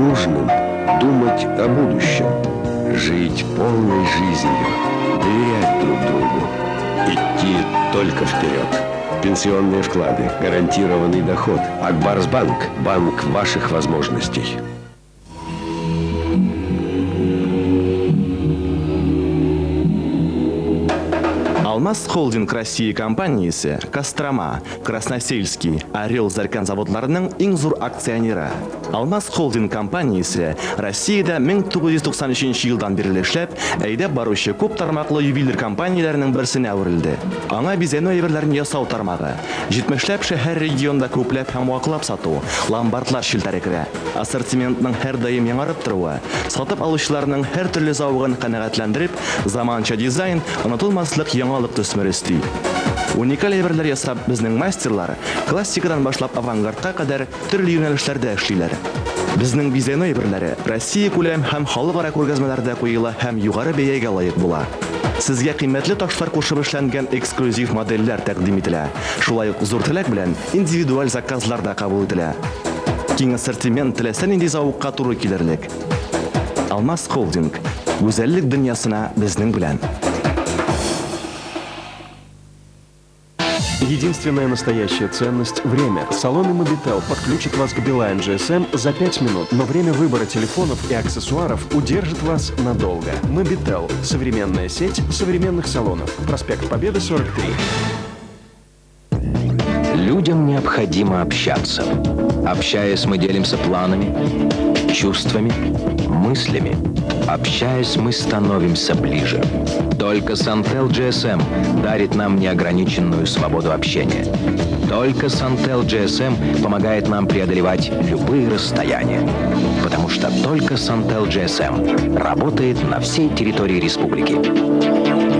нужным думать о будущем, жить полной жизнью, доверять друг другу, идти только вперед. Пенсионные вклады, гарантированный доход. Акбарсбанк – банк ваших возможностей. Алмаз Холдинг России компаниясы Кострома, Красносельский, Орел Зарькан заводларының иң зур акционері. Алмаз Холдинг компаниясы Россияда 1993 елдан бері эшләп, әйдәп баручы күп тармаклы ювелир компанияләренең берсенә әверелде. Аңа бизәнү әйберләрен ясау тармагы, 70ләп шәһәр регионда күпләп һәм ваклап сату, ломбардлар челтәре керә. Ассортиментның һәр даим яңарып торуы, сатып алучыларның һәр төрле зауыгын канәгатьләндереп, заманча дизайн, онытылмаслык яңалык төсмер исти. Уникаль әйберләр ясап, безнең мастерлар классикадан башлап авангардка кадәр төрле юнәлешләрдә эшлиләр. Безнең бизәнү әйберләре Россия күләм һәм халыкара күргәзмәләрдә куела һәм югары бәягә лаек була. Сезгә кыйммәтле ташлар кушып эшләнгән эксклюзив модельләр тәкъдим ителә. Шулай ук зур теләк белән индивидуаль заказлар да кабул ителә. Киң ассортимент теләсә нинди зауыкка туры килерлек. Алмаз Холдинг. Гүзәллек дөньясына безнең белән. Единственная настоящая ценность – время. Салоны Mobitel подключат вас к Билайн GSM за 5 минут, но время выбора телефонов и аксессуаров удержит вас надолго. Mobitel – современная сеть современных салонов. Проспект Победы, 43. Людям необходимо общаться. Общаясь, мы делимся планами, чувствами, мыслями. Общаясь, мы становимся ближе. Только Suntel GSM дарит нам неограниченную свободу общения. Только Suntel GSM помогает нам преодолевать любые расстояния. Потому что только Suntel GSM работает на всей территории республики.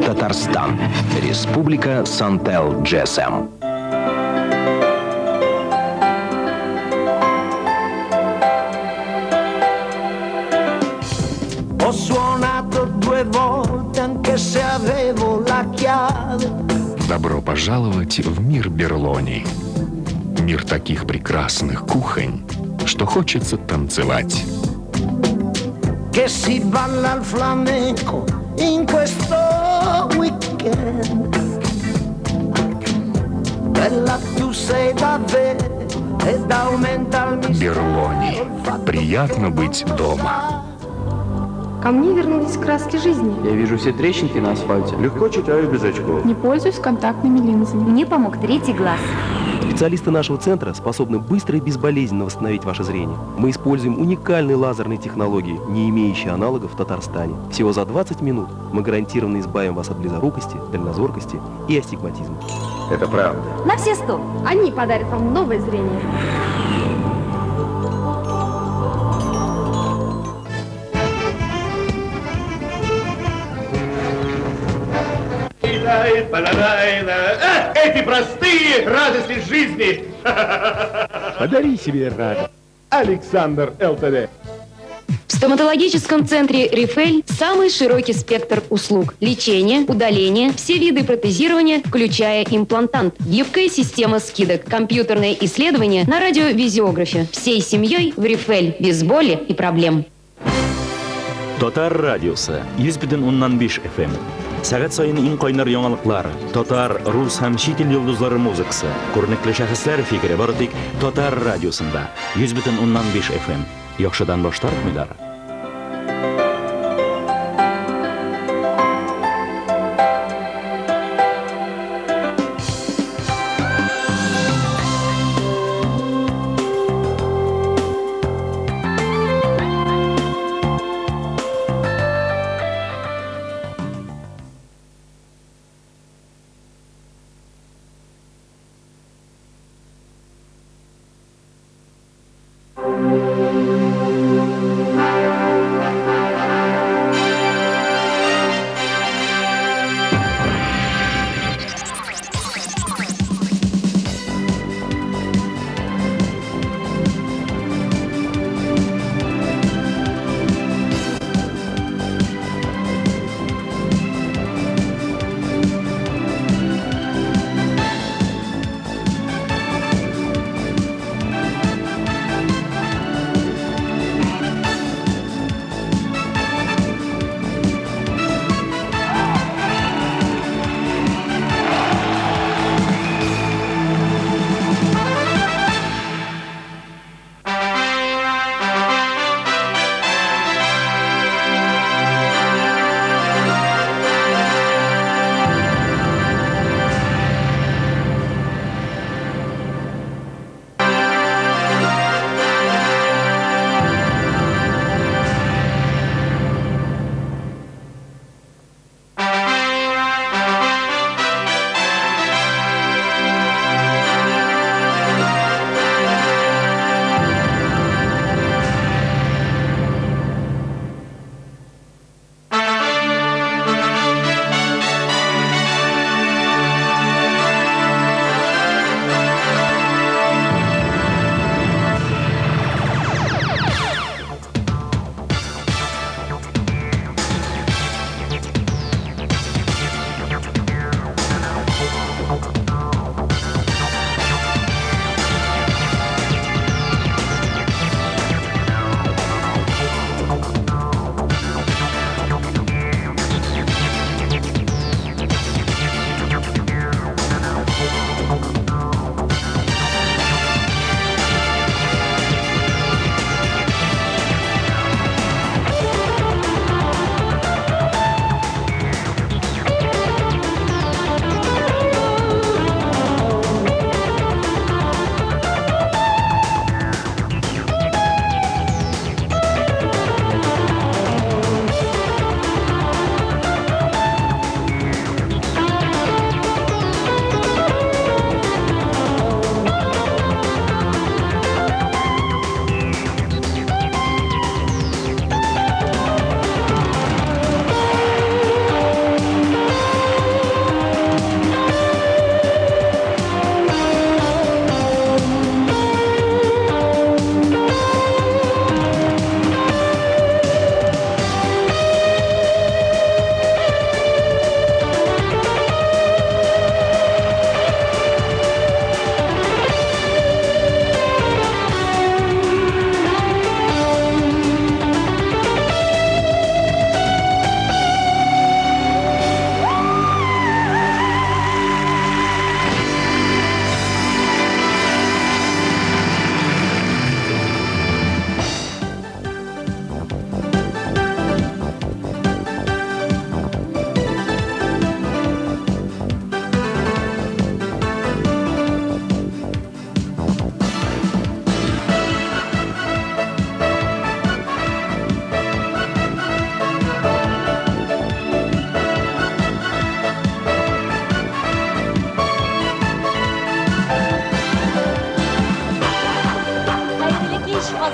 Татарстан. Республика Suntel GSM. Ho suonato 2 volte anche se avevo la chiave. Добро пожаловать в мир Берлони. Мир таких прекрасных кухонь, что хочется танцевать. Che si balla al flamenco in questo weekend. Bella tu sei davvero ed aumenta il mistero. Берлони. Приятно быть дома. Ко мне вернулись краски жизни. Я вижу все трещинки на асфальте. Легко читаю без очков. Не пользуюсь контактными линзами. Мне помог 3-й глаз. Специалисты нашего центра способны быстро и безболезненно восстановить ваше зрение. Мы используем уникальные лазерные технологии, не имеющие аналогов в Татарстане. Всего за 20 минут мы гарантированно избавим вас от близорукости, дальнозоркости и астигматизма. Это правда. На все 100. Они подарят вам новое зрение. Эти простые радости жизни! Подари себе радость. Александр ЛТД. В стоматологическом центре «Рифель» самый широкий спектр услуг. Лечение, удаление, все виды протезирования, включая имплантант. Гибкая система скидок, компьютерное исследование на радиовизиографе. Всей семьей в «Рифель» без боли и проблем. Тотар радиосы 100,5 FM. Сәгать сайын иң кайнар яңалыклар, татар, рус һәм чит ил йолдызлары музыкасы, күренекле шәхесләр фикере бары тик Татар радиосында 100,5 FM. Яхшыдан баш тартмыйлар.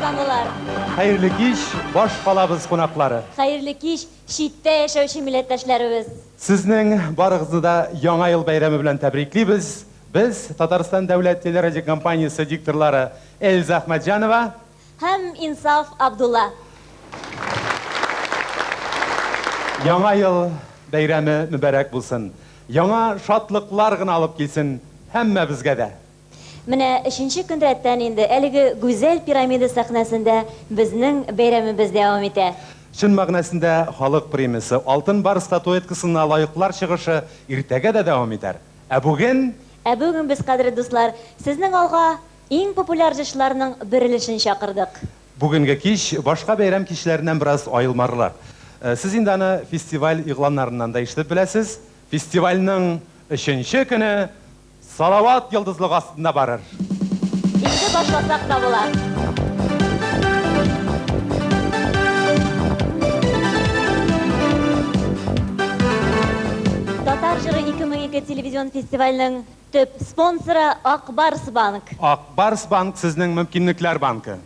Мехманлар. Hayırlı kиш, bosh qolamiz qo'noqlari. Xayrli kish, shitda yashovchi millatdoshlarimiz. Sizning barig'izni da Yangi yil bayrami bilan tabriklaymiz. Biz Tatariston davlat teleradiokompaniyasi diktorlari Elza Ahmadjanova Ham Insof Abdulla. Yangi yil bayrami muborak bo'lsin. Yangi shodliklar g'ina olib kelsin hamma bizga da. Менә 3-нче көн рәттән инде әлеге гүзәл пирамида сахнасында безнең бәйрәмебез дәвам итә. Шын мәгънәсендә халык премиясе алтын бар статуэткасына лаеклар чыгышы иртәгә дә дәвам итәр. Бүген без, кадерле дуслар, сезнең алга иң популяр җырчыларның берилешен чакырдык. Бүгенге кич башка бәйрәм кичләреннән бераз аелмарлар. Сез инде аны фестиваль игъланнарыннан да ишетеп беләсез. Фестивальнең 3-нче көне Салават йолдызлык астында барыр. Инде башласак та була. Татар җыры 2002 телевизион фестиваленең төп спонсоры Акбарс банк. Акбарс банк сезнең мөмкинлекләр банкы.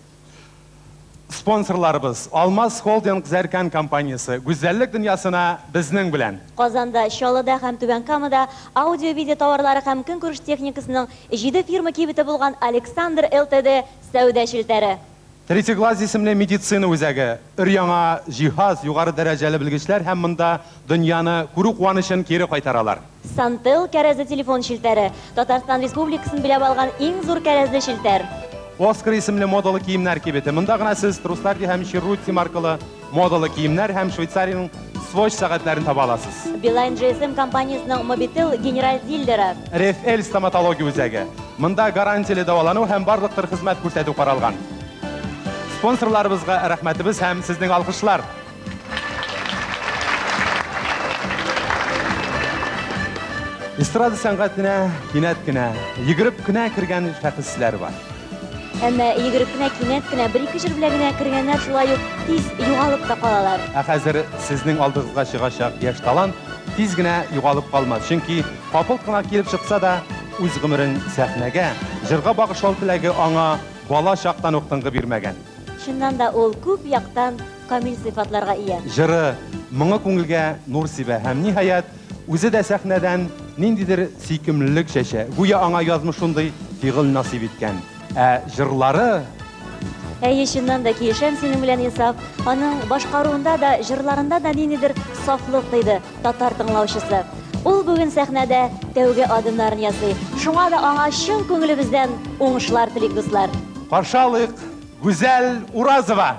Спонсорларыбыз Алмаз Холдинг Зәркән компаниясе гүзәллек дөньясына безнең белән. Казанда, Чаллыда һәм Түбән Камада аудио-видео товарлары һәм көнкүреш техникасының 7 фирма кибете булган Александр ЛТД сәүдә шелтәре. Третий глаз исемле медицина үзәге, өр-яңа җиһаз, югары дәрәҗәле белгечләр һәм монда дөньяны күрү куанычын кире кайтаралар. Сантел кәрәзе телефон шелтәре, Татарстан Республикасын биләп алган иң зур кәрәзле шелтәр. Оскар исемле модалы киемнәр кибете. Монда гына сез Трустарди һәм Чиррути маркалы модалы киемнәр һәм Швейцариянең Swatch сәгатьләрен таба аласыз. Билайн GSM компаниясының Mobitel генераль дилдеры. RFL стоматология үзәге. Монда гарантияле дәвалану һәм барлык төр хезмәт күрсәтү каралган. Спонсорларыбызга рәхмәтебез һәм сезнең алкышлар. Эстрада сәнгатенә кинәт кенә, йөгереп кенә кергән шәхесләр бар. Әмма йөгереп кенә кинәт кенә бер-ике җыр белән генә кергәннәр шулай ук тиз югалып та калалар. Хәзер сезнең алдыгызга чыгачак яшь талант тиз генә югалып калмас. Чөнки капылт кына килеп чыкса да, үз гомерен сәхнәгә, җырга багышлау теләге аңа бала чактан ук тынгы бирмәгән. Шуннан да ул күп яктан камил сыйфатларга ия. Җыры моңа күңелгә нур сибә һәм ниһаять үзе дә сәхнәдән ниндидер сөйкемлелек чәчә. Гүя аңа язмыш шундый фигыль насип иткән. Җырлары Шуннан да килешәм синең белән Инсаф, аның башкаруында да, җырларында да ниндидер сафлык тойды татар тыңлаучысы. Ул бүген сәхнәдә тәүге адымнарын ясый. Шуңа да аңа чын күңелебездән уңышлар телик дуслар. Каршы алыйк Гүзәл Уразова.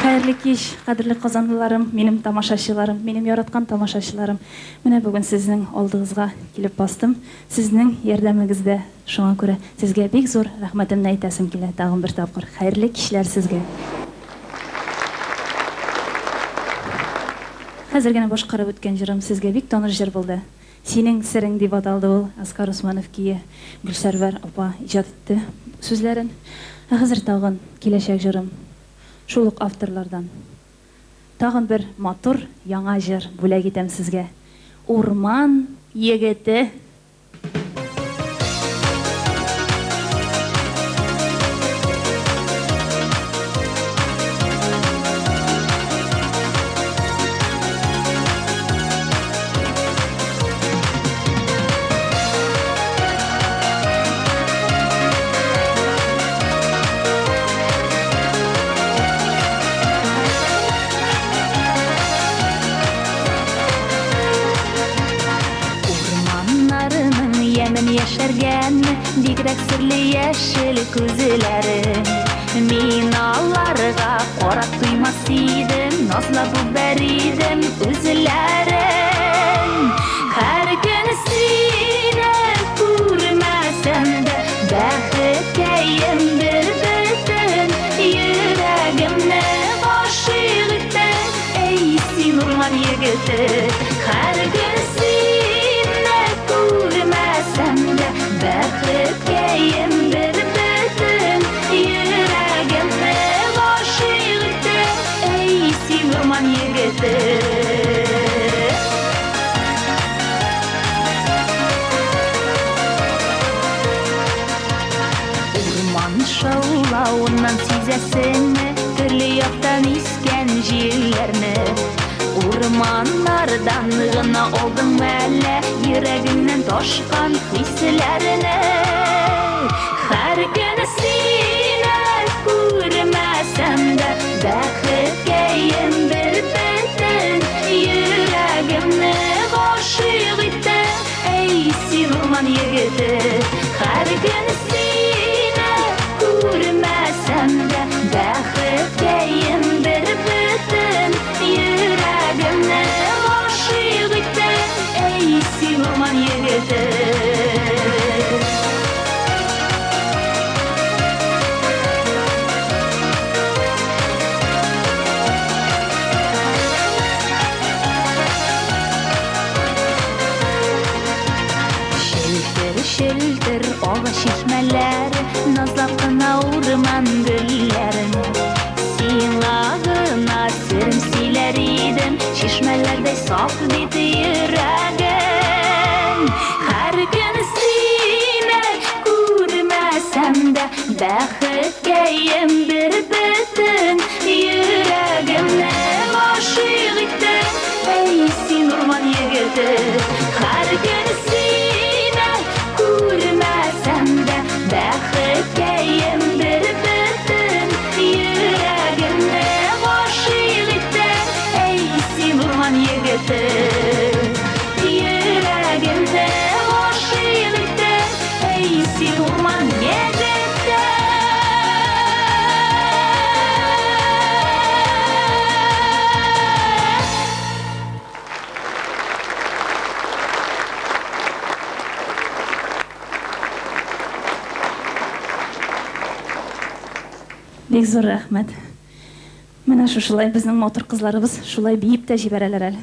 Хайырлы кеш, кадерле казанлыларым, минем тамашачыларым, минем яраткан тамашачыларым. Менә бүген сезнең алдыгызга килеп бастым. Сезнең ярдәмегездә. Шуңа күрә сезгә бик зур рәхмәтемне әйтәсем килә. Тагын бер тапкыр хайырлы кичләр сезгә. Хәзер генә башкарып үткән җырым сезгә бик таныш җыр булды. Синең серең дип аталды ул. Оскар Усманов кие, Гөлсәрвәр апа иҗат итте сүзләрен. Хәзер тагын киләчәк җырым шул ук авторлардан. Тагын бер матур яңа җыр бүләк итәм сезгә. Урман егете. Бигрәк серле яшел күзләрең. Мин аларга карап туймас идем, назлап бәридем үзләрен. Һәр көн сине күрмәсәм дә, бәхеткәем бер бөтен йөрәгемне гашыйк итә. Эй, син урман егете, һәр көн сине күрмәсәм дә, бәхеткәем бер бөтен йөрәгемне гашыйк итә. Эй, син урман егете. Урман шаулавыннан сизәсеңме төрле яктан искән җилләрне? Урманнардан гына алдыңмы әллә йөрәгеңнән ташкан хисләрне? Һәр көн сине күрмәсәм дә, бәхеткәем бер бөтен йөрәгемне гашыйк итә. Эй, син урман егете, һәр көн сине күрмәсәм дә, бәхеткәем бер бөтен йөрәгемне гашыйк итә. Эй, син урман егете. Шелтер ага чишмәләр, назлап кына урман гөлләрен. Сиңа гына серем сөйләр идем, чишмәләрдәй саф бит йөрәгем. Һәр көн сине күрмәсәм дә, бәхеткәем бер бөтен йөрәгемне гашыйк итә. Эй, син урман егете, һәр көн сине күрмәсәм дә, бәхеткәем бер бөтен йөрәгемне гашыйк итә. Эй, син урман егете, йөрәгемне гашыйк итә. Эй, син урман егете. Бик зур рәхмәт. Менә шушылай безнең матур кызларыбыз шулай биеп тә җибәрәләр әле.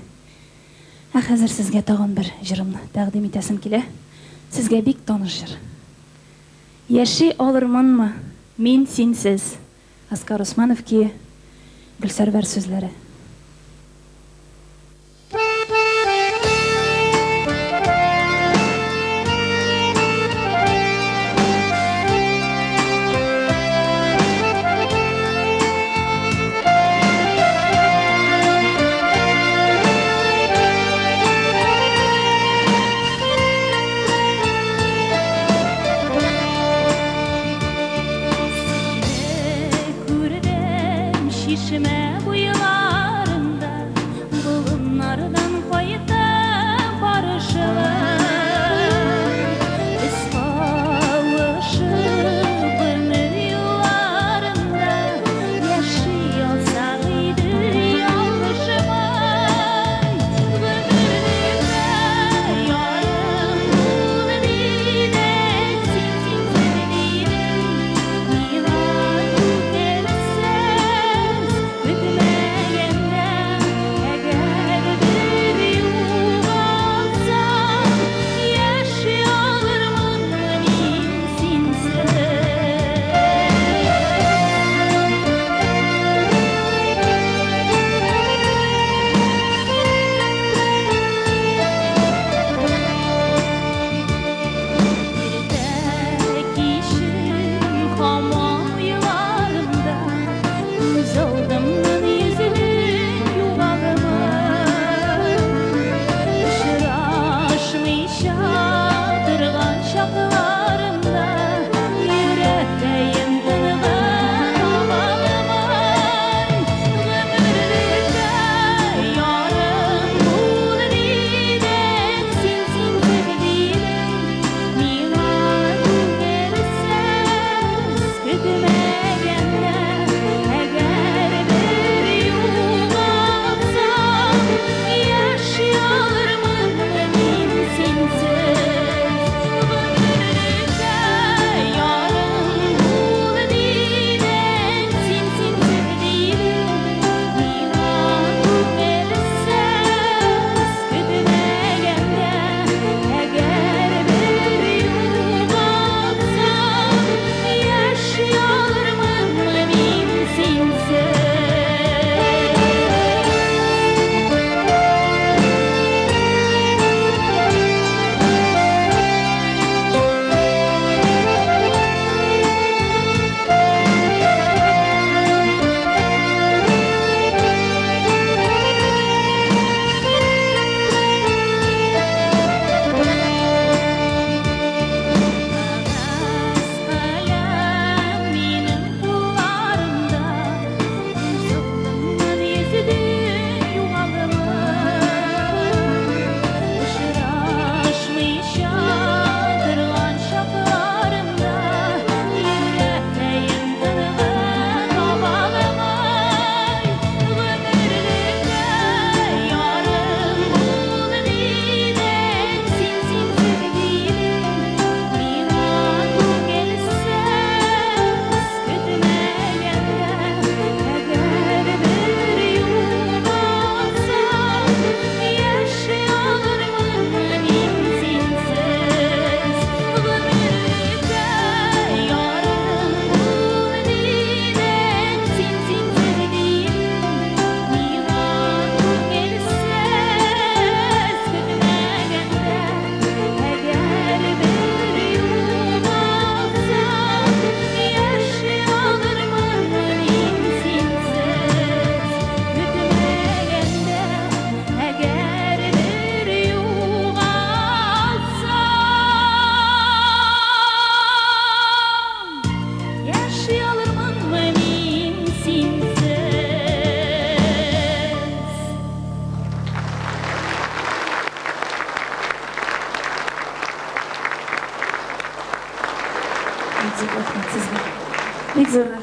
Хәзер сезгә тагын бер җырымны тәкъдим итәсем килә. Сезгә бик таныш җыр. Яши алырмынмы мин синсез? Оскар Усманов кие, Гөлсәрвәр сүзләре. Şişme bu yıllarında bulunlardan koyup barışılır.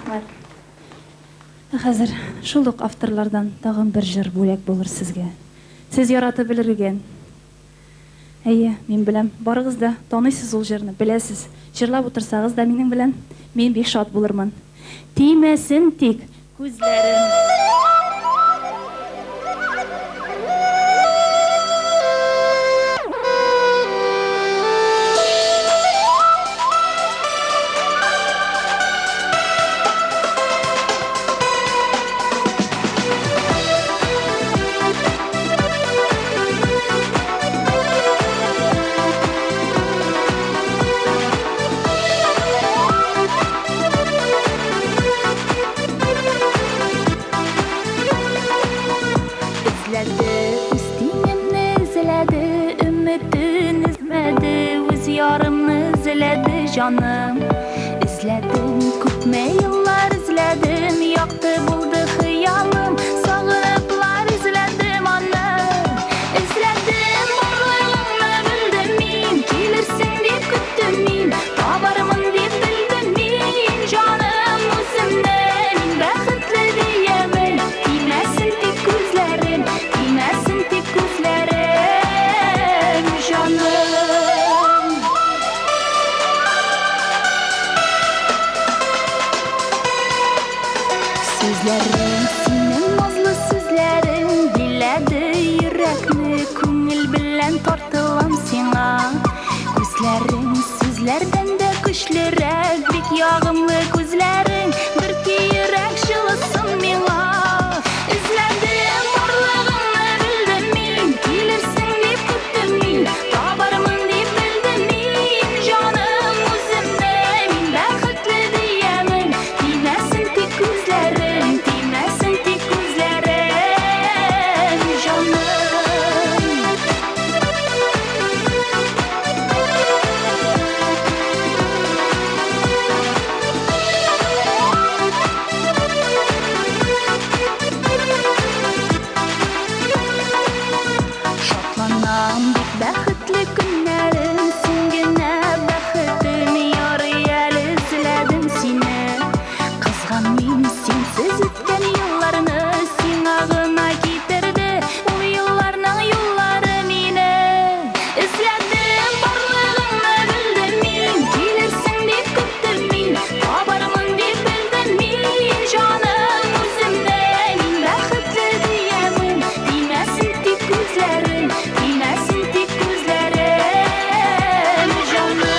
Рахмет. Хәзер шул ук авторлардан тагын бер җыр бүләк булыр сезгә. Сез яратып белергән. Әйе, мин беләм. Барыгыз да таныйсыз ул җырны, беләсез. Җырлап утырсагыз да минем белән мин бик шат булырмын. Тимәсен тик күзләрем. Canım izledim, kütme yıllar izledim, yaktı buldu hıyalım, sağınıplar izledim anne. İzledim varlığını bildim min, gelirsin deyip küttüm min, tabarımın deyip bildim min, canım üzümden bəxtli diyemin, değmesin tek gözlerim, değmesin tek gözlerim, canım. Sözlerim senin nazlı sözlerin, biledi yürekni, көңіл bilen tartılam sana. Gözlerin sözlerden de güçlürek, bek yağımlı gözlerin, bir ki yürek şılısın mina. İzledim varlığını bildim min, gelirsin deyip küttüm min, tabarımın deyip bildim min, canım özümde min bəxtli diyemin, değmesin tek gözlerim, değmesin tek gözlerim, canım. Şatlanam bek bəxtli günlərim, singine bəxtim, yarı yel izledim seni. Kızgan min sensiz ötken yıllarını, sen ağına getirdi, o yıllarının yolları meni. İzledim varlığını bildim min, gelirsin deyip küttüm min, tabarımın deyip bildim min, canım özümde min bəxtli diyemin, değmesin tek gözlerim, değmesin tek gözlerim, canım.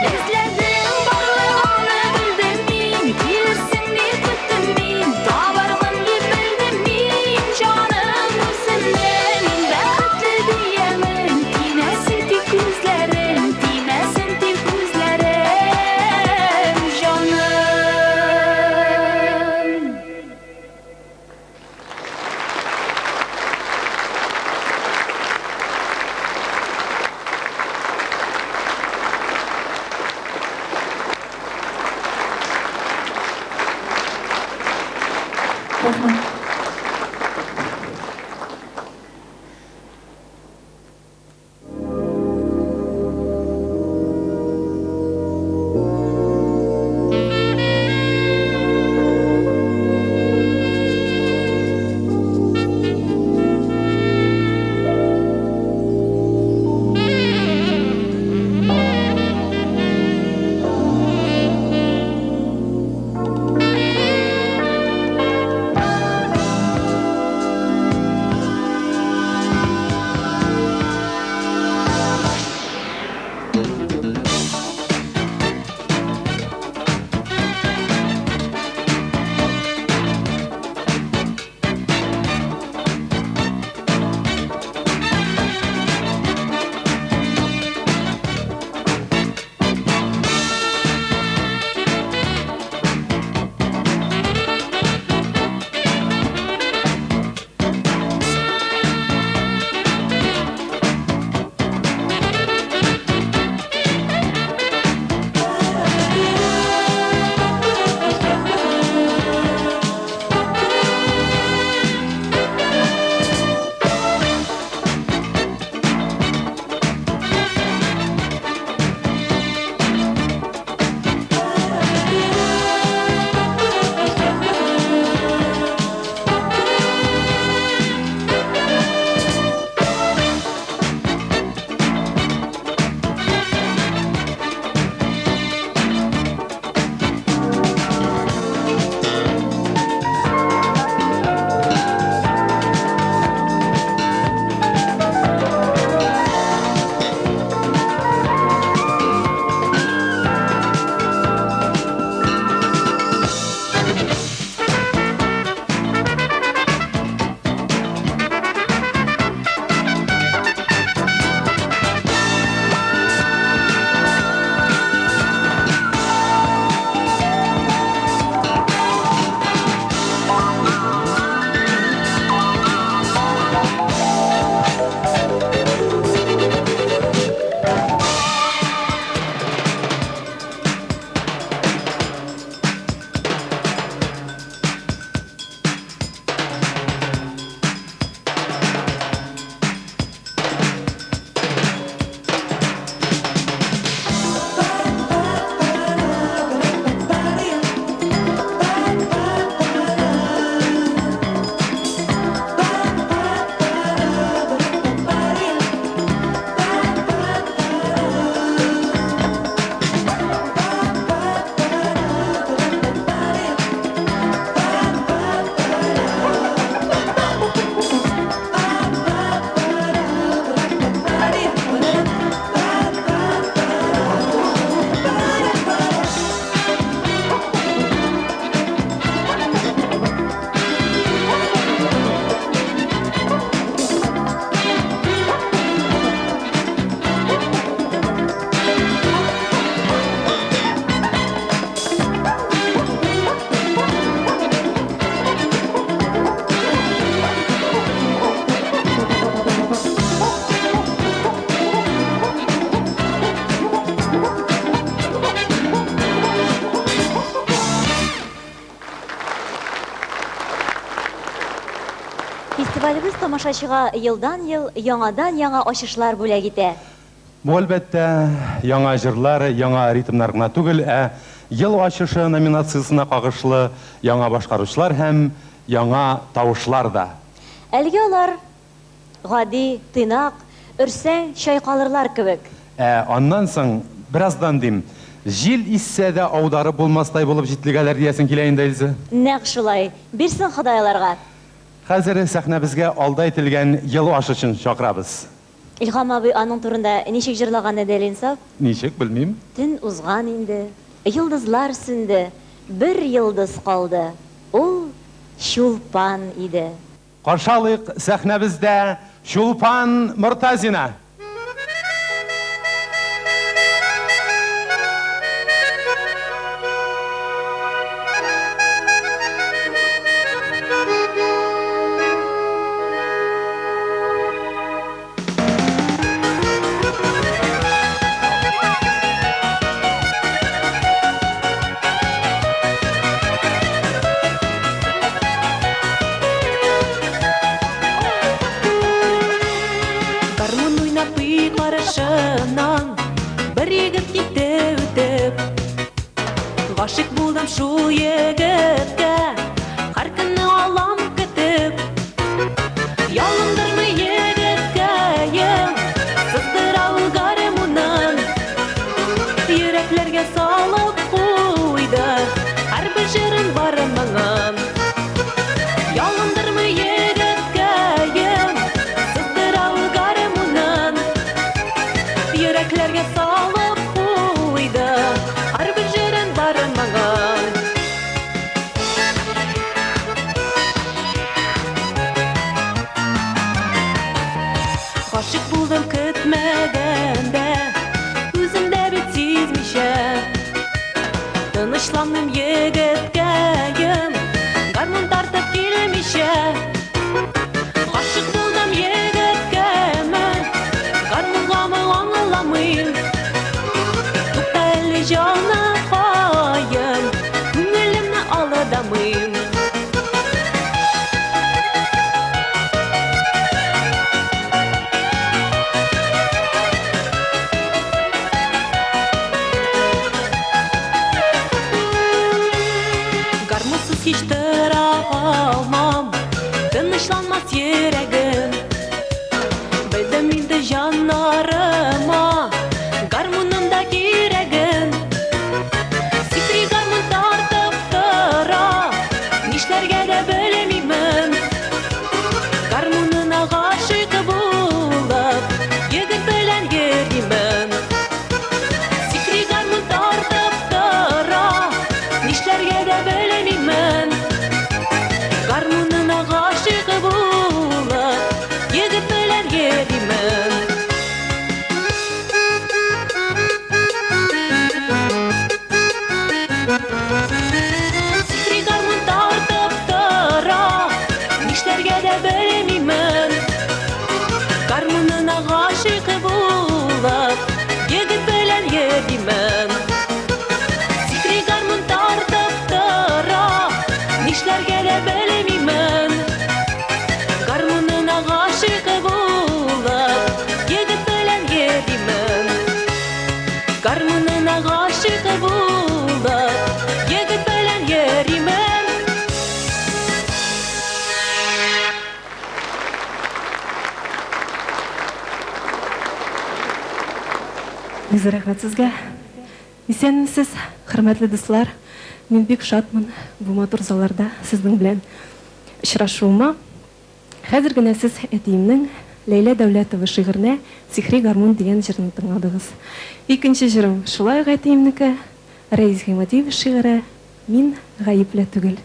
İzledim varlığını bildim min, gelirsin deyip küttüm min, tabarımın deyip bildim min, canım özümde min bəxtli diyemin, değmesin tek gözlerim, değmesin tek gözlerim, canım. Фестивалебез тамашачыга елдан-ел яңадан-яңа ачышлар бүләк итә. Бу әлбәттә яңа җырлар, яңа ритмнар гына түгел, ел ачышы номинациясына кагышлы яңа башкаручылар һәм яңа тавышлар да. Әлегә алар гади, тыйнак, өрсәң чайкалырлар кебек. Аннан соң бераздан дим, җил иссә дә аудары булмастай булып җитлегәләр диясен килә инде Илзе. Нәкъ шулай. Бирсен Худайларга. Хәзер сәхнәбезгә алда ителгән ел ачышын чакырабыз. Илһам абый аның турында ничек җырлаган иде Инсаф? Ничек билмим. Төн узган инде, йылдызлар сүнде, бер йылдыз калды. Ул Чулпан иде. Каршы алыйк сәхнәбездә Чулпан Мортазина. Бір егіт кетті өтіп, ғашық болдым шу егітке, қар күні алам күтіп. Ялындырмы егітке ем, сыздыр алғары мұнын, үйреклерге салып қойды, әрбір жерін бары маңын. Ялындырмы егітке ем, сыздыр алғары мұнын, үйреклерге салып қойды, әрбір жерін бары маңын. Ғашық болдым күтмегенде, өзімді бет сезмеше, тынышландым егіткейім, гармон тартып келмеше. Ғашық болдым егіткеймін, гармонғамы аңыламын. Тұқта әлі жаны қайым, көңілімні алдамын. Гармонсыз hiç tıra almam, tınışlanmaz yüreğim. Bildim indi canlarıma, garmonumda yüreğim. Sikri garmon tartıp tıra, nişlerge de bölemimin. Garmonuna aşık bulup, yigit bilen gerimin. Sikri garmon tartıp tıra, nişlerge de bölemimin. Garmonuna aşık bulup, yigit bilen gerimin. Sikri garmon tartıp tıra, nişlerge de bölemimin. Garmonuna aşık bulup, yigit bilen gerimin. Sikri garmon tartıp tıra, nişlerge de bölemimin. Garmonuna aşık bulup, yigit bilen gerimin. Garmonuna aşık bulup, yigit bilen gerimin. Бик рәхмәт сезгә. Исәнмесез, хөрмәтле дуслар. Мин бик шатмын бу матур залларда сезнең белән очрашуыма. Хәзер генә сез әтиемнең Ләйлә Дәүләтова шигыренә "Сихри гармон" дигән җырны тыңладыгыз. Икенче җырым шулай ук әтиемнеке, Рәис Гыймадиев шигыре "Мин гаепле түгел".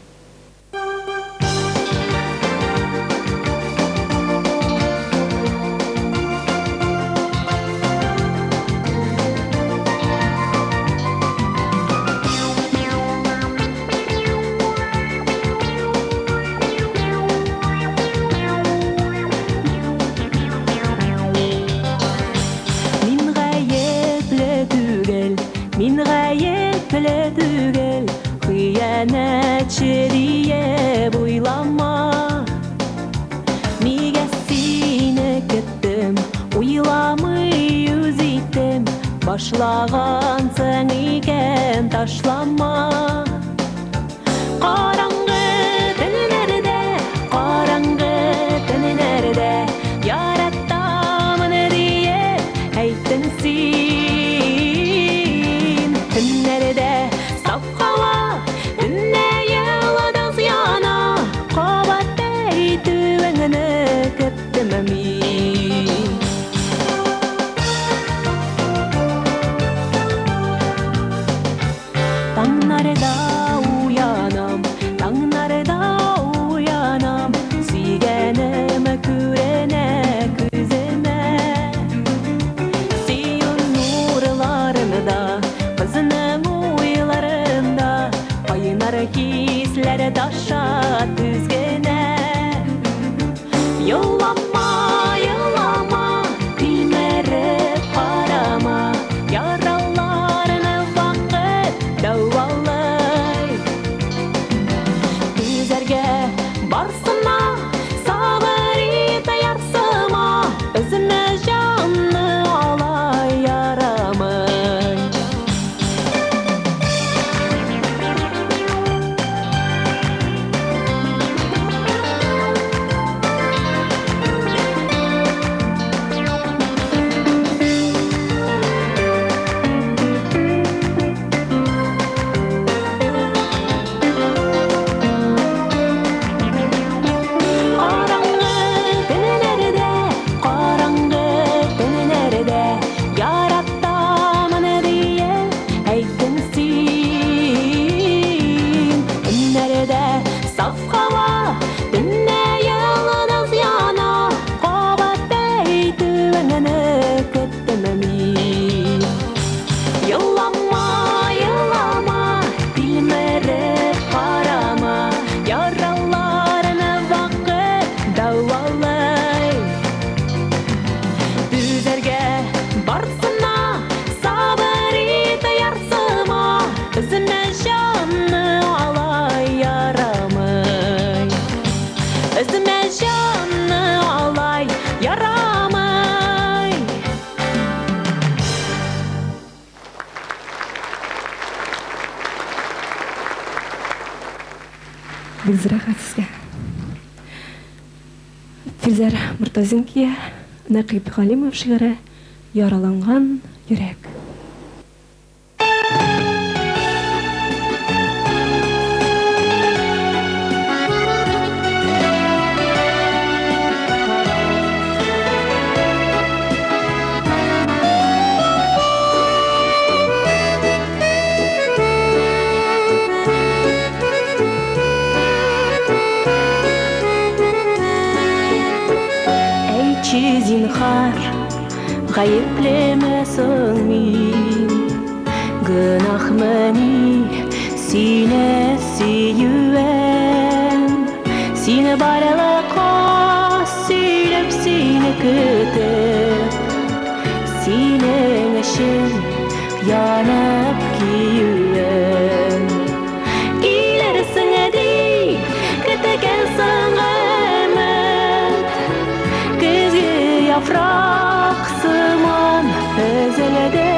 Мин гаепле түгел, хыянәтче диеп уйлама. Ойламый үзиттем, башлаған сен икен ташлама. Қараңғы төнлерде, яраттамын дие әйттің син. Түнлерде саф һава, түнне йылдыз яна, қабаттай түвеңні көттім мин. Таңнарда уянам, сүйгенім күрене күзіме. Сүйін нурларымда, қызының ойларында, қайнар кислер таша түзгене. Yıllama, bilmerip qarama, yaralarını vakit davalay. Düzerge barsına, sabır itayarsıma, özüne canlı alay yaramay. Қараңғы түнлерде, яраттамын дие әйттің син. Түнлерде саф һава, түнне йылдыз яна, қабаттай түвеңні көттім мин. Yıllama, bilmerip qarama, yaralarını vakit davalay. Düzerge barsına, sabır itayarsıma, özüne canlı alay yaramay. Özüne canlı alay yaramay. Бик рәхәт сезгә. Филзәр Муртазинкия, Нәкыйб Галимов шигыре «Яраланган йөрәк». Әйтче зинһар, гаеплемесең мин, гөнаһмыни сине сөюем. Сине барлыкка сөйләп, сине көтеп, синең өчен янып киюем. Килерсең ди, көтәгәнсең яфрак сыман өзеледе.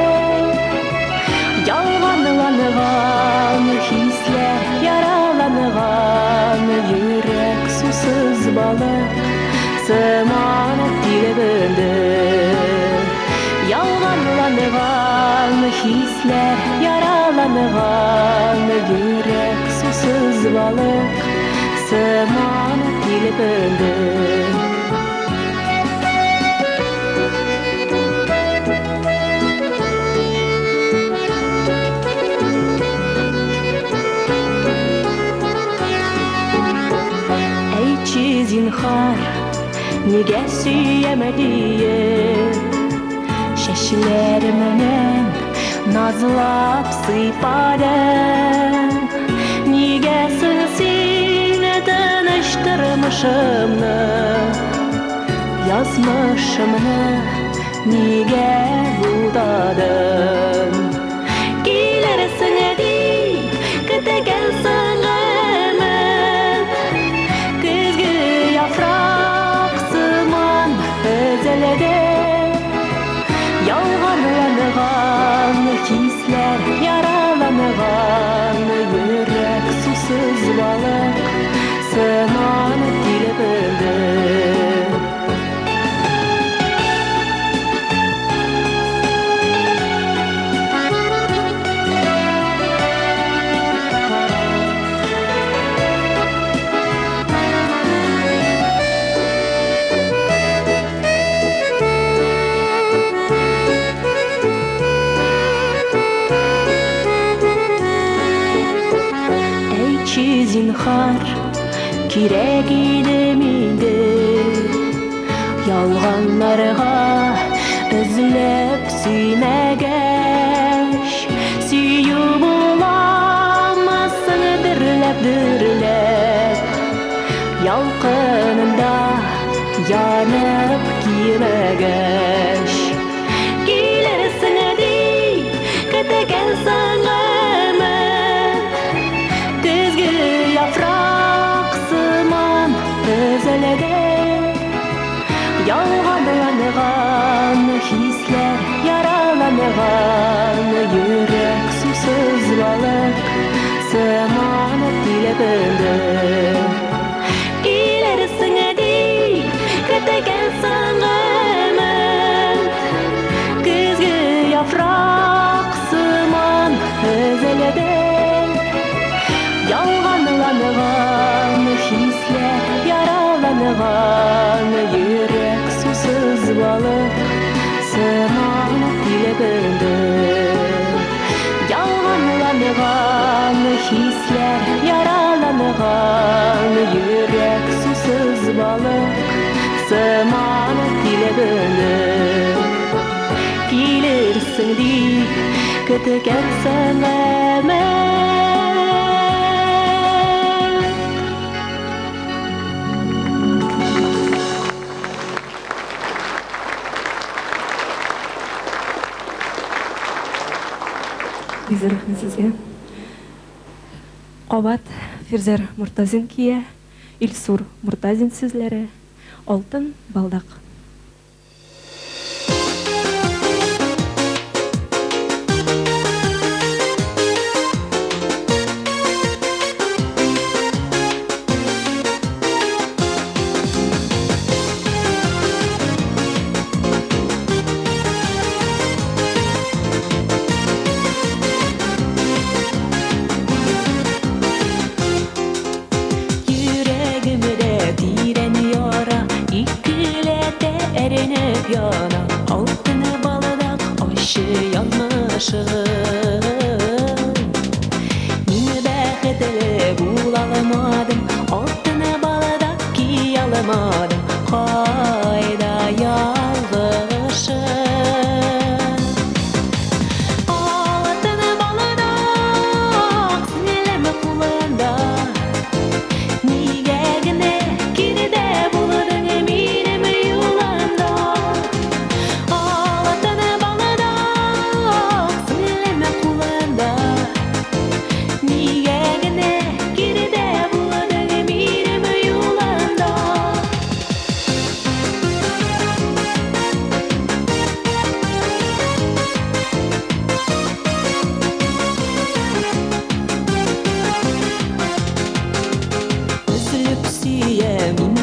Ялганланган хисләр, яраланган йөрәк сусыз балык сыман тиребенде. Ялганланган хисләр, яраланган йөрәк сусыз балык сыман тиребенде. Зинһар, нигә сөйәмәдием, шәчләремнән назлап сыйпадың. Нигә соң сине тыныштырмышымны, язмышымны нигә булдадың? Килерсең ди, көтәгәнсең Кеші зинхар керек еді менде Ялғанларға үзіліп сүймәгәш Сүйю буламасың дөрләп Ялқынында янып кимәгәш Килерсің әдей көтеген саңымы Көзгі яфрак сыман үзілген Ялғанланған хислер яраланған Йөрәк сусыз балық сыманы тилебенді Килерсің әдей көтеген саңымын Көзгі яфрак сыман үзілген Ялғанланған хислер яраланған Йөрәк сусыз балық сыманы тилебенді Ялғанланған хислер яраланған Йөрәк сусыз балық сыманы тилебенді Килерсің ди көтеген саңымын Бизер рахмет сезге. Қабат Фирзер Муртазин кие, Илсур Муртазин сүзләре, Алтын балдак. Мені бәхетлі була алмадым, алтыны баладақ кие алмадым, қайда ялғышым. Алтыны баладақ сіңілімі қолында, неге гіне кереде болудың менім юланда. Алтыны баладақ сіңілімі қолында, неге гіне кереде болудың менім юланда. Үзіліп сүйемін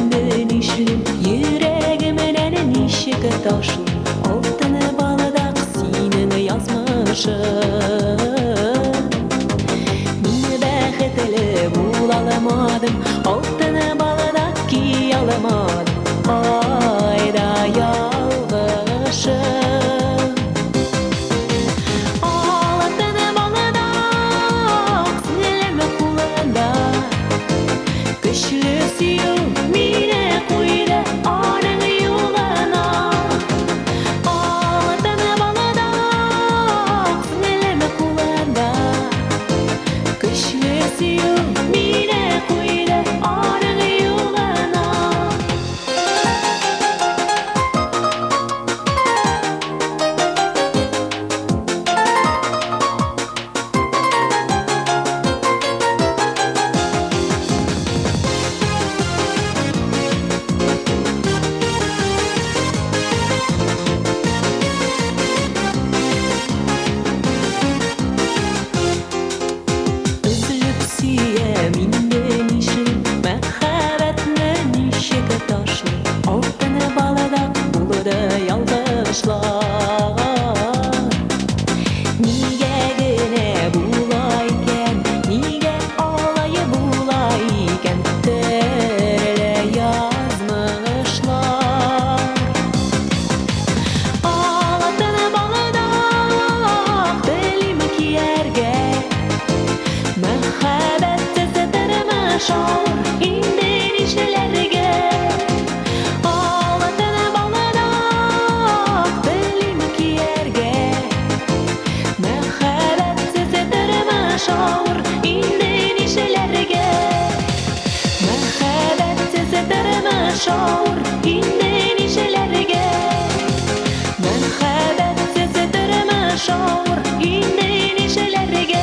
нишілім, йөрәгімнен нишік ташылым, алтыны баладақ синің язмышың. Мені бәхетлі була алмадым, алтыны баладақ кие алмадым, қайда ялғышым. Алтыны баладақ сіңілімі қолында, күшлі сүйу мені қойды аның юлына. Алтыны баладақ сіңілімі қолында, күшлі сүйу мені қойды аның юлына. şaur indi nişelerge Ağlatına balada bilim kiyerge Mehabetsiz edirme şaur indi nişelerge Mehabetsiz edirme şaur indi nişelerge Mehabetsiz edirme şaur indi nişelerge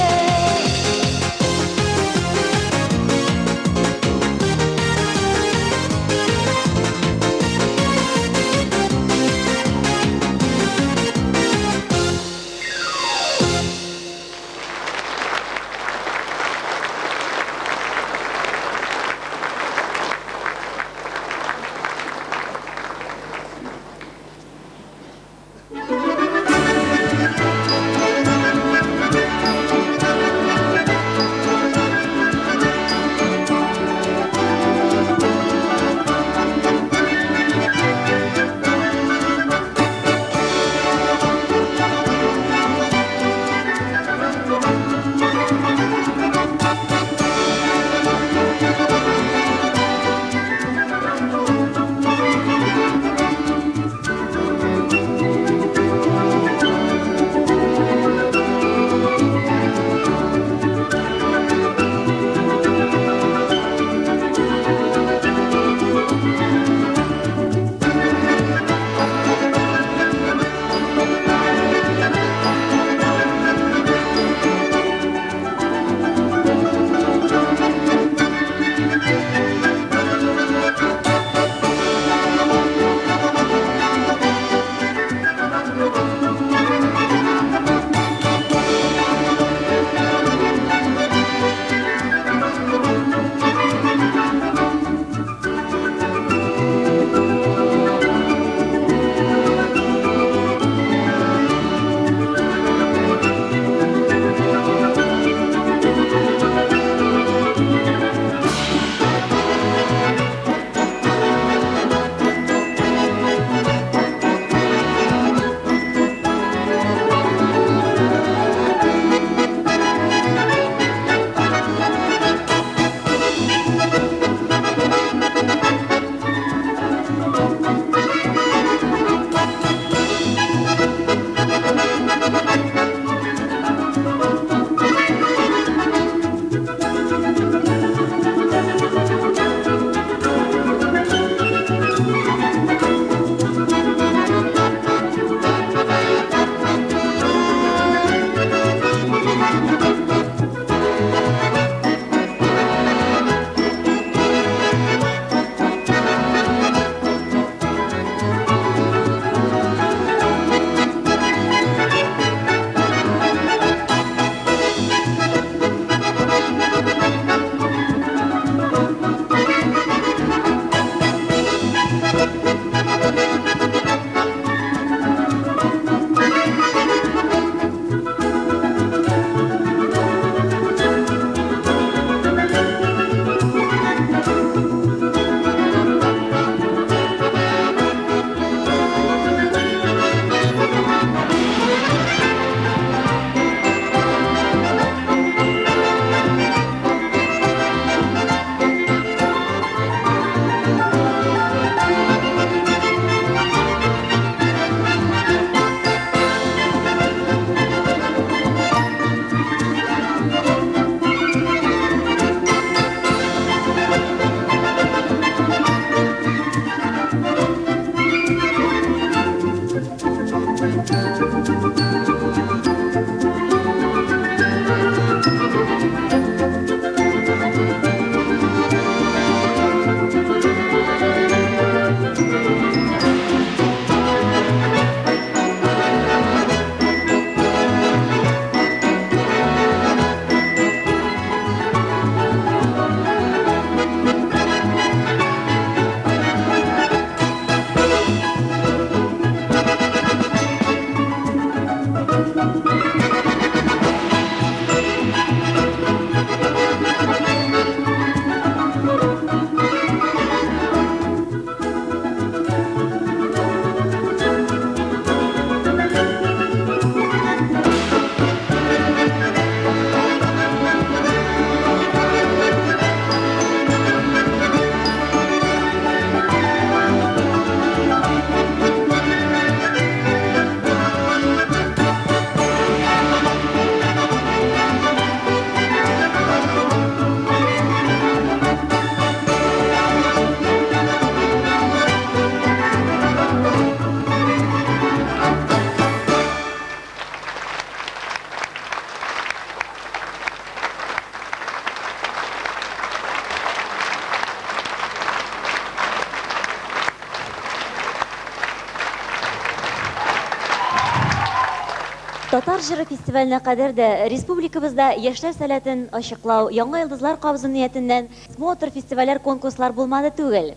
Татар җыры фестиваленә кадәр дә республикабызда яшьләр сәләтен ачыклау, яңа йолдызлар кабызу ниятеннән смотр фестивальләр, конкурслар булмады түгел.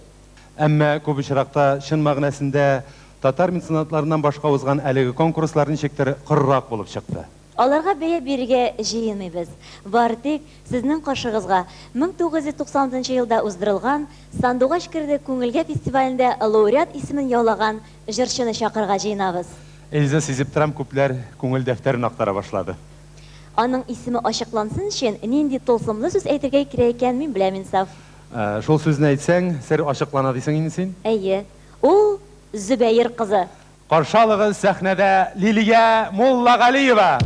Әмма күп очракта чын мәгънәсендә татар меценатларыннан башка узган әлеге конкурслар ничектер кырырак булып чыкты. Аларга бәя бирергә җыенмыйбыз. Бары тик сезнең каршыгызга 1996 елда уздырылган Сандугач керде күңелгә фестивалендә лауреат исемен яулаган җырчыны чакырга җыенабыз. Эльза сизеп торам, күпләр күңел дәфтәрен актара башлады. Аның исеме ачыклансын өчен нинди тылсымлы сүз әйтергә кирәк икән мин беләм инсаф. Шул сүзне әйтсәң, сер ачыклана дисең инде син? Әйе, ул Зөбәер кызы. Каршалыгыз сәхнәдә Лилия Муллагалиева.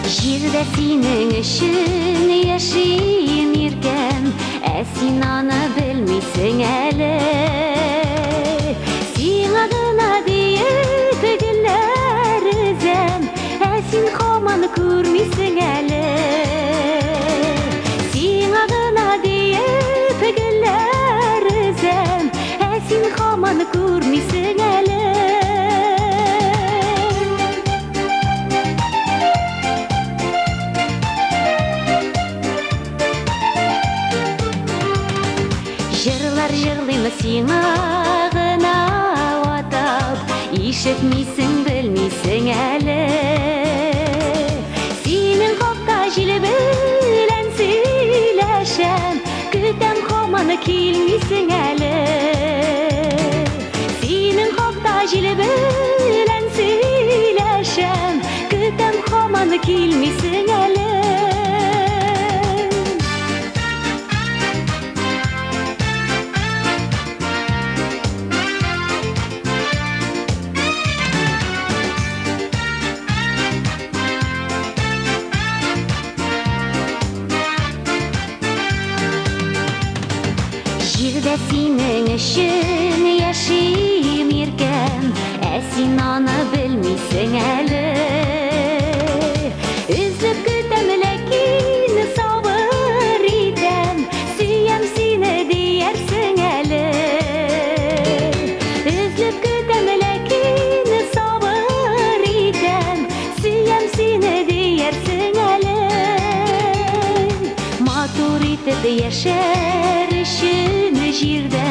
Җирдә синең өчен яшим иркәм, ә син аны белмисең әле. Сиңа гына диеп гөлләр өзәм, ә син һаман күрмисең әле. Сиңа гына диеп гөлләр өзәм, ә син һаман күрмисең әле. Җырлар җырлыймы сиңа гына атап, ишетмисең, белмисең әле. Синең хакта җил белән сөйләшәм, көтәм һаман килмисең әле. Синең хакта җил белән сөйләшәм, көтәм һаман килмисең әле. Җирдә синең өчен яшим иркәм, ә син аны белмисең әле. Үзеп көтәм, ләкин сабыр итәм, сөям сине диярсең әле. Үзеп көтәм, ләкин сабыр итәм, сөям сине диярсең әле. Матур итеп яшәр өчен җирдә,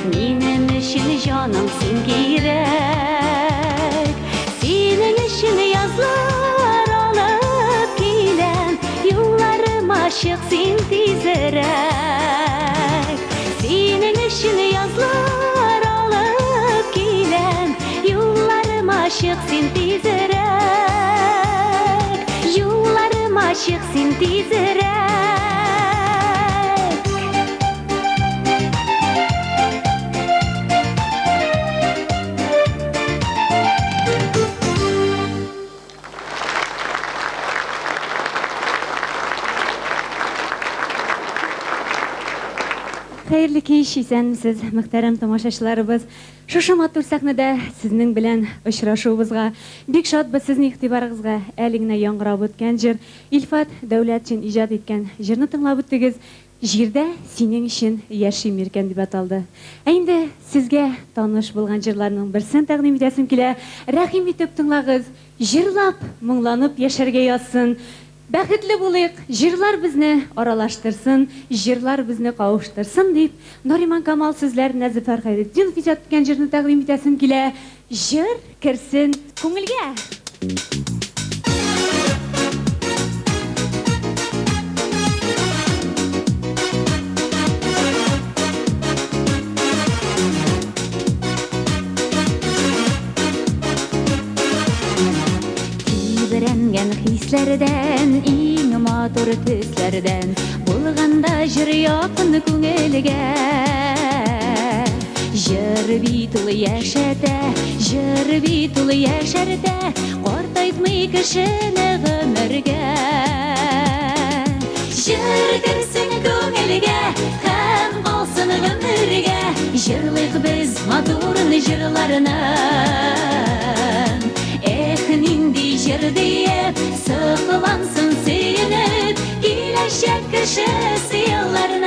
минем өчен җаным син кирәк. Синең өчен язлар алып киләм, юлларым ачык син тизрәк. Синең өчен язлар алып киләм, юлларым ачык син тизрәк. Юлларым ачык син тизрәк. Хәерле кич, исәнмесез, мөхтәрәм тамашачыларыбыз. Шушы матур сәхнәдә сезнең белән очрашуыбызга бик шатбыз. Сезнең игътибарыгызга әле генә яңгырап үткән җыр, Илфат Дәүләтшин иҗат иткән җырны тыңлап үттегез. Җирдә синең өчен яшим иркәм дип аталды. Ә инде сезгә таныш булган җырларның берсен тәкъдим итәсем килә. Рәхим итеп тыңлагыз. Җырлап, моңланып яшәргә язсын. Бәхетле булыйк, җырлар безне аралаштырсын, җырлар безне кавыштырсын дип, Нариман Камал сүзләренә Зөфәр Хәйретдинов иҗат иткән җырны тәкъдим итәсем килә. Җыр керсен күңелгә. Тибрәнгән хисләрдән, иң матур төсләрдән, булганда җыр якын күңелгә. Җыр бит ул яшәтә, җыр бит ул яшәртә, картайтмый кешене гомергә. Җыр керсен күңелгә, һәм калсын гомергә. жырлык біз матурын жырларынан. Нинди жырдие сықылансын сүйініп, келешек кішісі елларынан.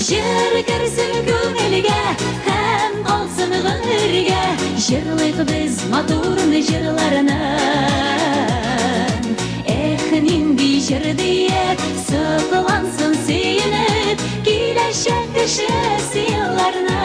Жыр кірсін көңілге, һәм қалсын ғүмірге, жырлык біз матурын жырларынан. Нинди жырдие сықылансын сүйініп, келешек кішісі елларынан.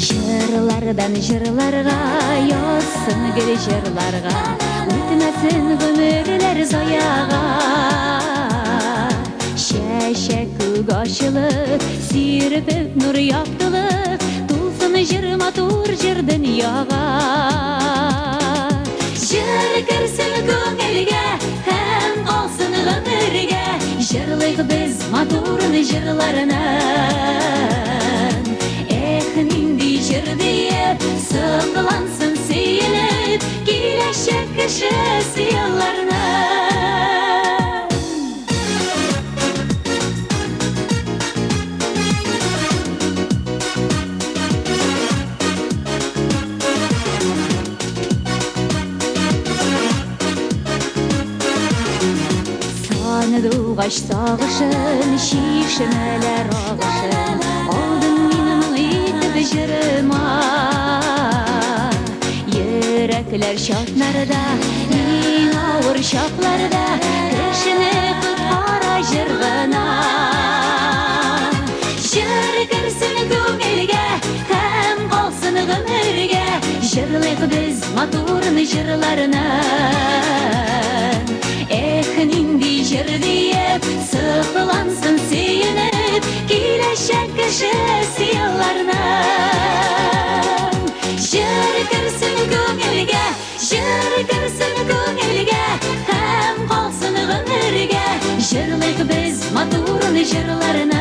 Жырлардан жырларға, ясын гүл жырларға, өтмәсін ғүмірлер заяға. Шәшәк көк ашылып, сүйріпіп нұр яптылық, тулсын жыр матур жыр дүнияға. Жыр кірсін көңілге, һәм қалсын ғүмірге, жырлык біз матурын жырларынан. Нинди жырдие сықылансын сүйініп, келешек кішісі елларынан. Саныдуғаш сағышын, шишінәлер ағышын, жырыма. Yürekler şartlarda, min ağır şartlarda, kışını kutara jırgına. Jır kırsın көңілге, һәм қалсын ғүмірге, жырлык біз матурын жырларынан. Нинди жыр дейіп, сықылансын сүйініп, келешек кішісі елларынан. Жыр кірсін көңілге, жыр кірсін көңілге, һәм қалсын ғүмірге, жырлык біз матурын жырларынан.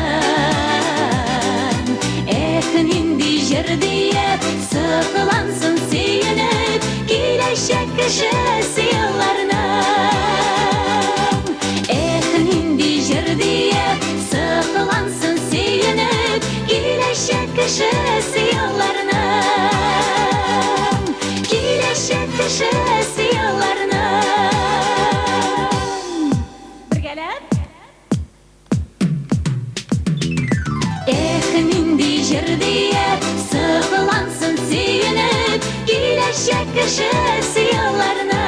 Нинди жыр дейіп, сықылансын сүйініп, келешек кішісі елларынан. Нинди жыр дейіп, сықылансын сүйініп, келешек кішісі елларынан. Келешек кішісі елларынан. Біргелеп? Нинди жыр дейіп, сықылансын сүйініп, келешек кішісі елларынан.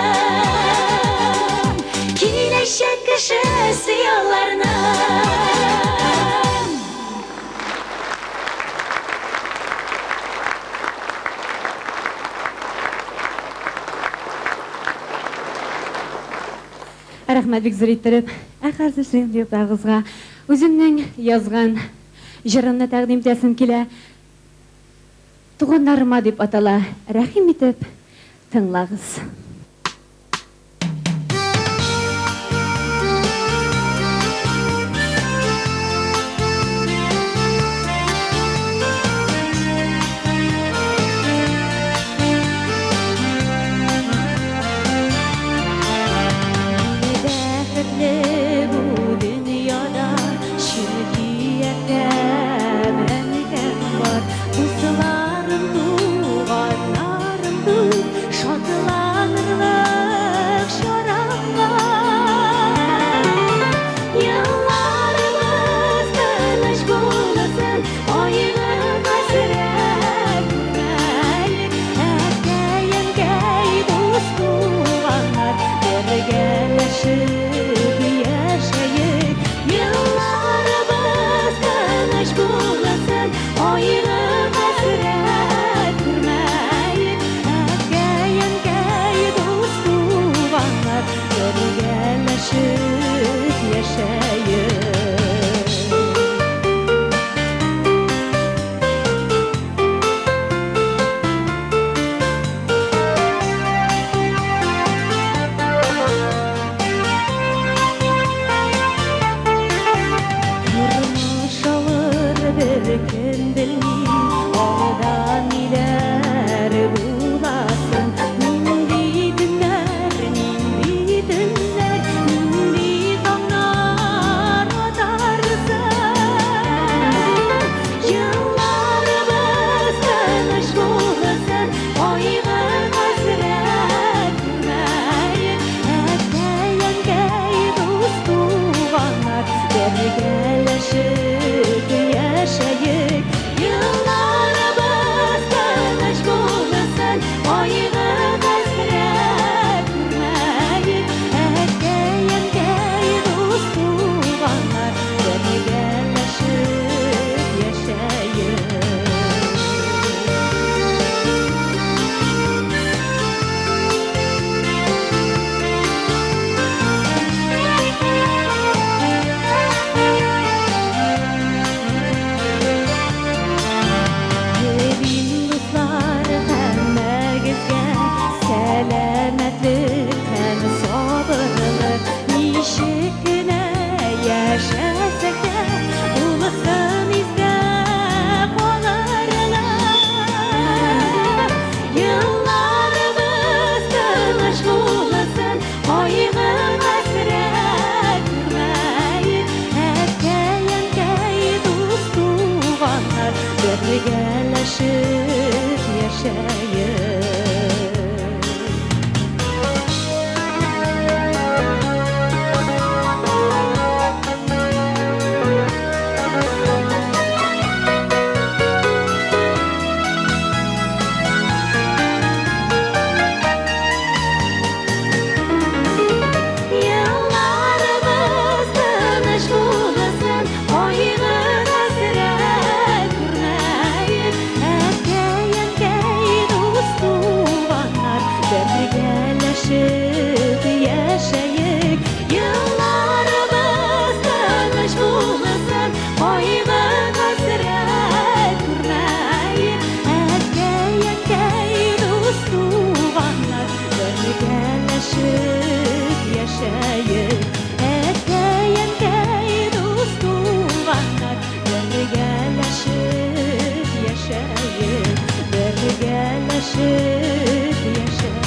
Келешек кішісі елларынан. Рахмат бик зур иттереп, әхәзер сендеп агызга үземнең язган җырымны тәкъдим итәсем килә. Туганнарыма дип атала. Рәхим итеп тыңлагыз. Шатыларым бәрімізге сәләмәтлік һәм сабырлык ничек кенә яшәсәк тә улысын изге калырына елларыбыз тыныч булсын кайгы хәсрәт күрмәйек әткәй-әнкәй дус туганнар бергәләшеп яшәйек. Елларыбыз тыныч булсын, кайгы хәсрәт күрмәйек, әткәй-әнкәй дус туганнар бергәләшеп яшәйек. Елларыбыз тыныч булсын, кайгы хәсрәт күрмәйек, әткәй-әнкәй дус туганнар бергәләшеп яшәйек. Әткәй-әнкәй дус туганнар бергәләшеп яшәйек, бергәләшеп яшәйек.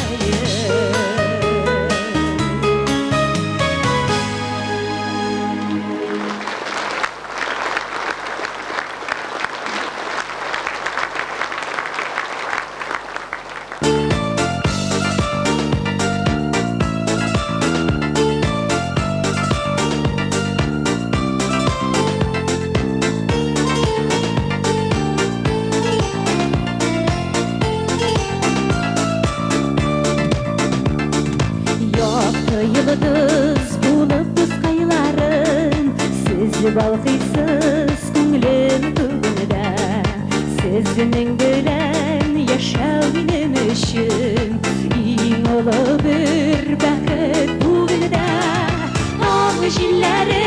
Якты йылдыз булып кыскайларын, сез балкыйсыз күңлем түгендә. Сезнең белән яшәү минем өчен иң олы бер бәхет бүгендә. Аңы җилләре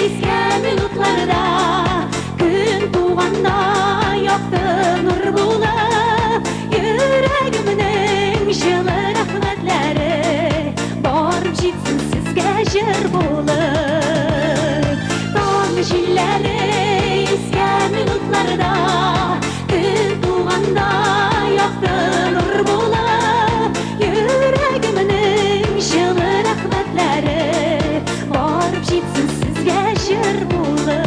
искән минутларда, көн туганда якты нур булып, йөрәгемнең җылы рәхмәтләре барып җитсен сезгә җыр булып. Таң җилләре искән минутларда, көн туганда якты нур булып, йөрәгемнең җылы рәхмәтләре барып җитсен сезгә җыр булып.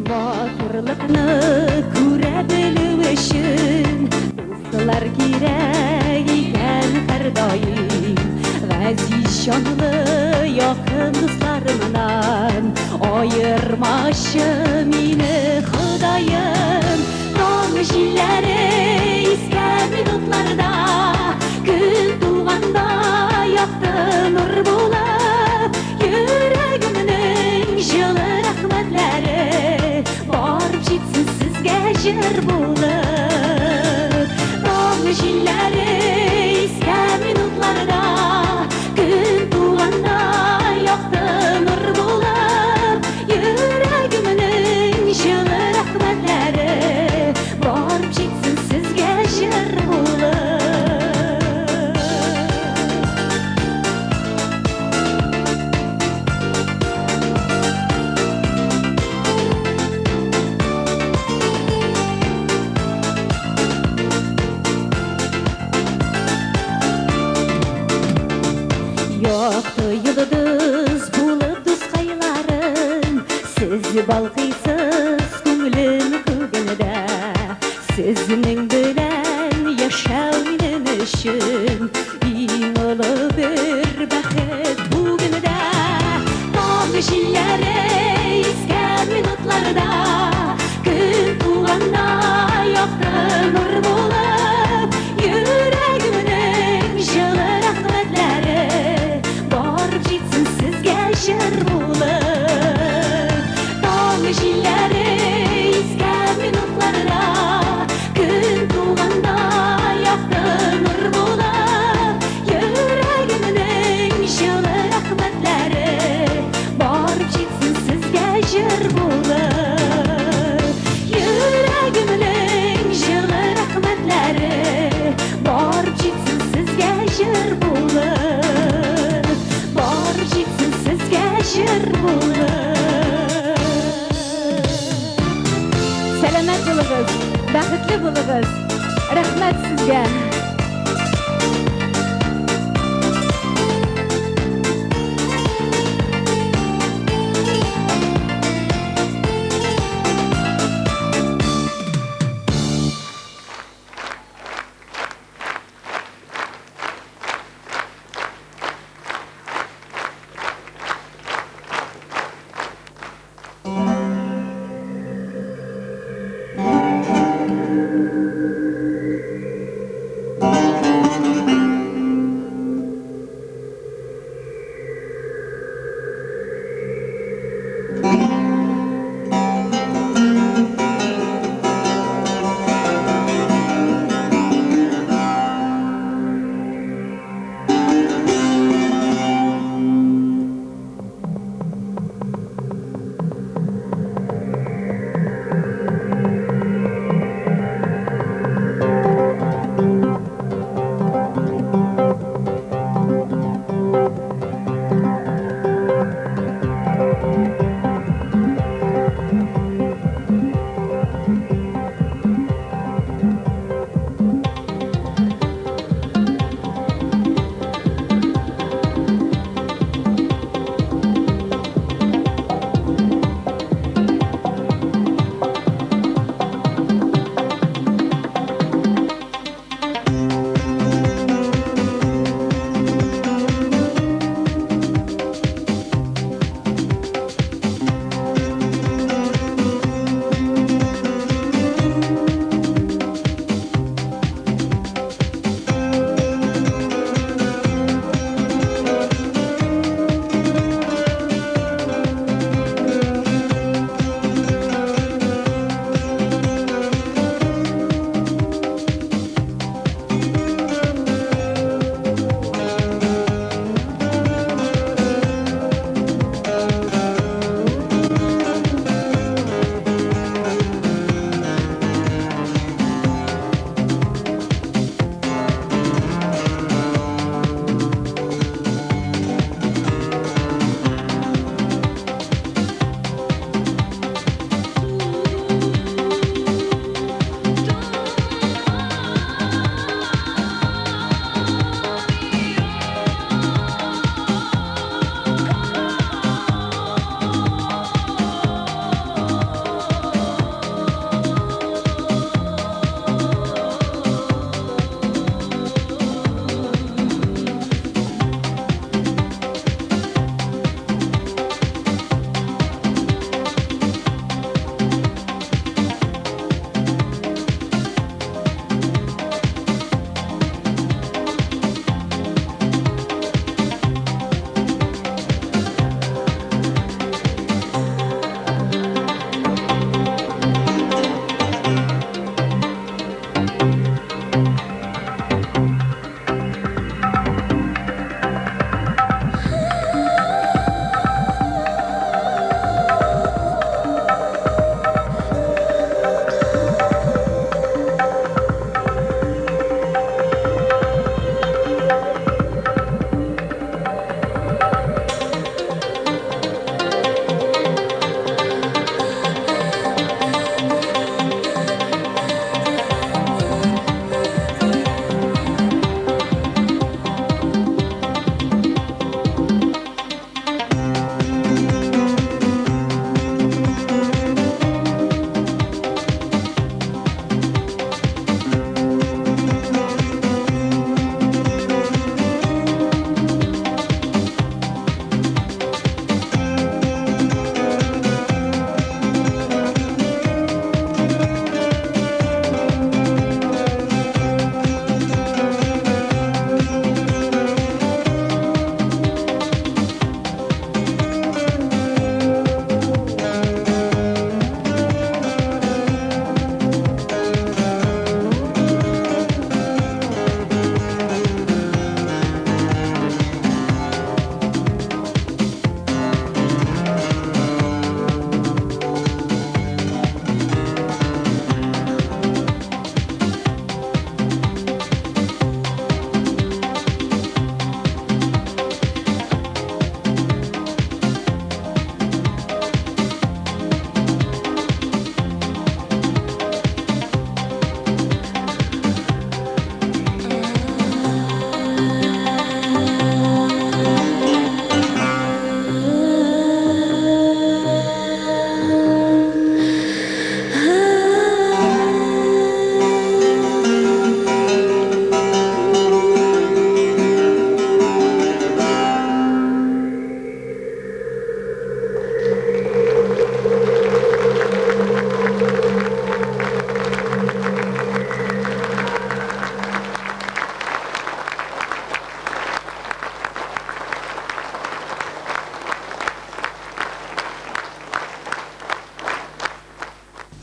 Матурлыкны күрә белү өчен дуслар кирәк икән һәр даим. Газиз җанлы якын дусларымнан аермачы мине Ходаем. Таң җилләре искән минутларда, көн туганда якты нур булып, йөрәгемнең җылы рәхмәтләре барып җитсен сезгә җыр булып. Таң җилләре искән минутларда, көн туганда якты нур булып, йөрәгемнең җылы рәхмәтләре барып җитсен сезгә җыр булып. Якты йылдыз булып дускайларын, сез балкыйсыз күңлем күгендә. Сезнең белән яшәү минем өчен иң олы бер бәхет бүгендә. Таң җилләре искән минутларда, көн туганда якты нур булып, йөрәгемнең җылы рәхмәтләре барып җитсен сезгә җыр булып. Таң Сәлеметле булыгыз. Рәхмәт сезгә.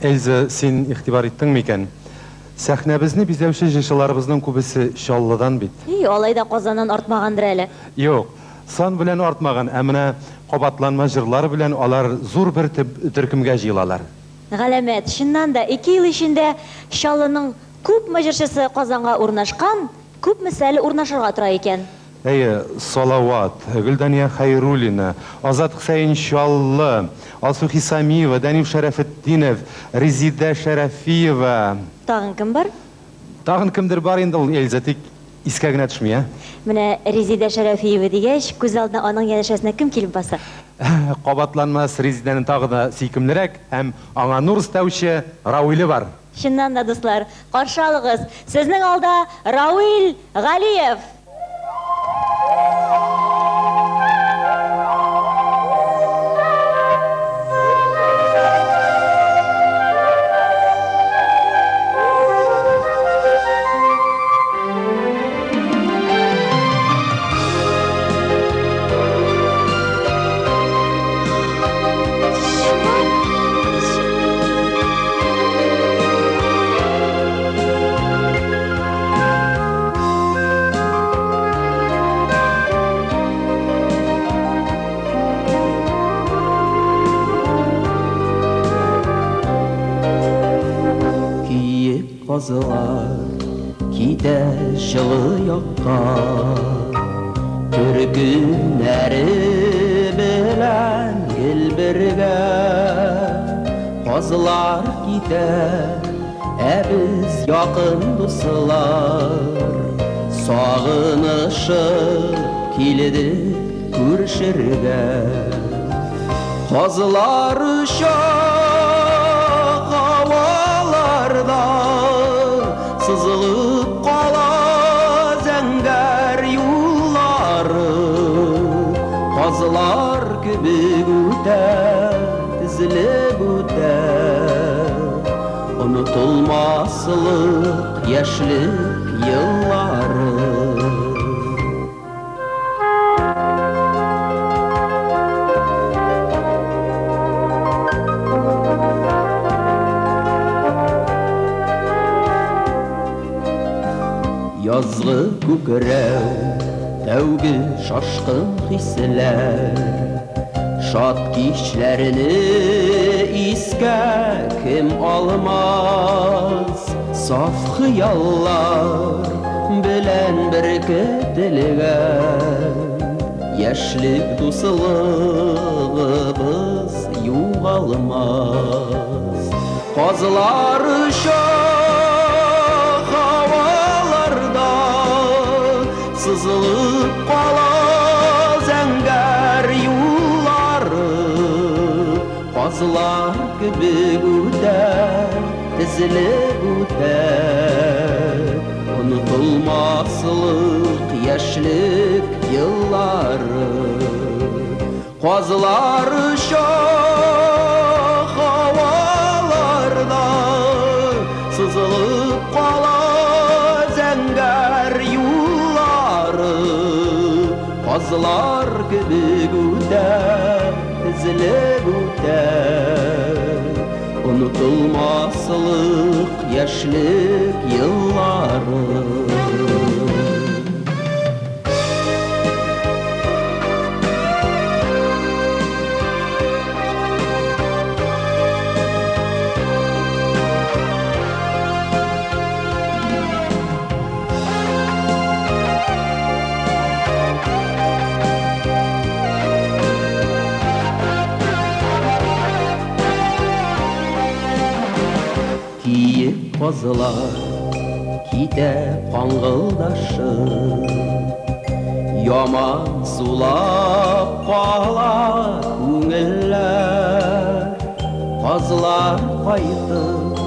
Эльза, син игътибар иттеңме икән? Сәхнәбезне бизәүче җырчыларыбызның күбесе Чаллыдан бит. Алай да Казаннан артмагандыр әле. Юк, сан белән артмаган, ә менә кабатланма җырлары белән алар зур бер төркемгә җыелалар. Галәмәт, чыннан да 2 ел эчендә Чаллының күпме җырчысы Казанга урнашкан, күпмесе әле урнашырга тора икән. Әйе, Салават, Гөлдания Хайруллина, Азат Хусейн Чаллы, Алсу Хисамиева, Данил Шәрәфетдинов, Резида Шәрәфиева. Тагын кем бар? Тагын кемдер бар инде ул, Эльза, тик искә генә төшми, ә? Менә Резида Шәрәфиева дигәч, күз алдына аның янәшәсенә кем килеп баса? Кабатланмас Резиданың тагы да сөйкемлерәк һәм аңа нур өстәүче Рауиле бар. Чыннан да, дуслар, каршы алыгыз. Сезнең алда Рауил Галиев. Kazılar kide жылы yakka Türkünleri bilen gel birge Kazılar kide biz yakın dostlar Sağınışı kilidi görüşürge Kazılar uşak havalarda Sızılıp qala zəngər yolları Qazılar gibi gütər, dizilib ötər Unutulmazlıq yaşlık yılları Yazgı күкірәу, тәугі шашқын хисләр Шат кичләріні искә кем алмаз Саф хыяллар белән беркетелгән Яшьлек дуслыгыбыз югалмас Казлар Sızılıp qala zəngər yolları Qazılar gibi ötər, dizilib ötər Unutulmazlıq yaşlık yılları Qazılar şah havalarda Sızılıp qala zəngər Qazılar gibi güder, dizilib öter Unutulmazlıq yaşlık yılları Qazılar kide qаңғылдашып Yaman sulap qala көңілләр Qazılar qaytып,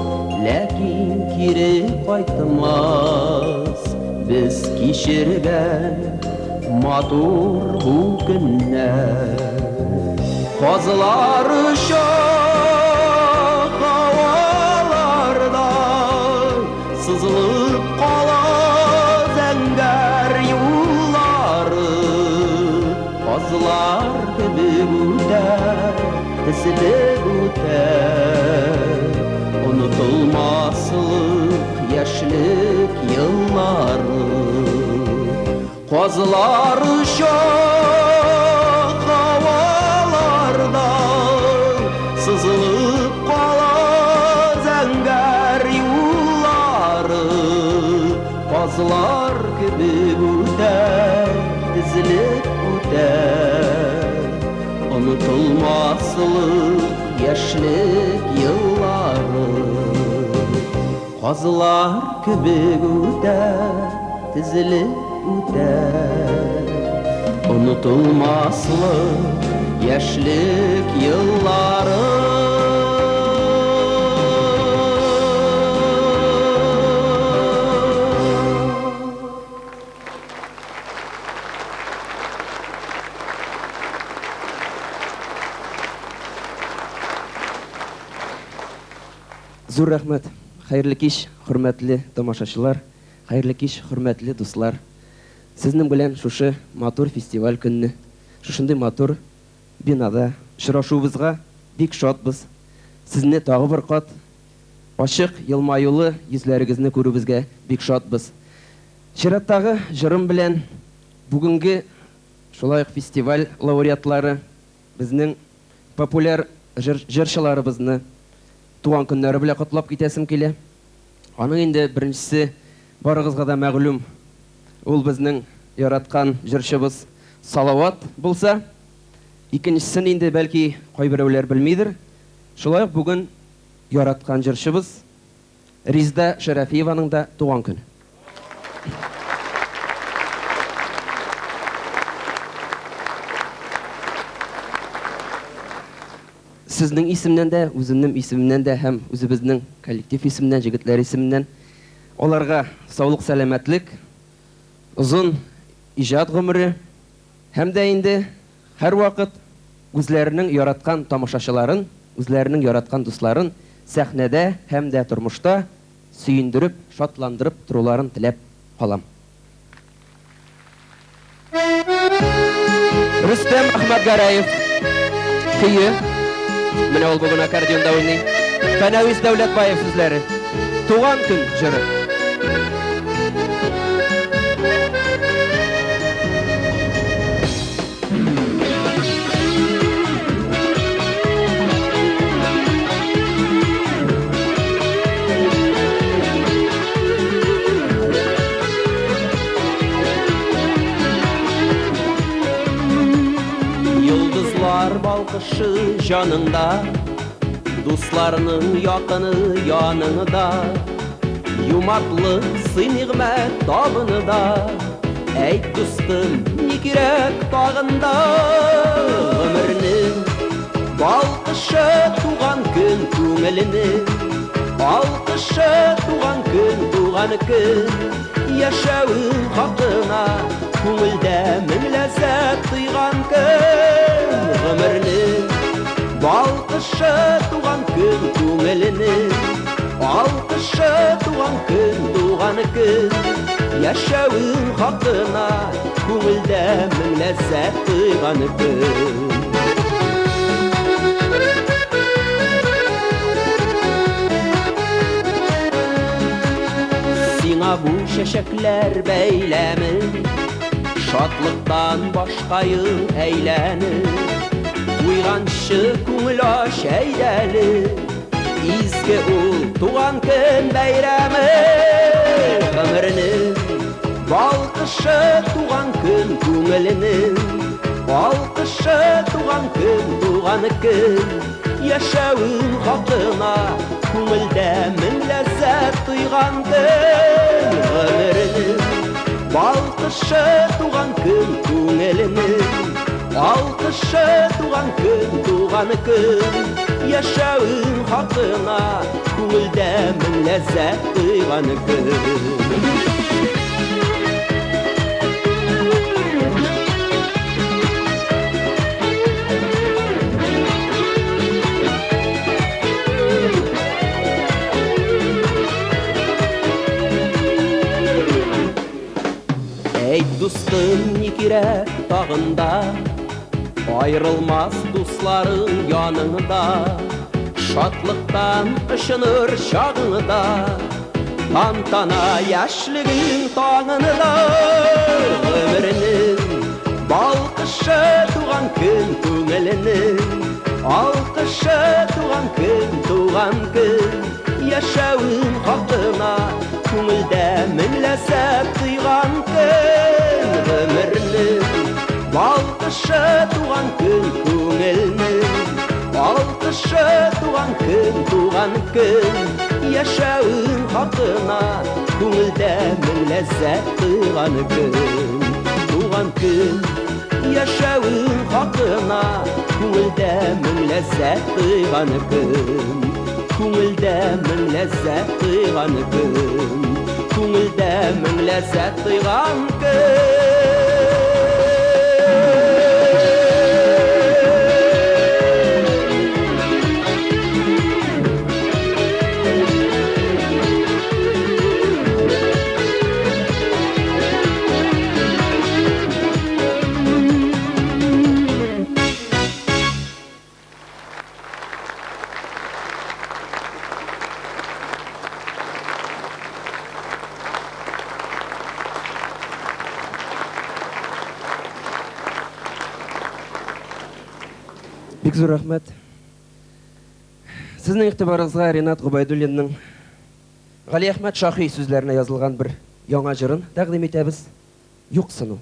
ләкин кире қайтмас Biz кешірген матур bu günlər Qazılar Sızılıp qala zəngər yolları Qazılar gibi ötər, dizilib ötər Unutulmazlık yaşlık yılları Kozlar uşak havalarda Sızılıp kala zenger yolları Kozlar gibi üter, dizilip üter Unutulmazlık yaşlık yılları Kozlar gibi üter, dizilip üter Unutulmazlık yaşlık yılları Зур рәхмәт. Хәерле кич, хөрмәтле тамашачылар, хәерле кич, хөрмәтле дуслар. Сезнең белән шушы матур фестиваль көнне, шушындый матур бинада очрашуыбызга бик шатбыз. Сезне тагы бер кат ачык, елмаюлы йөзләрегезне күрүбезгә бик шатбыз. Чираттагы җырым белән бүгенге шулай ук фестиваль лауреатлары безнең популяр җырчыларыбызны туган көннәре белән котлап китәсем килә. Аның инде беренчесе барыгызга да мәгълүм. Ул безнең яраткан җырчыбыз Салават булса, икенчесен инде бәлки кайберәүләр белмидер. Шулай ук бүген яраткан җырчыбыз Ризда Шәрәфиеваның да туган көне. Сезнең исемнән дә, үземнең исемнән дә һәм үзебезнең коллектив исемнән, җегетләр исеменнән аларга саулык, сәламәтлек, узын иҗат гомере һәм дә инде һәр вакыт үзләренең яраткан тамашачыларын, үзләренең яраткан дусларын сәхнәдә һәм дә тормышта сөендереп, шатландырып торуларын теләп калам. Рөстәм Әхмәтгараев көе менә ул бүген аккордеонда уйный. Фәнәвис Дәүләтбаев сүзләре. Туган көн җыры. Yıldızlar balkışı canında Dostlarının yakını yanında Yumaklı sınıgmet tabını da Ey dostum ne gerek dağında Ömrünün balkışı tuğan gün köngülünü Balkışı tuğan gün tuğan gün Yaşavın hakkına Көңілдә мең ләззәт тойган көн Гомернең балкышы туган көн күңеленең Алкышы туган көн Яшәвең хакына Күңелдә мең ләззәт тойган көн Сиңа бу чәчәкләр бәйләме Шатлыктан башкайы әйләнер Уйганчы күңел аш әйдәле Изге ул туган көн бәйрәме Гомернең балкышы туган көн күңеленең Алкышы туган көн Яшәвең хакына күңелдә мең ләззәт тойган көн Гомернең балкышы туган көн күңеленең Алкышы туган көн Яшәвең хакына күңелдә мең ләззәт тойган көн Ey dostum ne gerek dağında Ayrılmaz dostların yanında Шатлықтан ұшыныр шағыңда, тантана яшілігің таңыныда. Өмірінің балқышы туған күн көңілінің, алқышы туған күн, яшәуін хақына, көңілдә мінләсәп тұйған күн. Өмірінің балқышы туған күн көңілінің, алқышы туған күн, яшәуін хақына, көңілдә мінләсәп тұйған күн. Туған күн, яшәуін хақына, көңілдә мінләсәп тұйған күн. Көңілдә мінләсәп тұйған күн. Көңілдә мінләсәп тұйған күн. Бик зур рәхмәт. Сезнең игътибарыгызга Ринат Губайдуллинның Гали Әхмәт Шахи сүзләренә язылган бер яңа җырын тәкъдим итәбез. Юксыну.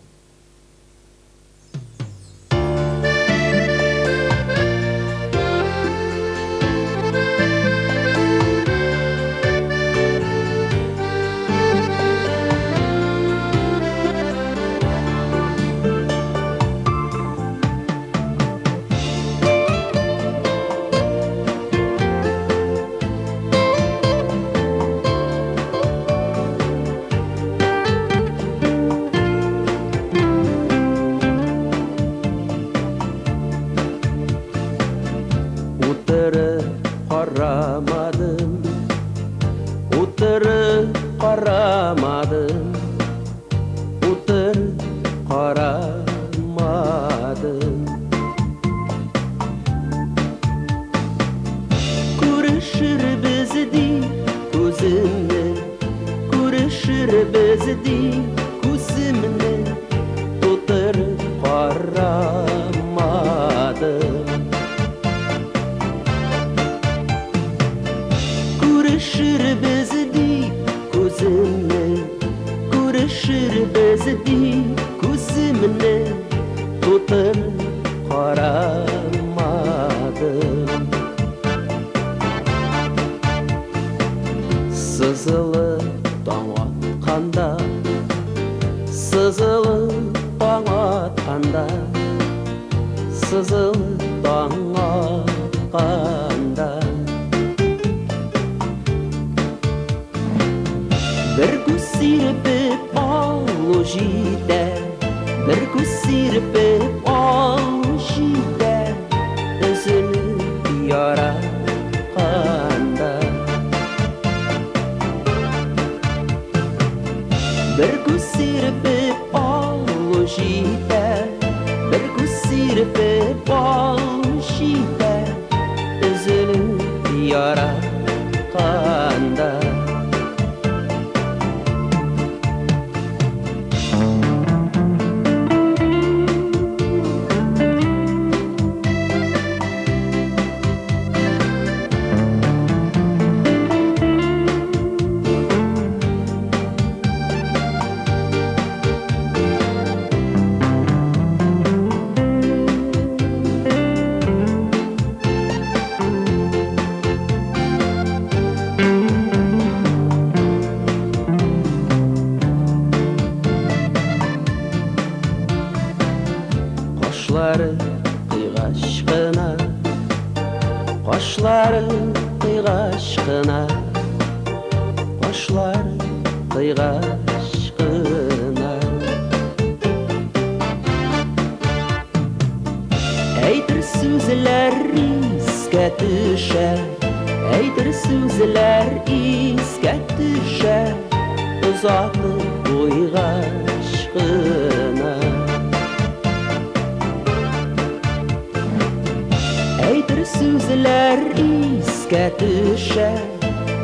Әйтер сүзләр искә төшә,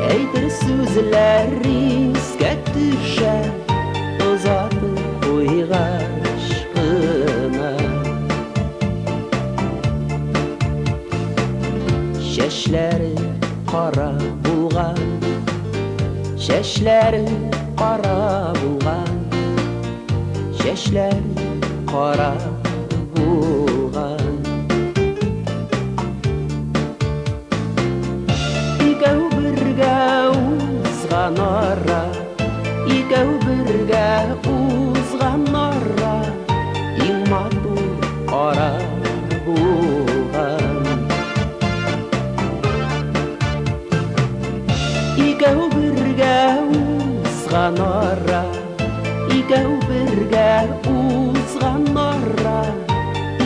әйтер сүзләр искә төшә, озатып куйгач кына. Чәчләре кара булган, чәчләре кара булган, чәчләре кара булган. Икәү бергә узган ара, икәү бергә узган ара, иң матур ара булган. Икәү бергә узган ара, икәү бергә узган ара,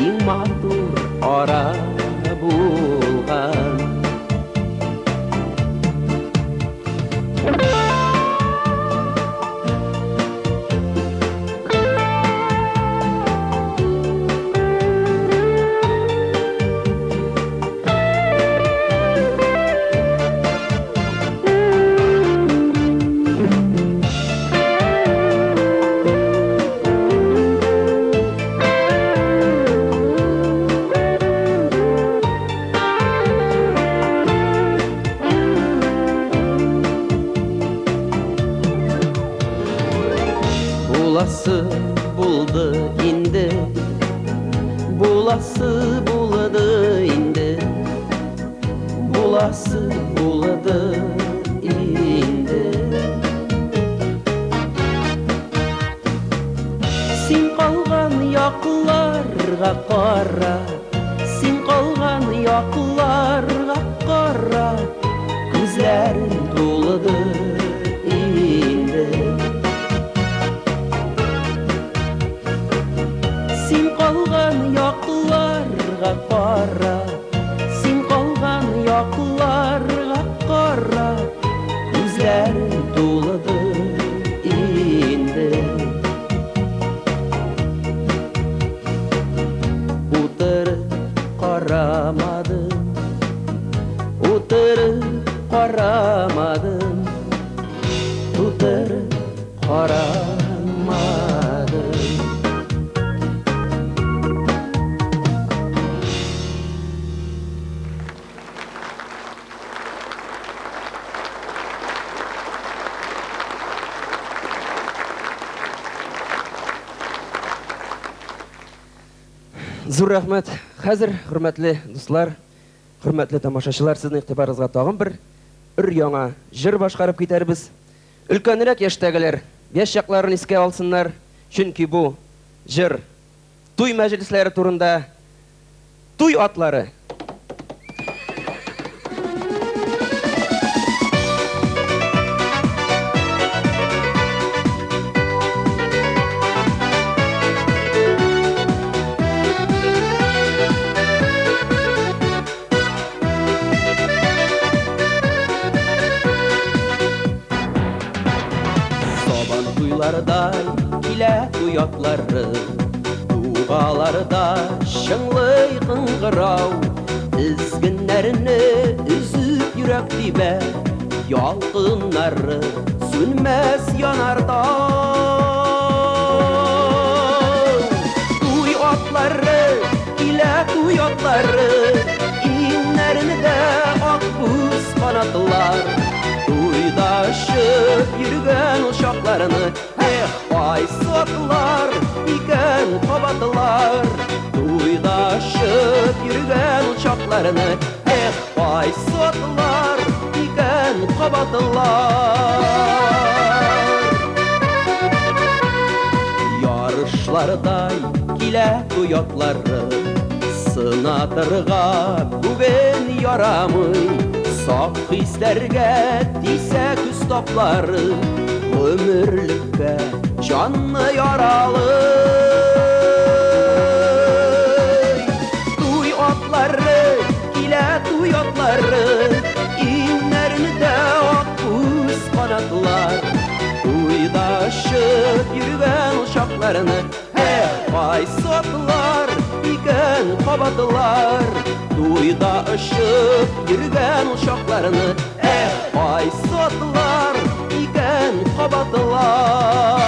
иң матур ара булган. Буласы булды инде, буласы булды инде, буласы булды инде. Син калган якларга кара, син калган якларга кара, күзләрең тулды инде. Син калган якларга кара, син калган якларга кара, күзләрең тулды инде. Утырып карамадым, утырып карамадым, утырып карамадым. Зур рәхмәт. Хәзер, хөрмәтле дуслар, хөрмәтле тамашачылар, сезнең игътибарыгызга тагын бер өр-яңа җыр башкарып китәрбез. Өлкәнрәк яшьтәгеләр яшь чакларын искә алсыннар, чөнки бу җыр туй мәҗлесләре турында, туй атлары. Килә туй атлары, тугаларда шыңлый кыңгырау, изгеннәрне үзүп йөрәк тибә, ялкыннары сүнмәс янарда. Туй атлары, килә туй атлары, иңнәрендә ак күз канатлар, туйдашып йөргән ул чакларны, кайсы атлар икән кабатлар, туйдашып йөргән ул чакларны, кайсы атлар икән кабатлар. Ярышлардай килә туй атлары, сынатырга бүген ярамый, сак хисләргә тисә күз таплары, ömürlükке canlı yaralı. Tuy atları, kile tuy atları, inlerinde ak kuz kanatlar, tuydaşıp yürüyen uşaklarını, hep kaysı atlar, iken kabadılar. Туйда ұшып жүрген ұшақларыны қайсы атлар икен қабатылар.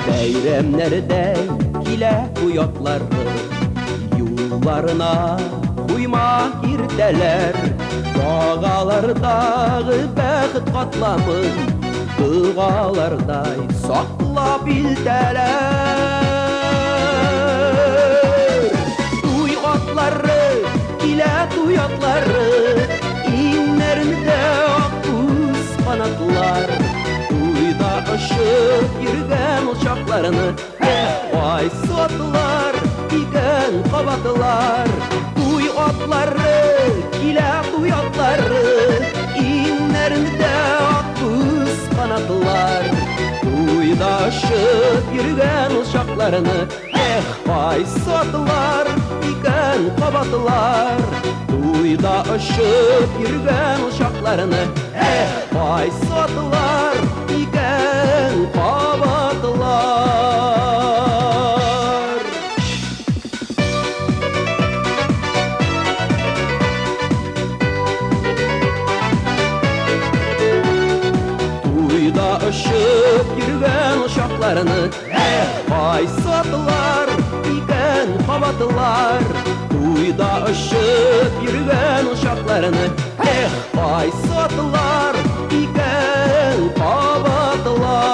Бәйрәмнәрдәй килә уятлары, юлларына уйма киртәләр. Дağalardагы бәхет катламын, дұғалардай саклап илтәләр. Туй атлары, килә туй атлары, иңнәрендә ак күз канатлар. Туйда ұшып йөргән ұшакларыны кайсы атлар икән кабатлар. Туй атлары, килә туй атлары, иңнәрендә ак күз канатлар. Туйда ұшып йөргән ұшакларыны кайсы атлар икән кабатлар. Туйда ұшып йөргән ұшакларыны кайсы атлар икән кабатлар. Туйда ұшып йөргән ұшакларыны кайсы атлар икән кабатлар. Туйда ұшып йөргән ұшакларыны кайсы атлар икән кабатлар.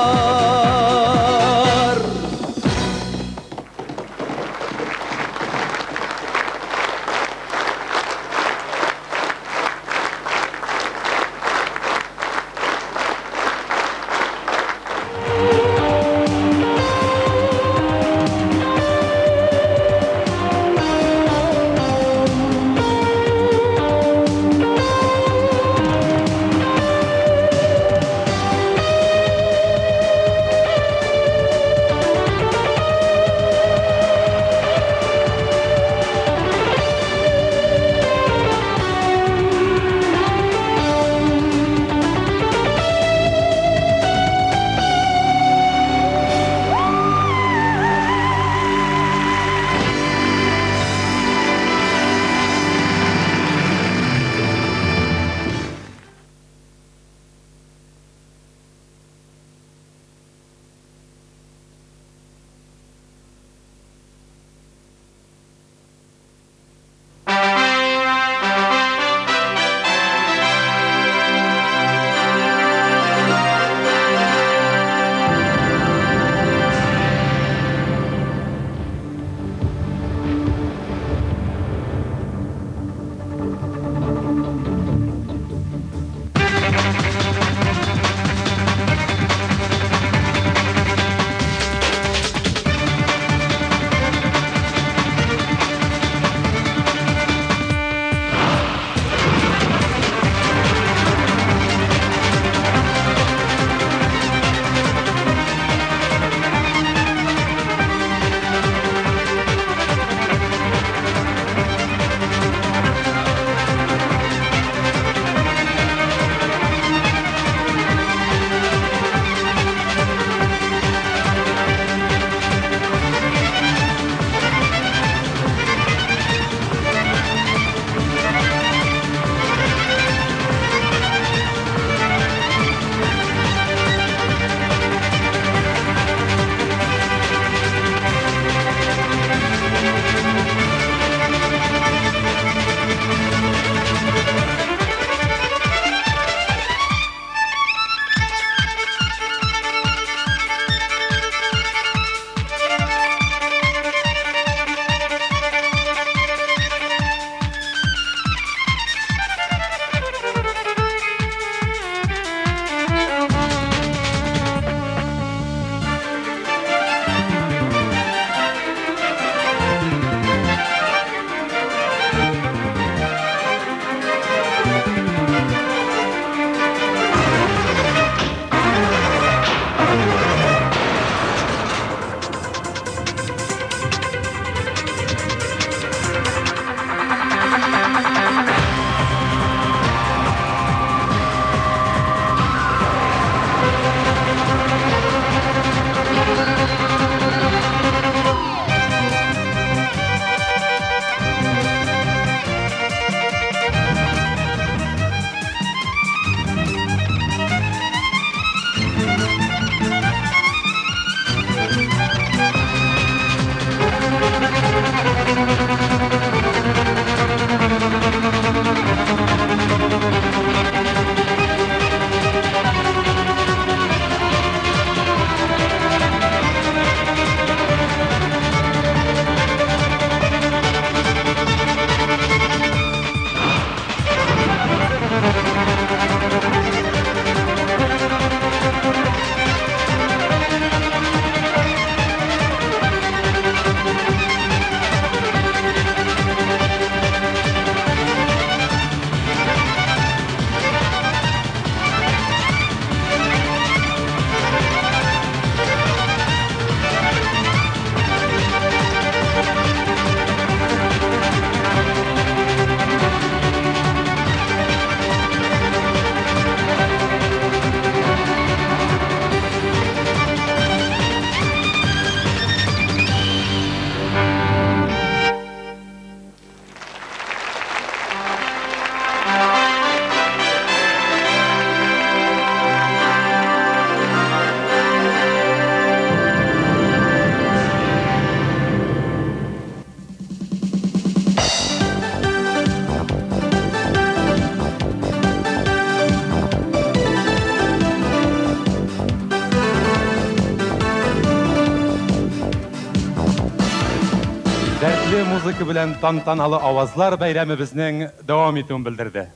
музыка белән тантаналы авазлар бәйрәмебезнең дәвам итүен белдерде.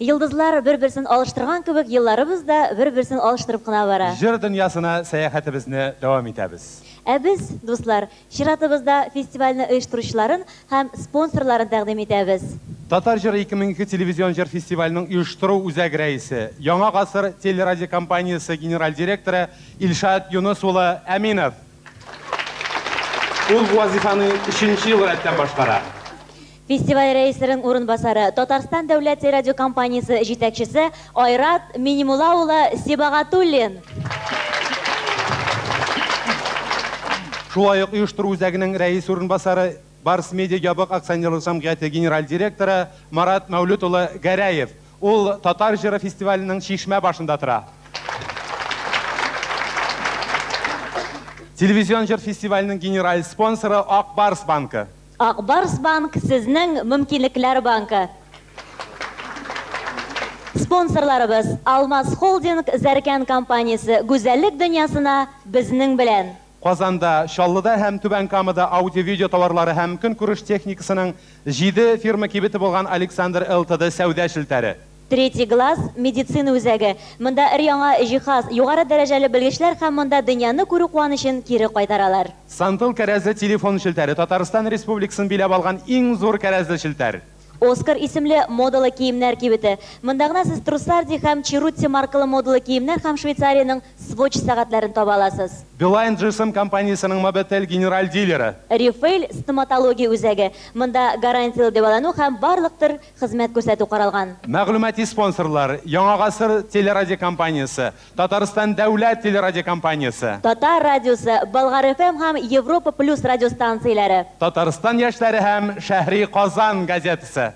Йылдызлар бер-берсен алыштырган кебек, елларыбыз да бер-берсен алыштырып кына бара. Җыр дөньясына сәяхәтебезне дәвам итәбез. Ә без, дуслар, чиратыбызда фестивальне оештыручыларын һәм спонсорларын тәкъдим итәбез. Татар җыры 2002 телевизион җыр фестиваленең оештыру үзәк рәисе, Яңа гасыр телерадио компаниясе генераль директоры Илшат Юнус улы Әминов. Ул бу вазифаны 3нче ел рәттән башкара. Фестиваль рәисенең урынбасары, Татарстан дәүләт радиокомпаниясе җитәкчесе Айрат Минимулла улы Сибагатуллин. Шулай ук оештыру үзәгенең рәис урынбасары Барс Медиа ябык акционерлык җәмгыяте генераль директоры Марат Мәүлүт улы Гәрәев. Ул Татар җыры фестиваленең чишмә башында тора. Телевизион җыр фестиваленең генераль спонсоры Ак Барс банкы. Ак Барс банк сезнең мөмкинлекләр банкы. Спонсорларыбыз Алмаз холдинг Зәркән компаниясе гүзәллек дөньясына безнең белән. Казанда, Шаллыда һәм Түбән Камада аудио-видео товарлары һәм көнкүреш техникасының 7 фирма кибете булган Александр ЛТД сәүдә шелтәре. Третий глаз медицина үзәге. Монда өр-яңа җиһаз, югары дәрәҗәле белгечләр һәм монда дөньяны күрү куанычын кире кайтаралар. Сантыл кәрәзе телефон шелтәре. Татарстан Республикасын биләп алган иң зур кәрәзе шелтәр. Оскар исемле модалы киемнәр кибете. Монда гына сез Трусарди һәм Чирутти маркалы модалы киемнәр һәм Швейцариянең Swatch сәгатьләрен таба аласыз. Билайн GSM компаниясының Мобетель генераль дилеры. Рифейл стоматология үзәге. Монда гарантиялы дәвалану һәм барлыктыр хезмәт күрсәтү каралган. Мәгълүмати спонсорлар: Яңа гасыр телерадио компаниясе, Татарстан дәүләт телерадио компаниясе, Татар радиосы, Болгар ФМ һәм Европа плюс радиостанцияләре, Татарстан яшьләре һәм Шәһри Казан газетасы.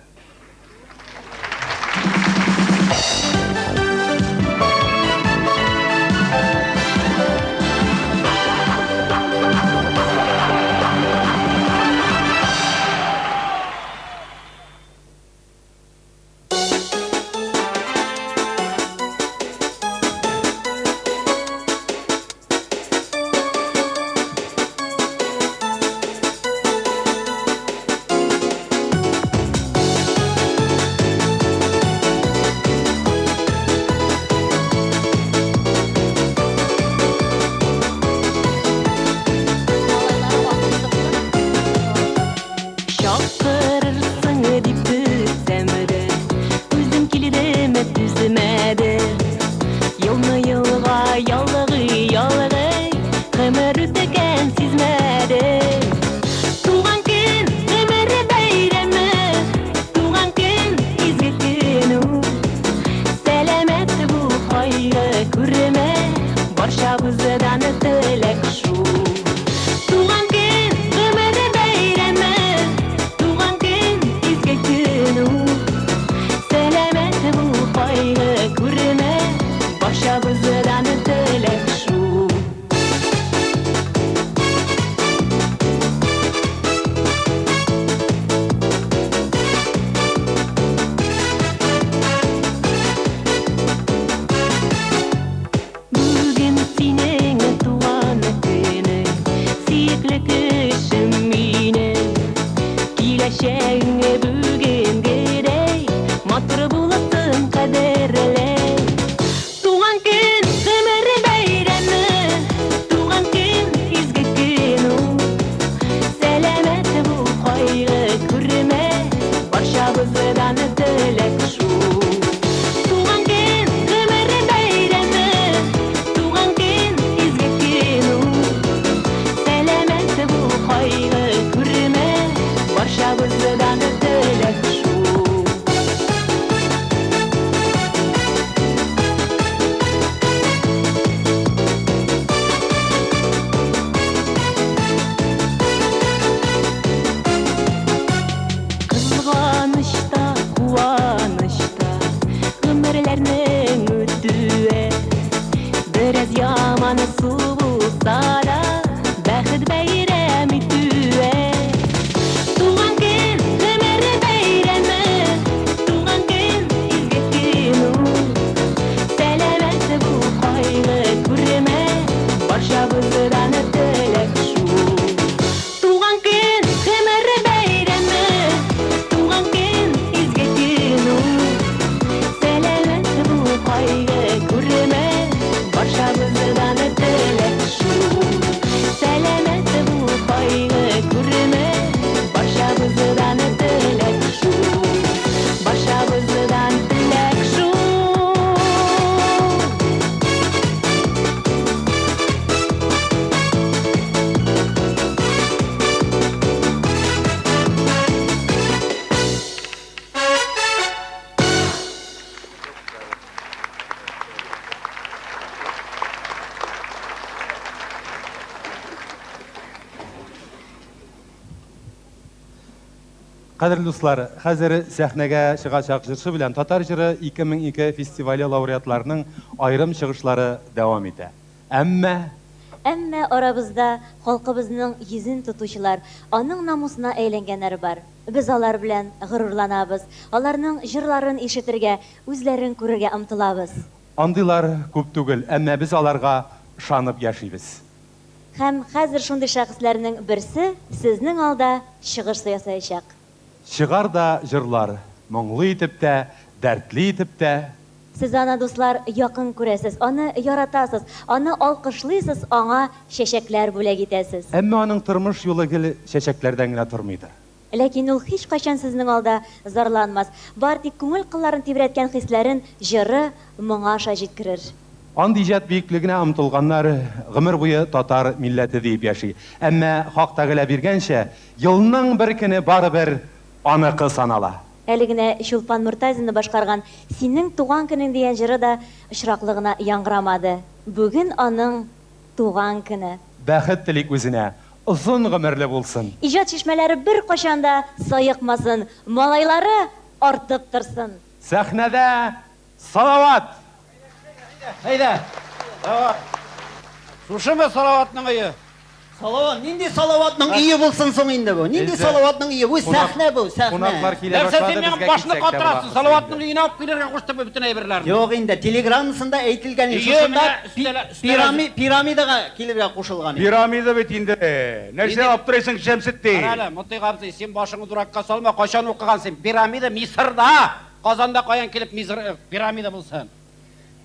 Кадерле дуслар, хәзер сәхнәгә чыгачак җырчы белән Татар җыры 2002 фестивале лауреатларының айрым чыгышлары дәвам итә. Әмма арабызда халкыбызның йөзен тотучылар, аның намусына әйләнгәннәр бар. Без алар белән горурланабыз. Аларның җырларын ишетергә, үзләрен күрергә омтылабыз. андыйлар күп түгел, әмма без аларга ышанып яшибез. Һәм хәзер шундый шәхесләрнең берсе сезнең алда чыгыш ясаячак. Чыгар да җырлар, моңлы итеп тә, дәртле итеп тә. Сез аны, дуслар, якын күрәсез, аны яратасыз, аны алкышлыйсыз, аңа чәчәкләр бүләк итәсез. Әмма аның тормыш юлы гел чәчәкләрдән генә тормыйдыр. Ләкин ул һич кайчан сезнең алда зарланмас. Бар тик күңел кылларын тибрәткән хисләрен җыры моңа аша җиткерер. Андый иҗат биеклегенә омтылганнар гомер буе татар милләте дип яши. Әмма хактагыла биргәнчә, елның бер көне барыбер аныкы санала. Әле генә Чулпан Муртазинны башкарган "Синең туган көнең" дигән җыры да очраклыгына яңгырамады. Бүген аның туган көне. Бәхет телик үзенә, озын гомерле булсын. Иҗат чишмәләре бер качанда саекмасын, малайлары артып торсын. Сәхнәдә салават. Әйдә. Шушымы салаватның өе? Салават, нинди салаватның үйі булсын соң инде бу? Нинди салаватның үйі? Бу сәхнә бу, сәхнә. Кунаклар килә Нәрсә башлады, син безгә миңа башны китсәк тә катырасың? була. Салаватның өенә алып килергә куштым бөтен әйберләрне. Юк инде, телеграммасында әйтелгән Үйе шушында пирамидага килергә кушылган. Пирамида бит инде. Нәрсә аптырайсың Шәмсетдин? Әле, Мутый абзый, син башыңны дуракка салма, кайчан укыгансың? Пирамида Мисырда. Казанда каян килеп пирамида булсын?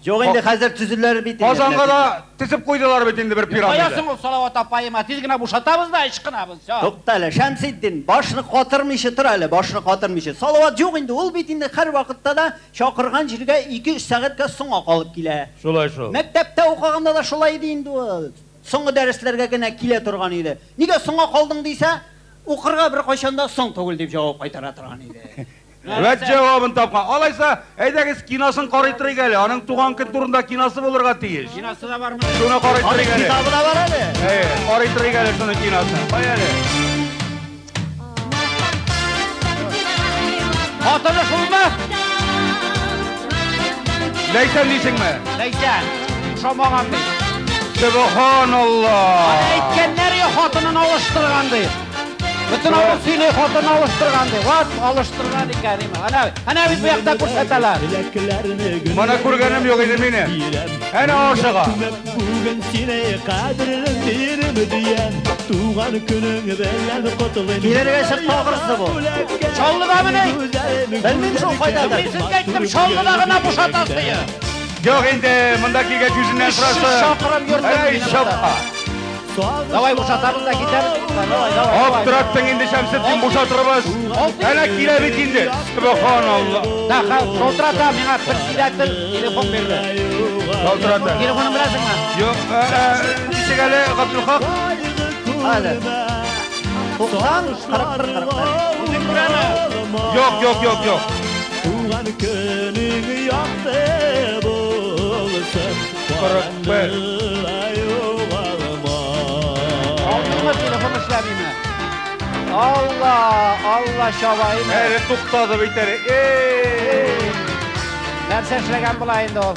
Юк инде, хәзер төзүләр бит. Казанга да тизеп куйдылар бит инде бер пирамида. Каясың ул салават апайыма, тиз генә бушатабыз да ычкынабыз. Тукта әле, Шәмсетдин, башны катырмыйча тор әле, башны катырмыйча. Салават юк инде, ул бит инде һәр вакытта да чакырган җиргә 2-3 сәгатькә соңга калып килә. Шулай шул. Мәктәптә укыганда да шулай иде инде ул. Соңгы дәресләргә генә килә торган иде. Нигә соңга калдың дисә, укырга бер кайчанда соң түгел дип җавап кайтара торган иде. Вәт җавабын тапкан. Алайса, әйдәгез киносын карый торыйк әле. Аның туган көн турында киносы булырга тиеш. Киносы да бармы? Шуны карый торыйк әле. Китабы да бар әле. Карый торыйк әле шуны киносын. Кай әле. Хатыны шулмы? Ләйсән дисеңме? Ләйсән. Ушамаган бит. Субханаллах. Әйткәннәр я хатынын алыштырган ди. Bütün avul suyunu xotunu alıştırgandı. Vat alıştırgan ikanim. Ana biz bu yakta kursatalar. Bana kurganım yok idi meni. Ana aşağı. Bugün sine kadrin birim diyen tuğan günün bellen kutulun. Kilerge şık tağırızdı bu. Çallıda mı ne? Bilmem şu faydalı. Ben siz gittim çallıdağına boşatasıyı. Yok indi, mındaki geç yüzünden sırası. Şakırım gördüm. Ey şapka. Давай boşatarız da gider. Hop durattın indi Şemsettin boşatırımız. Hele kile bit indi. Subhanallah. Daha şoltrata bana prezidentin telefon verdi. Şoltrata. Telefonu bilesin mi? Yok. İşe gele Abdülhak. Hadi. 90 41 Yok. Tuğan günün yaktı bulsun. 41. Telefon işlemini. Allah şabayım. Evet tuktadı biteri. Nerse işlegen bulayında ol.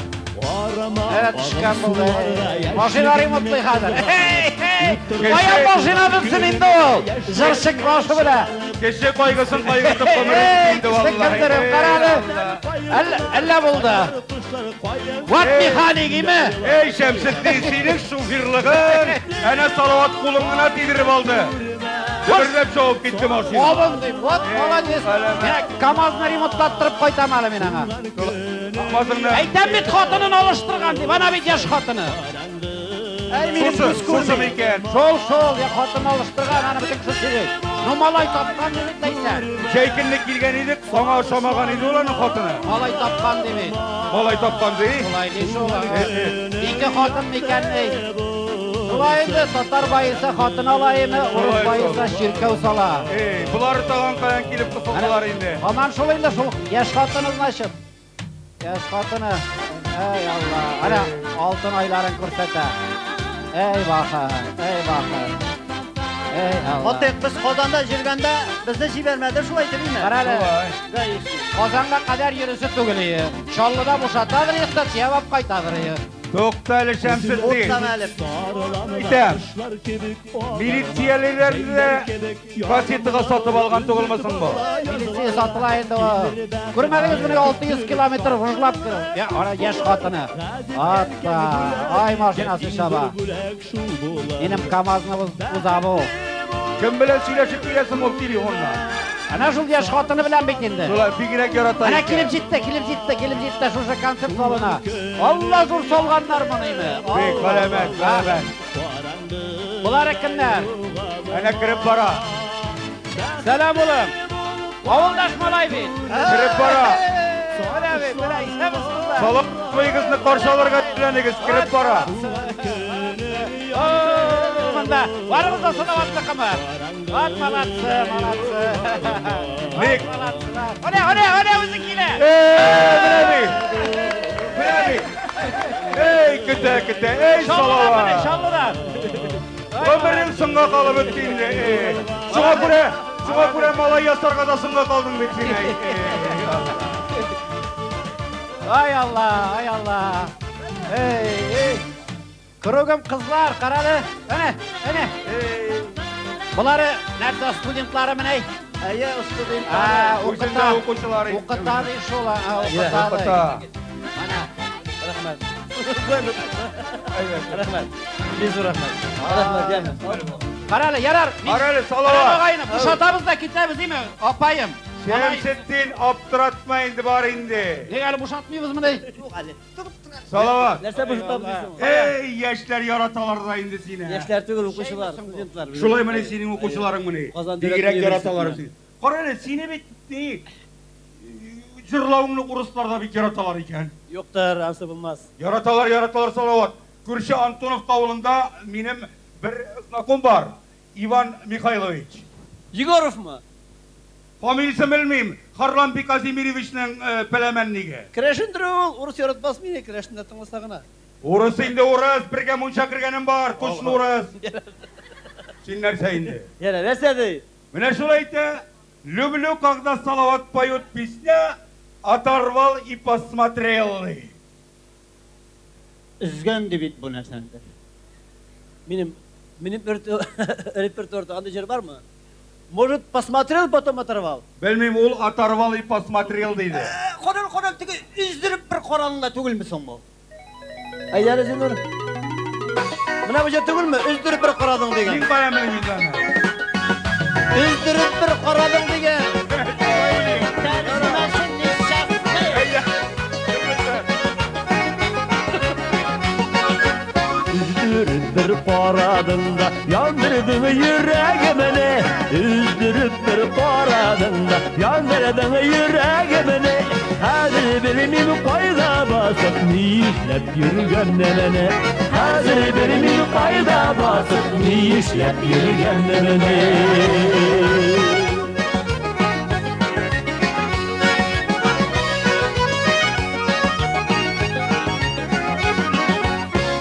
Evet işlegen buldu. Maşinarı mutlu hazır. Bayan maşinarısın indi ol. Zırşık başı bile. Keşke koygasın koygasın koygasın indi vallahi. İsteklerim karalı. Elle buldu. Vat mekaniki mi? Ey Şemsettin senin şoförlüğün. Ana salavat kulumuna tidirip aldı. Öbürlep soğuk gitti maşina. Oğlum deyim, vat молодец. Kamazını remontlattırıp koytam alı men ağa. Eyten bit xotının alıştırgan deyim, ana bit yaş xotını. Susum iken. Şol, ya xotını alıştırgan, ana bitin şu sürek. Numalay tapkan demit deysen. Şeykinlik girgen idik, ona oşamagan idi olanın xotını. Malay tapkan demit. Malay tapkan deyim. Malay deyim şu olan. İki xotın iken deyim. Bulaydı, Tatar bayılsa xotını alayını, Urus bayılsa şirkev sala. Buları tağan kayan kilip kısıldılar indi. Aman şolayında şu yaş xotınız naşıp. Yaş xotını. Ey Allah. Ana altın ayların kursata. Ey bakın. Hatta biz Qozonda jirganda bizni jibermedi, şulay deymi? Qarali. Qozonga qadar yurisi tugiliyi. Shollida bo'shatadir, yiqta yevab qaytadir. To'xtali Shamsiddin. Bitam. Militsiyalarni kasetiga sotib olgan tug'ilmasin bu. Militsiya sotilaydi o. Ko'rmadingiz buni 600 kilometr vurlab turib. Ya, ana yosh xotini. Hatta ay mashinasi shaba. Benim Kamaz'ni uzabu. Kim bilan söylashib kelasan o telefonda? Ana shul yosh xotini bilan bekindi. Ular fikrak yaratay. Ana kelib jetdi, shu konsert zalına. Allah zur solganlar bunaymi? Qalaman. Bular kimlar? Ana kirib bora. Selam oğlum. Avuldaş malay bit. Kirib bora. Bela istemizsizler. Salom to'yingizni qarshi olarga tilaningiz kirib bora. Manda, varımızda salavatlı qimir. Malatsı. Nek. Ona o'zingilar. Bilabi. Ey kete. Ey salavat. Shallolar. Ömrün songa qolib o'tdinglar. Şuna ko'ra malay yasarga da songa qolding bitsin. Ay Allah. Ey. Kurugum kızlar, qaralı. Ana. Buları nerede studentları mı ne? Aya studentlar. O'quvchilari. O'qitadi shola, o'qitadi. Mana. Rahmat. Rahmat. Biz rahmat. Rahmat yana. Qaralı, yarar. Qarali, salovat. Boşatamız da ketamiz değil mi? Apayım. Shamsiddin obtiratma endi bor endi. Ne hali boşatmaymiz mı ne? Salovat. Narsa boşatamız. Ey yoshlar yaratalarda endi seni. Yoshlar tugul o'quvchilar, studentlar. Shulay mana sening o'quvchilaring mana. Digrak yaratalar seni. Qarali, seni bitdi. Jırlavыңны uruslarda bir yaratalar ekan. Yo'qdir, ansa bo'lmas. Yaratalar salovat. Kurshi Antonov qavlunda menim bir znakom bor. Ivan Mikhailovich. Yegorovmi? Familiyasini bilmayman. Harlanbek Kazimirovichning palamanligi. Krashindirov, urus yaratmas meni krashinda tinglasagina. Urus endi urus, birga muncha kirganim bor, qo'shni urus. Sen narsa endi. Yana narsa-da? Mana shulayda люблю, когда салават поют песня, оторвал и посмотрел. Üzgün debit bu narsadir. Benim repertuarda anda yer var mı? Может, посмотрел, потом оторвал. Bilmem, ol оторвал и посмотрел deydi. Qo'rol tigi üzdirib bir qo'rolingda tugilmisan bu? Aydar Zinur. Mana bu yerda tugilmi? Üzdirib bir qo'rolding degan. Kim qo'yaman yuzlarni? Üzdirib bir qo'rolding degan. Üzdürüp bir qoradında yandırdın yüreğimini. Üzdürüp bir qoradında yandırdın yüreğimini. Hazır bilmem qayda basıp nişlep yürügenlemene. Hazır bilmem qayda basıp nişlep yürügenlemene.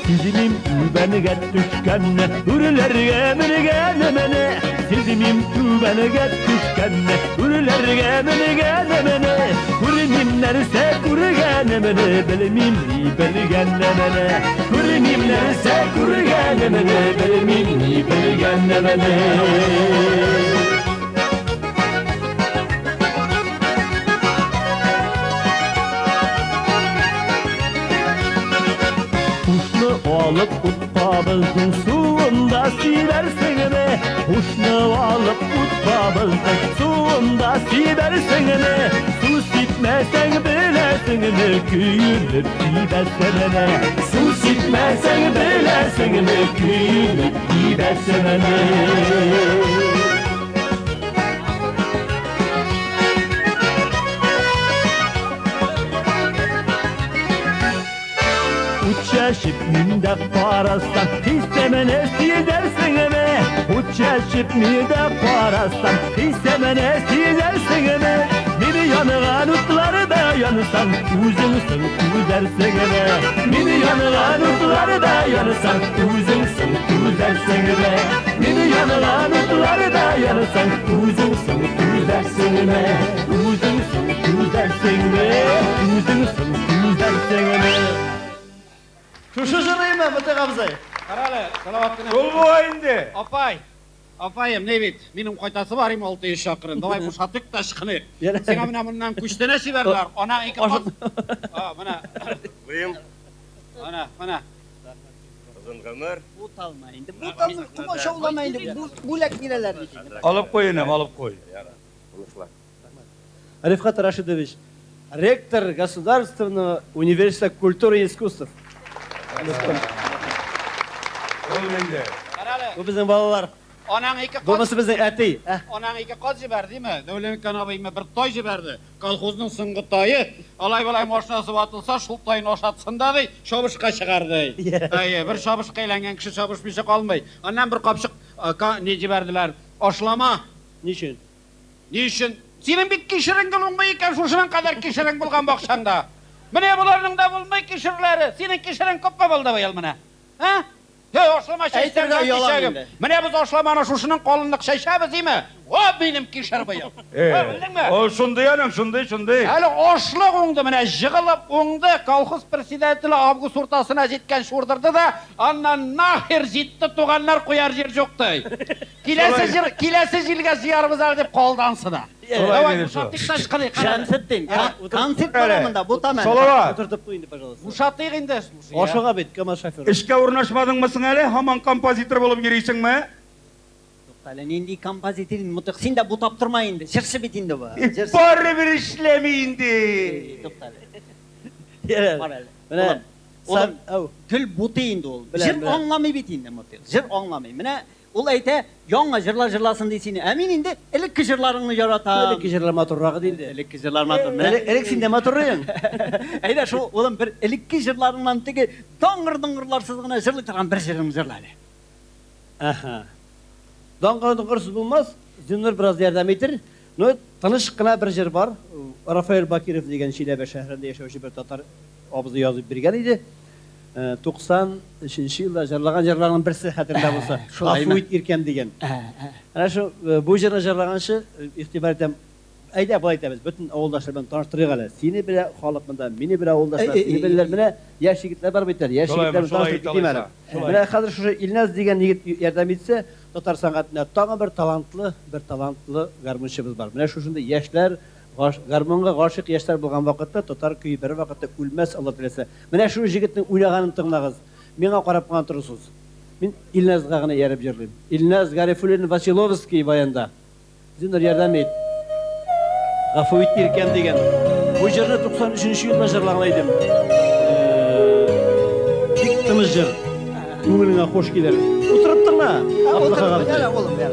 Sizimim tübenige düşkenne, ürülerge minigenemene. Sizimim tübenige düşkenne, ürülerge minigenemene. Kurimimlerse kurigenemene, belimim beligenemene. Kurimimlerse kurigenemene, belimim beligenemene. Alıp utbabızın suunda siversin mi? Kuşnu alıp utbabızın suunda siversin mi? Su sitmesen bilesin mi? Küyünüp gidersen. Su sitmesen bilesin mi? Küyünüp gidersen. Uçaşıp minde parastan istemene sidersin mi? Uçaşıp minde parastan istemene sidersin mi? Bir yanığa nutları da yanırsan Uzunsun üzersen de Beni yanılan utlarda yanırsan Uzunsun üzersen de Beni yanılan utlarda yanırsan Uzunsun üzersen de Uzunsun üzersen de Uzunsun üzersen de Şuşu jırıyım Mıtık abzay. Qarale, salavatını. Yol bu indi. Apayım ne bit? Benim koytası var 600 şakırın. Davay bu şatık taşkını. Sen amına bundan kuştene siberler. Ona iki kol. Bana. Buyum. Bana. Uzun ömür. Utalmayın. Utalmayın. Kumaşa ulamayın. Bu lek gireler. Alıp koyun alıp koy. Рифкат Рашидович, ректор Государственного университета культуры и искусств. Bu bizim balalar. Anan iki kol. Bulması bizim eti. Anan iki kol jiber değil mi? Devlet kanabıyım bir toy jiberdi. Kolxozun sıngı toyu. Alay balay maşinası batılsa şul toyun oşatsın da dey. Şobuşka çıkardı. Bir şobuşka eğlengen kişi şobuşmayacak kalmay. Anan bir kapşık ne jiberdiler? Oşlama. Niçin? Niçin? Senin bir kişirin bulunmayken şuşunun kadar kişirin bulgan bakşanda. Mine bularının da bulmay kişirleri. Senin kişirin köppe buldu bayıl mine. Ha? Oşlama şeylerden kişirim. Mine biz oşlamanı şuşunun kolunluk şeyşemiz değil mi? O benim kişir bayıl. Bildin mi? O şundu yanım, şundu. Hali oşluk oңды mine jığılıp oңды kolxoz presidentili avgust ortasına jetken şurdurdu da andan nahir jetti tuğanlar koyar jer joktu. Kilesi jilge ziyarımızar dep koldansı da. Şemsettin, konsert programında bu tamam. Salavat. Oturtup koyun, пожалуйста. Bu şatıyı indi. Oşuğa bit, kamaz şoförü. İşke urnaşmadın mısın hele? Haman kompozitor bulup gireysin mi? Toktalen indi kompozitorin mutlak. Sen de bu taptırma indi. Şırsı bit indi bu. Barı bir işlemi indi. Toktalen. Oğlum, tül butu indi ol. Jır anlamı bit indi mutlak. Jır anlamı. Mine ol ayta yonga jırlar jırlasın deysini. Emin indi. Elik jırlarını yaratam. Elik jırlar maturrağı değildi. Elik jırlar matur. Elik sinde maturruyun. Ayda şu oğlum bir elik jırlarından teki dıngır sızgına jırlı turan bir jırım jırladı. Aha. Dangır bulmaz. Zünür biraz yardım etir. No tanışıkına bir jır var. Rafael Bakirov degen Şilebe şehrinde yaşayan bir Tatar abızı yazıp birgen idi. 93 yılda jarlagan jarlarının birisi hatırda bolsa. Afuit irken degen. Ana şu bu jarını jarlaganşı ihtibar etem. Ayda bu aytamiz. Bütün avuldaşlar bilen tanıştırık ala. Seni bile halk mında, meni bile avuldaşlar, seni bileler bile yaş yigitler bar bitler. Yaş yigitler tanıştırıp gittim ala. Mine hazır şu İlnaz degen yigit yardım etse Tatar sanatına tağı bir talantlı garmonçımız var. Mine şunda yaşlar garmonga gaşık yaşlar bulgan vaqtda Tatar köyü bir vaqtda ölmez Allah dilese. Mine şu yigitning uylaganын tыңлагыз. Миңа карап калган турсыз. Мен Илназга гына ярып жырлыйм. Илназ Гарифуллин Василовский баянда. Зинер ярдәм ит. Гафуит иркен деген. Bu jırını 93 yılda jırlagan idim. Dik tımız jır. Көңіліңе хош келер. Отырып тұрма. Oturup oğlum ya.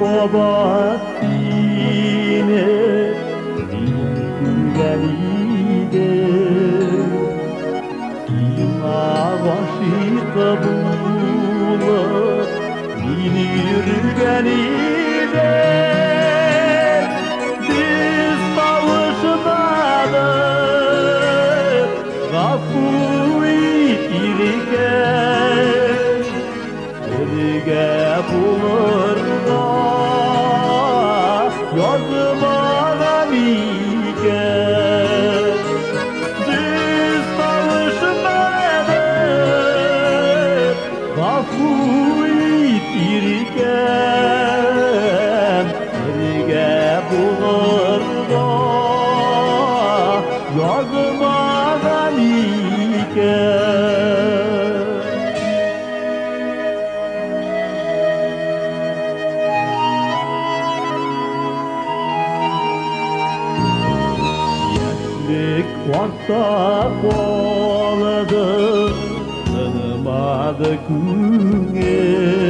Baba yine dinlenide İma başıda bulur Beni yürgenide Biz tavışmadık Gafuit irken Erge bulur Yazıma iken Biz tanışmadık Gafuit irken Erge bulur da Yazıma iken Varsa boldı, tanıma bulmadı күңел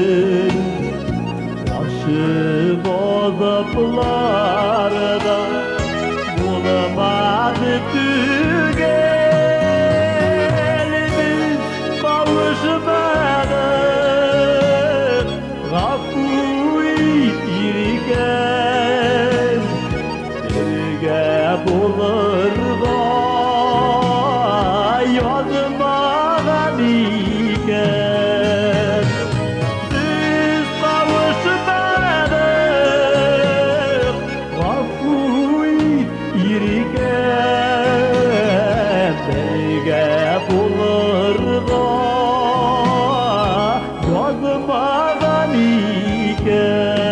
Aşık odaplarda bulamadı tügel Biz kavuşmadık Gafu irken Birge bulurdu Yazmadan iken Biz kavuşmadık Gafu irken Birge bulurdu Yazmadan iken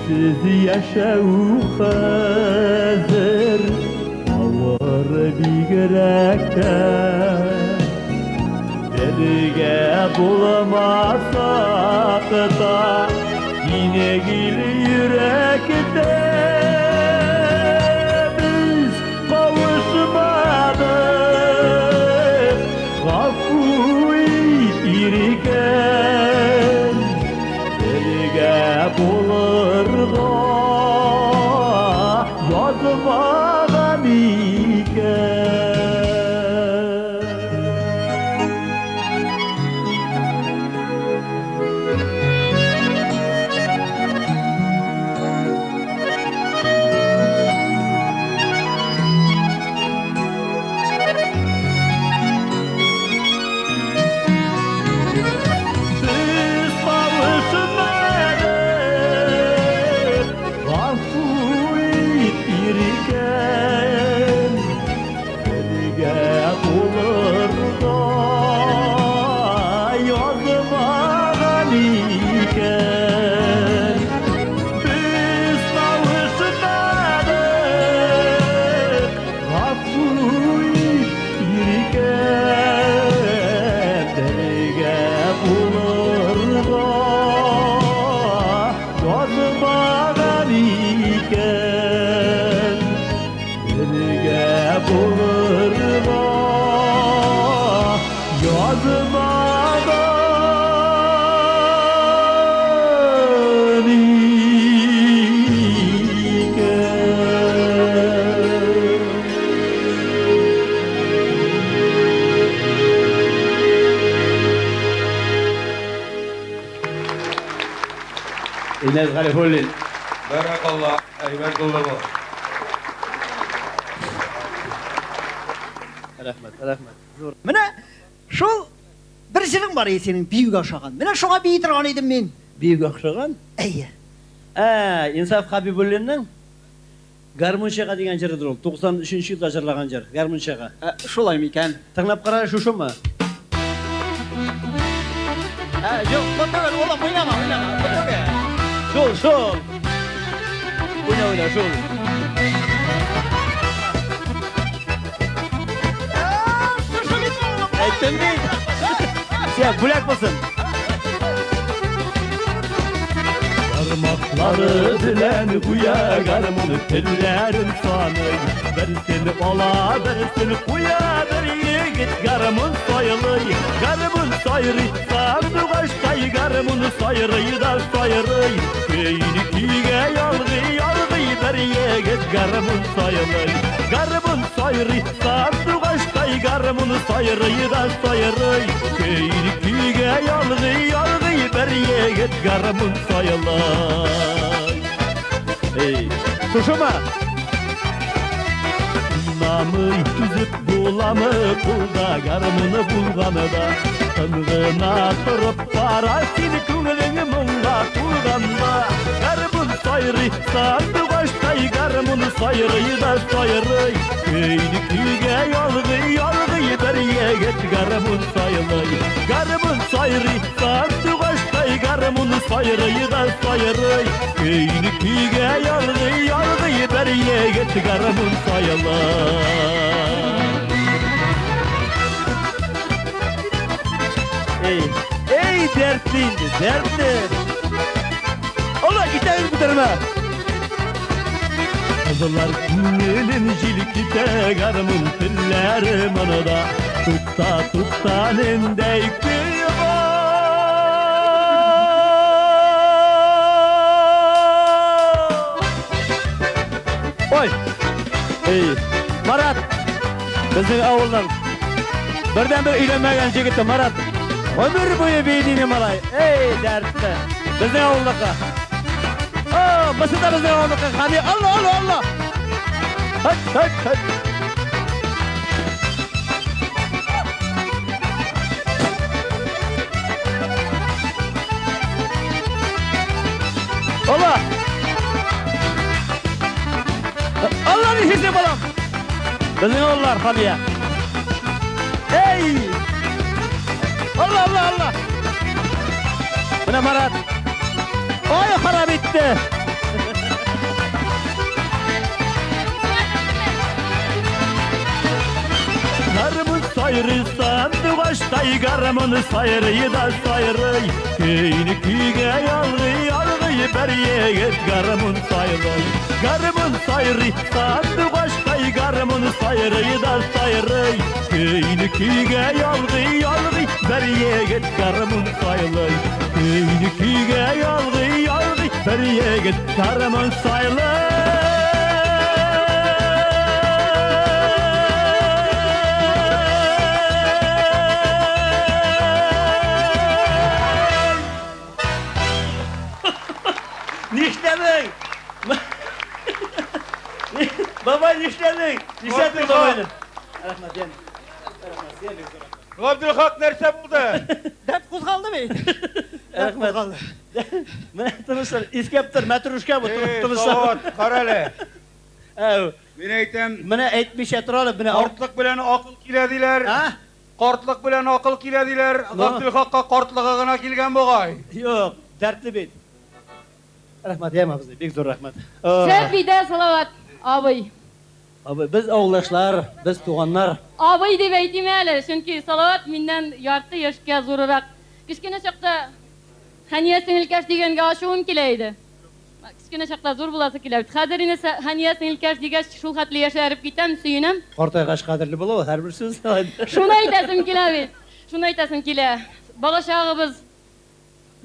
Siz yaşau hazır Ağır bigrekten Birge bulamasak da Yine gül yürekte Biz kavuşmadık Gafu irken Birge bulurdu Yazmadan iken Biz kavuşmadık Gafu irken Birge bulurdu Yazmadan iken Biz kavuşmadık Gafu irken Birge bulurdu Yazmadan iken Birge bulurdu Yazmadan İlyas Garifullin. Barakallah, eyvallah. Rahmat. Zo'r. Mana shu bir jiring bor edi sening biyiga o'xshagan. Mana shunga biytirgan edim men. Biyiga o'xshagan? Ayya. Insof Habibullinning Garmunchaga degan jiridir ol. 93-yilda jirlagan jir. Garmunchaga. Shulaymi ekan? Tinglab qara, shumi? Yo'q, to'g'ri, o'ylab o'ynama. Shul. O'yna, shul. Aytdim deydi. Sen bulak mısın? Parmakları bilen kuya garmını tellerin sanır Birisini ola birisini kuya bir yigit garmın soyılır Garmın soyırı sardı baştay garmını soyırı da soyırı Köyünü kiyge yalgı bir yigit garmın soyılır Garmın soyırı sardı baştay garmını soyırı da soyırı Köyünü kiyge yalgı bir yigit garmın soyılır Hey, şuşuma. İmamı tüzüp bulamı kulda garmını bulganı da Tınğına turup para seni künlüğünü mınga kulganda Garmın soyırı sardı baştay garmını soyırı da soyırı Köyünü kuyge yalgı bir yigit garmın soyılır Garmın soyırı sardı baştay garmını soyırı da soyırı Köyünü kuyge yalgı bir yigit garmın soyılır dertli indi, dertli. Allah gidelim gidelim. Kızlar günlerin jilikte garımın piller manada Tukta nendey Oy! Ey, Marat! Bizning avuldan birden bir uylanmagan jigit Marat. Ömür boyu beynini malay. Ey dertli. Bizning avuldaqa. Mısır da bizning avuldaqa. Qani Allah. Hadi. Allah nişisi balam. Bizning avullar qaniya. Ey! Allah. Buna Marat. Oy xarab etdi. Garımın sayrı sandı baştay garımın sayrıyı da sayrı Köyünü küyge yalgı beriye git garımın sayrı Garımın sayrı sandı baştay garımın sayrıyı da sayrı Köyünü küyge yalgı beriye git garımın sayrı Köyünü küyge yalgı beriye git garımın sayrı Nişledin. Baba nişledin. Nişledin babayı. Rahmet yani. Abdülhak nerede buldu? Dert kozgaldı mı? Rahmet. Mene tınışlar. İskeptir. Metruşka bu. Savat. Karale. Evet. Men aytam. Mene aytmış etralı. Qortliq bilan aql keladilar. Qortliq bilan aql keladilar. Abdülhakqa qortliqqa gina kelgan bo'g'ay. Yo'q, dertli bit. Rahmat yema bizni. Bek zo'r rahmat. Sevgide salavat abi. Abi biz oğuldaşlar, biz tuğanlar. Abi deb aytmayman, chunki salavat mendan yarti yoshga zo'roq. Kichkina chaqda Haniya singilkash deganga oshuim kelaydi. Kichkina chaqda zo'r bo'lsa kelaydi. Hozir esa Haniya singilkash degach shu xatli yasharib ketam, suyunam. Qortaygash qadrli bo'ladi, har bir so'z. Shuni aytasim keladi. Shuni aytasim keladi. Bag'ashog'imiz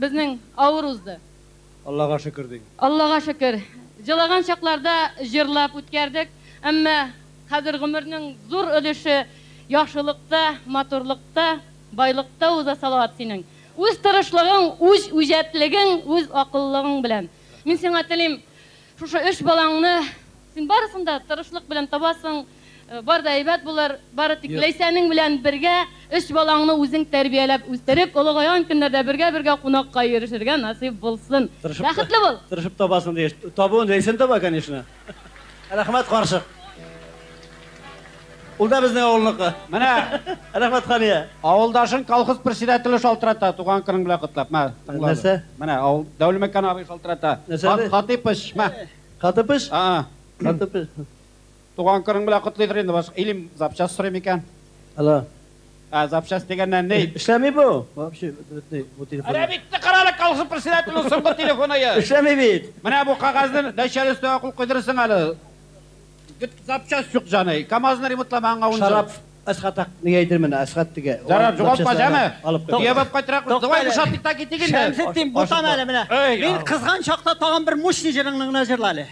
bizning Avruzda. Allohga shukr deng. Allohga shukr. Jilagan chaqlarda jirlab o'tkardik, ammo hozir umrning zo'r ulushi yaxshilikda, motorlikda, boylikda o'za salovat sening. O'z tirishliging, o'z ijodliging, o'z aqlliging bilan. Men senga tilim, shu 3 balangni sen barisida tirishlik bilan tabasan, barda aybat bo'lar, bari tiklaysaning bilan birga 3 balangni o'zing tarbiyalab, o'stirib, ulug'ayon kunlarda birga qo'noqqa yurishirga nasib bo'lsin. Baxtli bo'l. Tirishib tobasin deyish. Tobuun deysin toba, конечно. Rahmat qarshi. Ulda bizning ovulniki. Mana rahmat Xaniya. Avuldoshing kolxoz председателі шалтырата, туған күнің bilan qutlab. Nasa? Mana Davlimakan abi шалтырата. Xatipish, ma. Xatipish? Xatipish. Туған күнің bilan qutlaydir endi boshqa ilim zapchas so'raymi ekan? Alo. Zapchas degandan ne? Ishlamay bu. Вообще, bu telefon. Ana bitta qarala kolxoz председателі so'nggi telefoniga. Ishlamay bit. Mana bu qog'ozni dashari ustiga qo'yib qo'ydirsin hali. Zapchas yo'q jani. Kamazni remontlamanga unja. Sharaf asxatak nega aytırmana asxattiga. Zarab javob qajami? Yebab qaytaraq. Davay bu shotlikda ketingin. Şemsettin botameli mine. Men kızgan şakta tağın bir muşni jırının nazırlalı.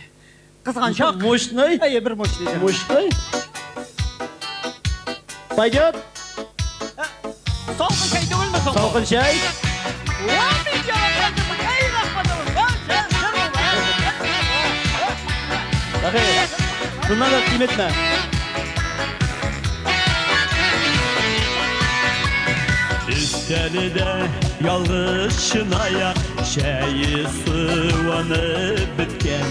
Kızgan şak. Muşni? Ey bir muşni. Muşni? Payjot? Salkın şey değil mi salkın? Salkın şey? Ulan bir cevap ey rahmadım. Bakın. Bunlar da kıymetme. Üsteli de yalğışın ayak şeyi sıvanıp bitken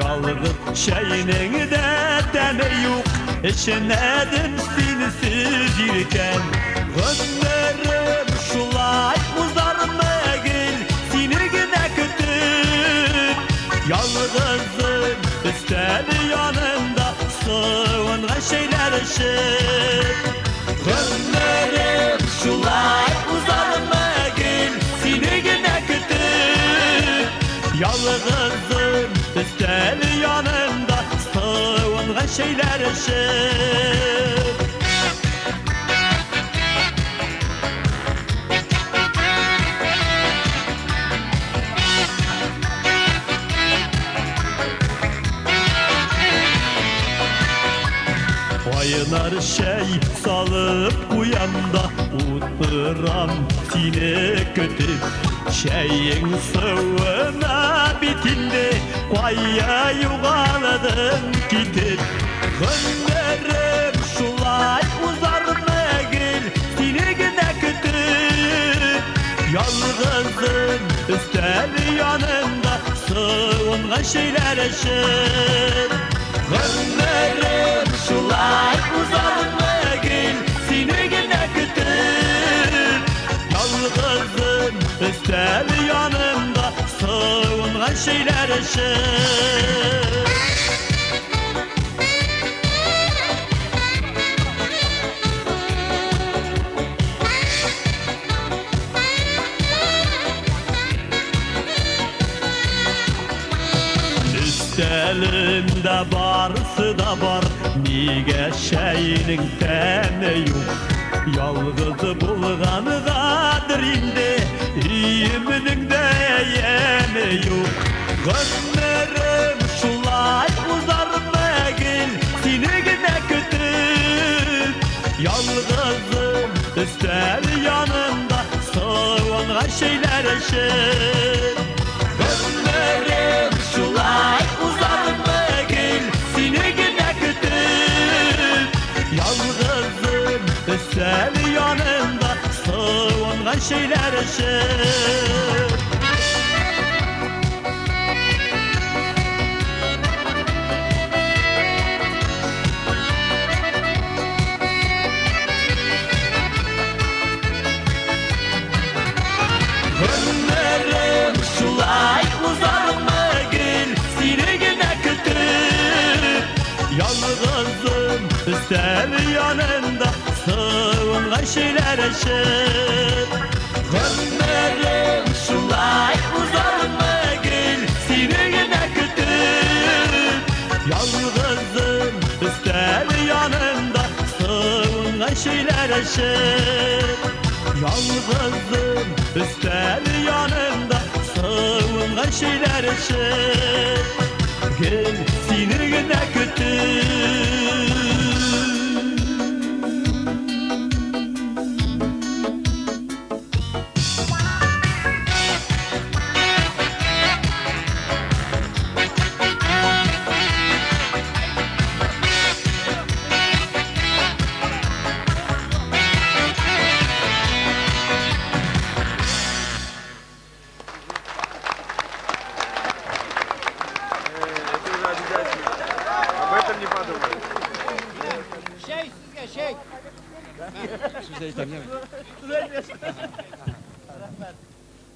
Yalğız şeyinin de deme yok İçinedin sinsiz yirken Gözlerim şulay uzar mı gül Seni güne kütüp Yalğızın üsteli yanında Sıvıngan şeyler ışık Gözlerim şulay uzar mı gül Seni Yalğızım üstel yanında sığınğan şeyler için Oynar şey salıp uyanda Utıram seni kötüp Şeyin sığına bitindi Koya yuğaladın gidip Günlerim şulay uzar megil Seni gine kötüp Yalğızım üstel yanında Sığınğan şeyler için Günlerim şulay uzar megil Seni gine kötüp Yalğızım üstel yanında Sığınğan şeyler için Üstelimde barsı da var Nige şeyinin temi yok Yalğızı bulğanı qadır indi İyiminin de yemi yok Günlerim şulay uzar megil Seni gine kötüp Yalğızım üstel yanında Sığınğan şeyler için Günlerim şulay uzar megil Seni gine kötüp Yalğızım üstel yanında Sığınğan şeyler için Günlerim şulay uzar megil Seni gine kötüp Yalğızım üstel yanında Sığınğan şeyler için Günlerim şulay uzar megil Seni gine kötüp Yalğızım üstel yanında Sığınğan şeyler için Yalğızım üstel yanında Sığınğan şeyler için Gel seni gine kötüp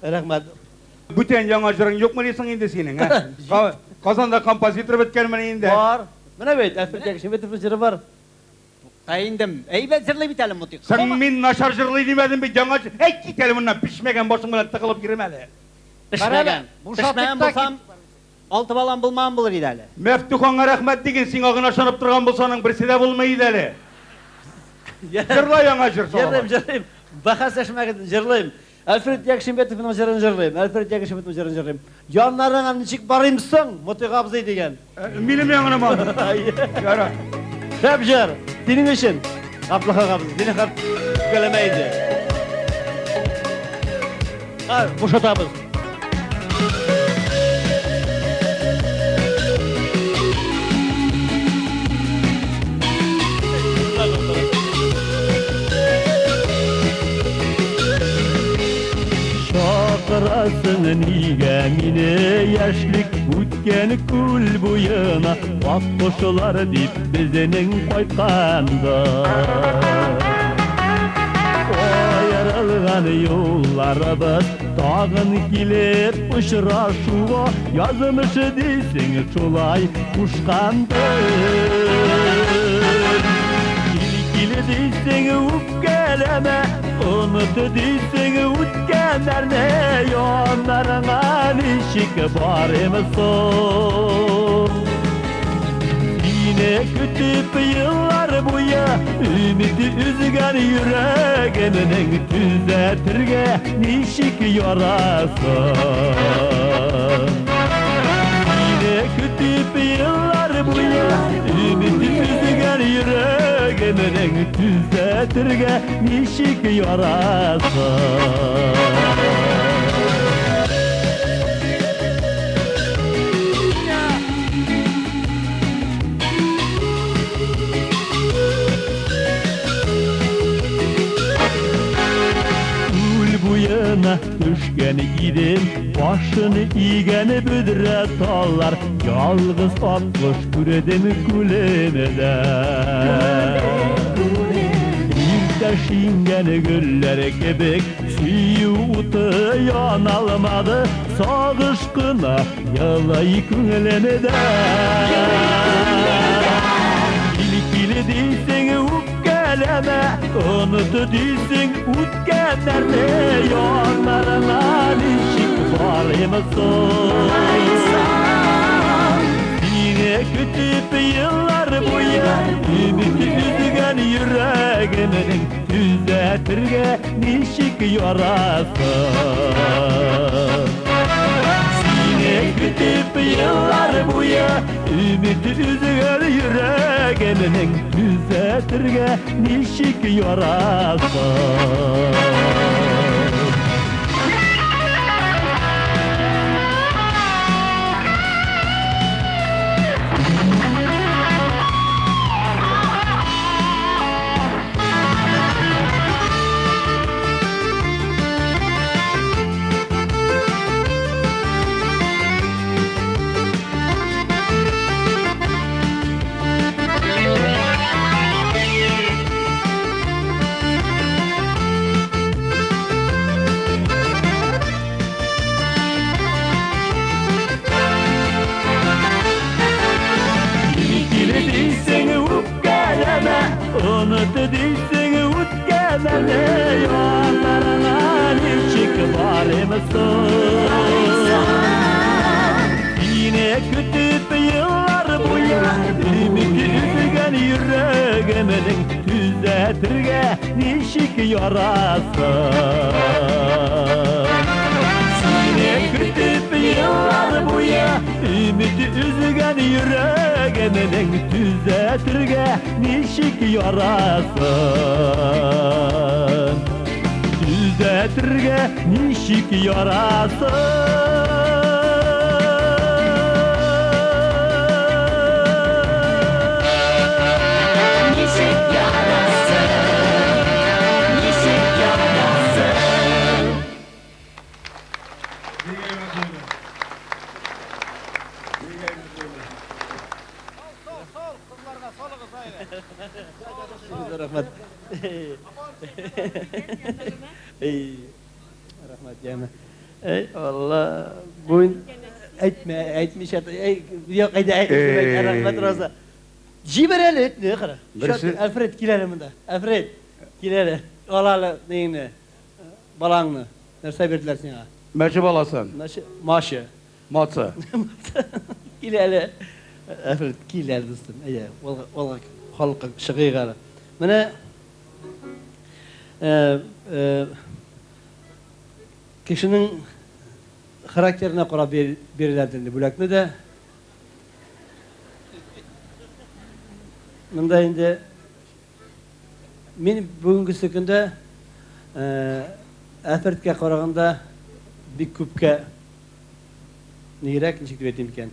Rahmat. Бүтен жаңа жырың жоқ ма дейсің енді сенің, а? Қазанда композитор біткенмін енді. Бар. Мына бет, Әлфред Якшеметовның жыры бар. Қайындым. Әйбәт жырлай бит әлі мұтық. Сен мен нашар жырлай демедім бе жаңа жыр? Әй, кет әлі мұнан пішмеген босың білен тықылып керем әлі. Пішмеген. Пішмеген болсам, алты балам болмам болыр еді әлі. Мәфтуханға рахмет деген сен ағына шанып тұрған болсаның бірсе де болмайды әлі. Жырлай жаңа жыр. Жырлайым. Бақасашмағын жырлайым. Әлфред Якшеметовның жырын жырлайым. Әлфред Якшеметовның жырын жырлайым. Жанларыңа ничек барымсың? Мотык абзый деген. Минем яңыма. Жара. Шәп жыр. Сенің үшін. Абдулlah абзый. Сені хат көлемейді. Бошатабыз. Şakırasın niye mine yaşlık Ütken kül buyuna Bak koşular dip bizinin koykanda Ayrılgan yollarımız Dağın gelip uçraşuğa Yazmışı değilsin şulay kuşkandır İlgili değilsin ukke üpkeleme Unut değilsin ütkenlerine Yonlarına nişik barımsın Yine kütüp yıllar buya Ümidi üzgen yüreğiminin Tüzetirge nişik yarasın Yine kütüp yıllar buya Ümidi üzgen yüreğiminin Tüzetirge nişik yarasın Buyana düşken idim Başını iğeni büdüre tallar Yalgız atmış küredim külemeden İlkte şingen güller kebek Suyu utu yanalmadı Sağışkına yalay külemeden İlkili değilsin geleme Unut değilsin ütkenlerde Yollarına nişik varımsın Yine kütüp yıllar boya Ümidi üzgen yüreğiminin Tüzetirge nişik yarasın Yine kütüp yıllar boya Ümidi üzgen yüreğiminin Tüzetirge nişik yarasın Unut değilsin ütkenlerine Yollarına nişik varımsın Yine kütüp yıllar boya Ümidi üzgen yüreğiminin Tüzetirge nişik yarasın Yine kütüp yıllar boya Ümidi üzgen yüreğiminin Tüzetirge nişik yarasın Tüzetirge nişik yarasın Nişik yarasın Nişik yarasın Rahmat. Rahmat yana. Ey Allah. Bugün etmiş yok rahmat roza. Jibereli etni qara. Alfred kiler bunda. Alfred kiler. Alalı neyini? Balangni. Narsa berdiler sana. Maşı balasan. Maşı. Matsa. Kiler. Alfred kiler dostum. Ey vallahi halka şığı qara. Mana kişinin karakterine qarab berilerdi bularni da Mında endi men bugungi kunda Alfredga qaraganda bir ko'pga niyrak nechik deb aytayim ekan.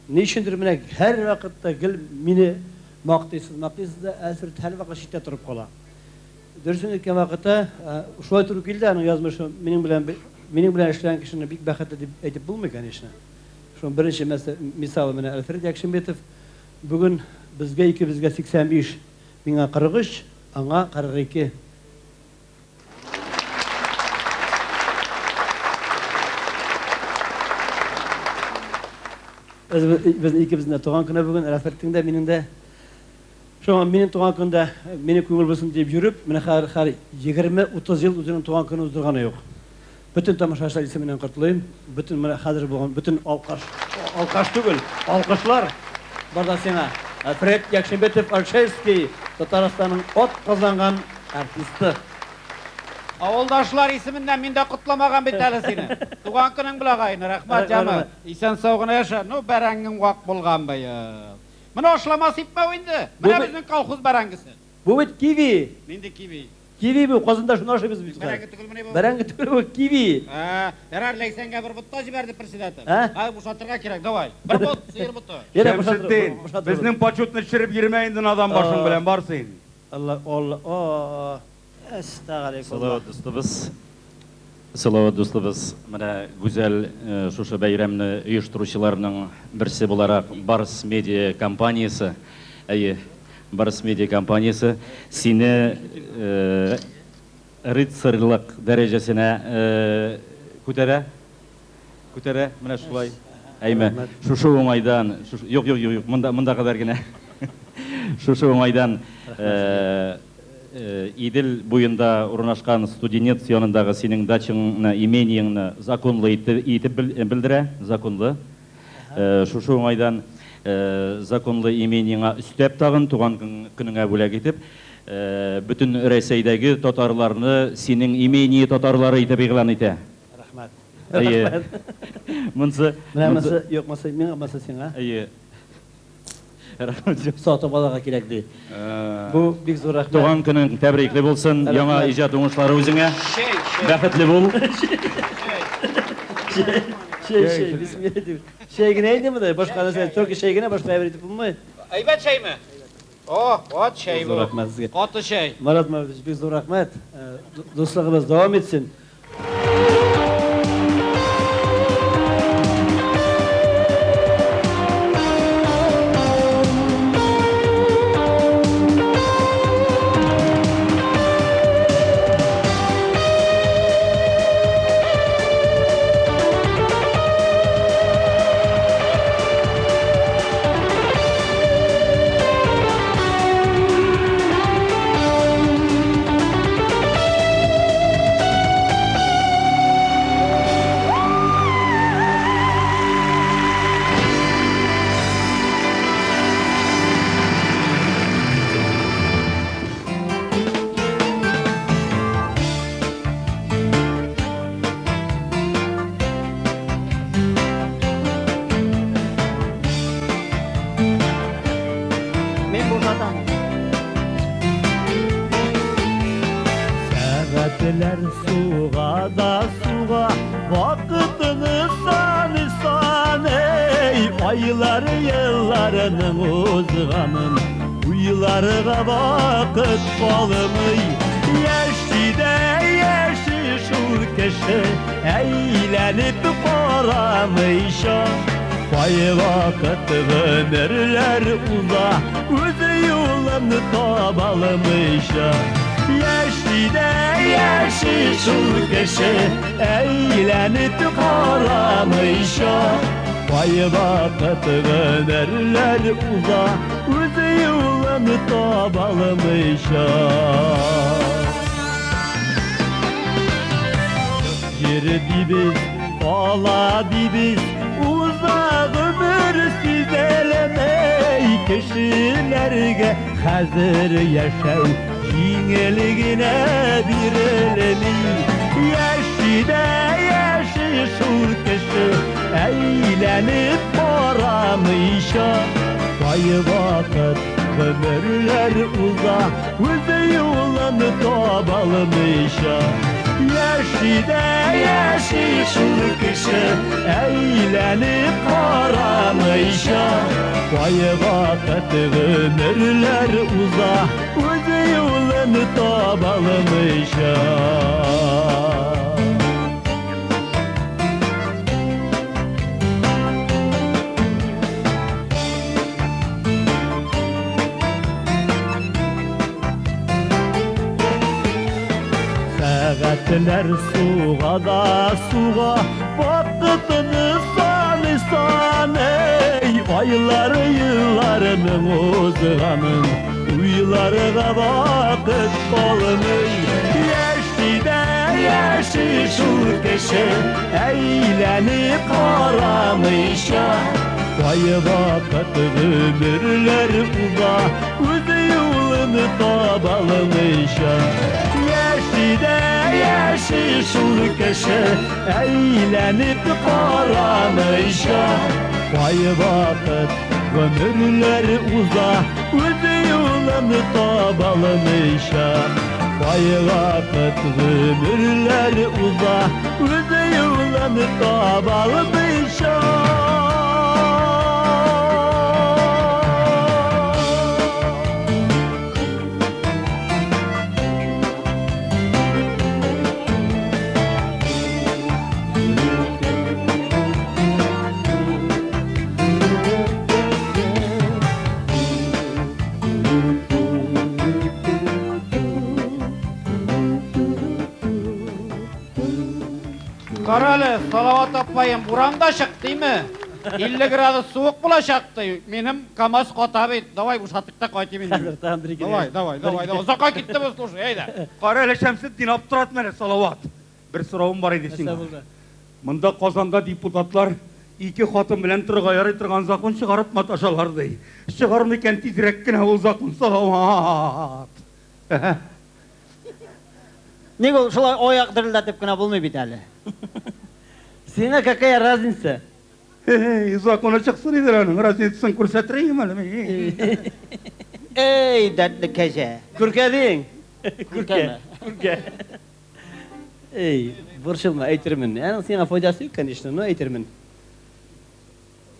Ne uchundir mana har vaqtda meni maqtaysiz da Alfred har vaqt shitda turib qoladi. Dürüstün aytgan vaqtda shu turib keldi, ani yozmish mening bilan ishlagan kishini bek baxtli deb aytib bo'lmagan ishni. Shu birinchi misol mana Alfred Yakshimbetov bugun bizga 85, menga 43, anga 42. Biz ikimizning tug'an kuni bugun Alfredning de mening de Şu benim tuğan günde beni köngül bulsun deyip yürüp, mene har 20-30 yıl üzerinin tuğan günü uzdurganı yok. Bütün tamaşaçılar isminden kurtulayım. Bütün mene hazır bolgan, bütün alqaş tugul, alqışlar. Barda sana Fred Yakşembetov Arşevski, Tataristan'ın ot kazangan artisti. Avuldaşlar isminden minde kutlamagan biteli seni. Tuğan günün bulagayını, rahmat Jamil. İsen sağına yaşa, no berengin vak bulgan bayım. Mene oşlaması ipme oyundu. Mene bizden kalkuz berengisi. Bu bit kiwi. Ninde kiwi? Kiwi bu, kazında şunu aşırız biz. Berengi tükül mene bu? Berengi tükül bu, kiwi. Herhalde sen bir butta jiberdi presidentim. Ha? Ay bu şatırga kerek, davay. Bir but, sıyır butu. Şemşettin, bizning pochutni tushirib yirmayin adam boshing bilan borsin. Allah. Estağfurullah. Салауат достыбыз, мына güzel шушы бәйрәмне оештыручыларның берсе буларак Барс медиа компаниясы, Барс медиа компаниясы сине рыцарьлык дәрәҗәсенә күтәрә, менә шулай. Әйме, шушы уңайдан, юк, монда кадәр генә. Шушы уңайдан İdil boyunda урнашкан студент янындагы синең дачаңны, имениеңне законлы итеп белдерә, законлы. Шушы уңайдан законлы имениеңа үстәп тагын туган көнеңә бүләк итеп, бүтән Рәсәйдәге татарларны синең имени татарлары итеп игълан итә. Рәхмәт. Монсы, yok masa, мен masa сиңа. Рәхмәт. Сатып алырга кирәк ди. Бу бик зур рәхмәт. Туган көнең тәбрикле булсын. Яңа иҗат уңышлары үзеңә. Бәхетле бул. Şey, bismillah. Şey neydi mi de? Başka mesela Türk şey gene başka bir tip mi? Aybet şey mi? Oh, what şey bu? Zor rahmet sizge. Katı şey. Marat Mavdiç, bik zor rahmet. Dostlarımız devam etsin. Saatler suğa da suğa, vakitini san ey. Aylar yıllarının uzganın, uylarga vakit bolmay. Yaşı şul kişi eğlenip qoramayşa. Vay vakit ömürler uza, özü yolunu tabalmayşa. Yaşı şul kişi eğlenip qoramayşa. Vay vakit ömürler uza, özü yolunu tabalmayşa. Yeri dibiz, ola dibiz, uzak ömür sizelemey. Kişilerge hazır yaşav, yingeligine birilemi. Yaşı şul kişi eğlenip qoramayşa. Vay vakit ömürler uza, özü yolunu tabalmayşa. Yaşı şul kişi eğlenip qoramayşa. Vay vakit ömürler uza, özü yolunu tabalmayşa. Saatler suğa da suğa, vakitini san ey. Aylar yıllarının uzganın, Uylarga vakit olmay Yaşlıda yaşı şu keşe Eğlenip karamışa Vay vakit ömürler uza Özü yolunu tabalmışa Yaşlıda yaşı şu keşe Eğlenip karamışa Vay vakit ömürler uza Özü yolunu tabalmışa Vay vakit ömürler uza Özü yolunu tabalmışa Karalı, salavat atmayın, buramda şık değil mi? 50 gradus soğuk bulaşaktı. Benim kamaz kotabı. Davay bu şatlıkta koyayım. Davay. Uzakka gitti bu слушай, haydi. Karalı Şemsettin Abdurat mene salavat. Bir sorağım var idi sine. Mında Qozonda deputatlar iki xotin bilan tirg'ayar turgan zakon chiqarib matashalardi. Chiqarmikan tezrokkina ol zakon salavat. Nega şolay oyoq dirillatib gina bo'lmay bitali. Sena какая разница? Zakona chiqsin edilaring, razniyasin ko'rsatring mana. Ey dadli kaja. Kurka deng. Kurka. Ey, burshilma aytirmin. Yani sena foydasi yo'q, конечно, no aytirmin.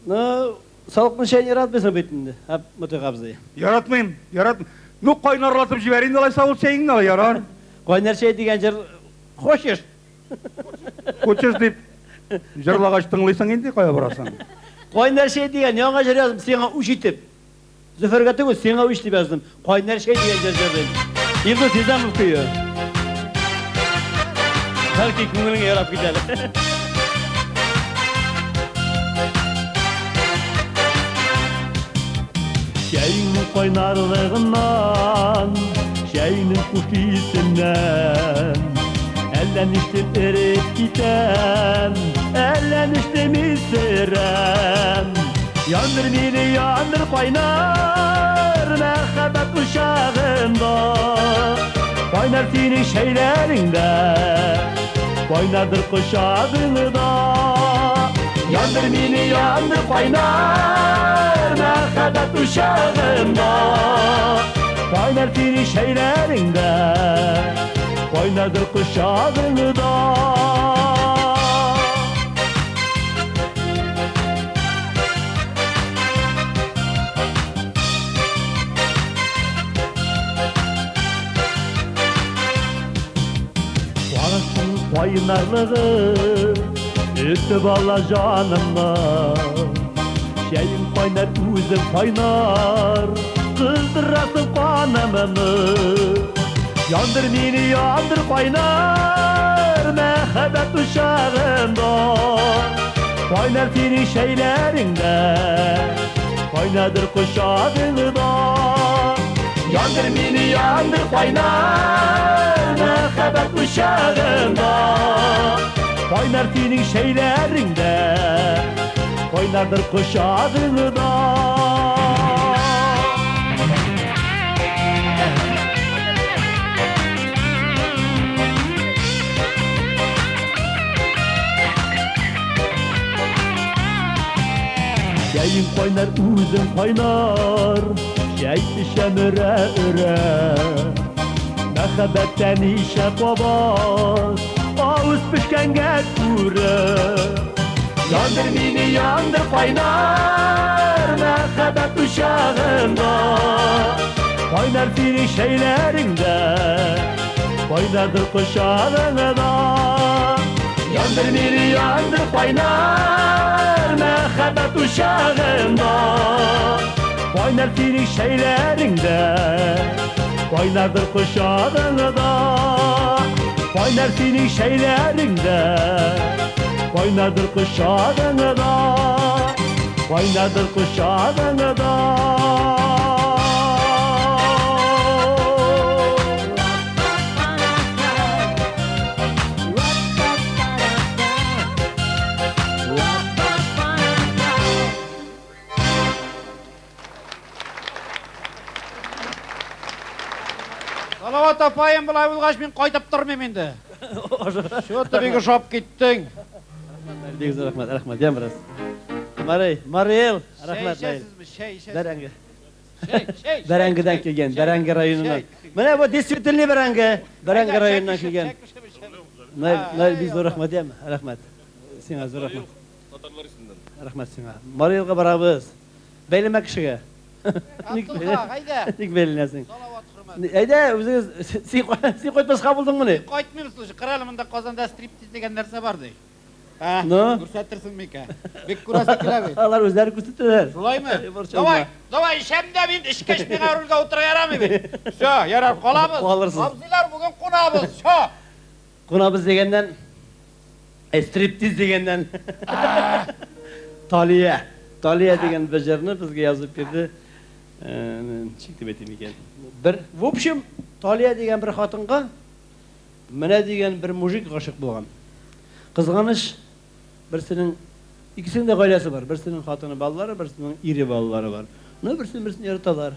No, sog'liqni yaratmasam bitindi. Hap mutaqabzi. Yaratmayım. No qaynarlatib jiberin dalay savul şeyin dalay yarar. Qaynar şey degan jir xo'shish. Ko'chish deb jırlagaç tinglaysan endi qo'ya borasan. Qaynar şey degan yonga jir yozdim, senga uch etib. Zafarga tegu senga uch deb yozdim. Qaynar şey degan jir. Endi tezdan o'qiyo. Balki ko'ngilingga yarab ketadi. Şeyin kaynarlığından, şeyinin kuş iyisinden Ellen iştim erip giden, ellen iştim isterim Yandır beni yandır kaynar, merhamet uşağında Kaynar senin şeylerinde, kaynardır kuşağında Yandır beni yandır kaynar, merhamet uşağında Kaynar senin şeylerinde, kaynardır kuşağında Varasın kaynarlığı, üstü balla canımla Şeyim kaynar, üzüm kaynar, kızdırasın kanımını Yandır beni yandır kaynar, merhamet uşağında Kaynar senin şeylerinde, kaynadır kuşağında Yandır beni yandır kaynar, merhamet uşağında Kaynar senin şeylerinde, kaynardır kuşağında Şeyin kaynar, üzüm kaynar, şey şemire öre Mehabetten işe kovaz, ağız pişkenge kure Yandır beni yandır kaynar, merhabet uşağında Kaynar senin şeylerinde, kaynardır kuşağında Yandır beni yandır kaynar, merhamet uşağında Kaynar senin şeylerinde, kaynardır kuşağında Kaynar senin şeylerinde, kaynardır kuşağında Kaynardır kuşağında Салават апайым былай болғаш мен қайтып тұрмын енді. Шөті бегі шап кеттің. Дегіз рахмат, рахмат, ям біраз. Мариэл, рахмат. Бәрәңгі. Бәрәңгіден келген, Бәрәңгі районынан. Міне бұл действительный Бәрәңгі районынан келген. Біз зор рахмат, ям, рахмат. Сеңа зор рахмат. Рахмат сеңа. Мариэлға барабыз. Бәйлеме кішіге. Ник бәйлінесің? Әйде, өзіңіз, сен қойтпас қабылдың мұны? Қойтмаймыз, ұшы, қыралы мұнда қозанда стриптиз деген нәрсе бар дей. Көрсәттірсің меке. Бек көрәсі келәбі. Алар өздері көрсеттілер. Солай ма? Давай, ішемде мен ішкешпен арылда отыра ярамы бе? Шо, ярар, қолабыз. Абзилар бүгін қонабыз, шо. Қонабыз дегенден, стриптиз дегенден. Талия деген бір жеріні бізге yazып берді. Шектеп етем екен. В общем, Талия деген бір қатынға, міне деген бір мужик ғашық болған. Қызғаныш, бірсінің, ikisinin de gaylası var. Birisinin hatını balları, birisinin iri balları var. Ne birisini yaratırlar.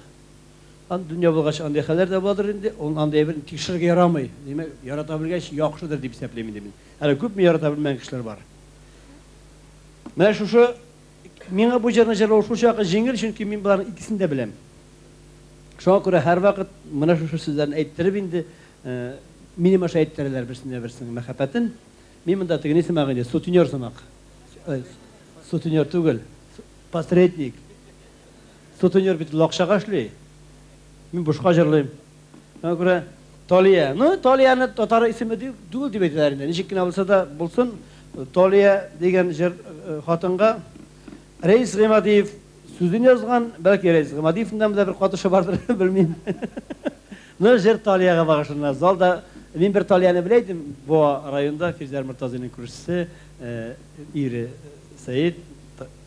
Dünya bulgaç anday haller de vardır indi. Onun anday bir tekşirge yaramay. Demek yaratabilgeç yaxşıdır deyip seplemin demin. Hele köp mü yaratabilmeyen kişiler var. Ben şu mene bu jarına jarlar şu şaqa jengil çünkü men buların ikisini de bilem. Şoğa göre her vakit mene şu sözlerini ayttirib indi meni maşa ayttirdiler birisini mehabetin. Men bunda tegini semagne sutinyor samaq. Sutinyor tugul. Посредник. Sutinyor bit loqshaga ishli. Men boshqa jarlayım. Şoğa göre Toliya. No, Toliyani Tatar ismi dul deb aytadilar endi. Nechikina bo'lsa da bo'lsin, Toliya degan yer xotinga Reis G'imadiyev so'zini yozgan, balki Reis G'imadiyevdan bir qotishi bordir, bilmayman. No, yer Toliyaga bag'ishlangan. Zalda men bir Toliyani bilaydim. Bu rayonda Ferzar Murtazoning kurshisi iri Said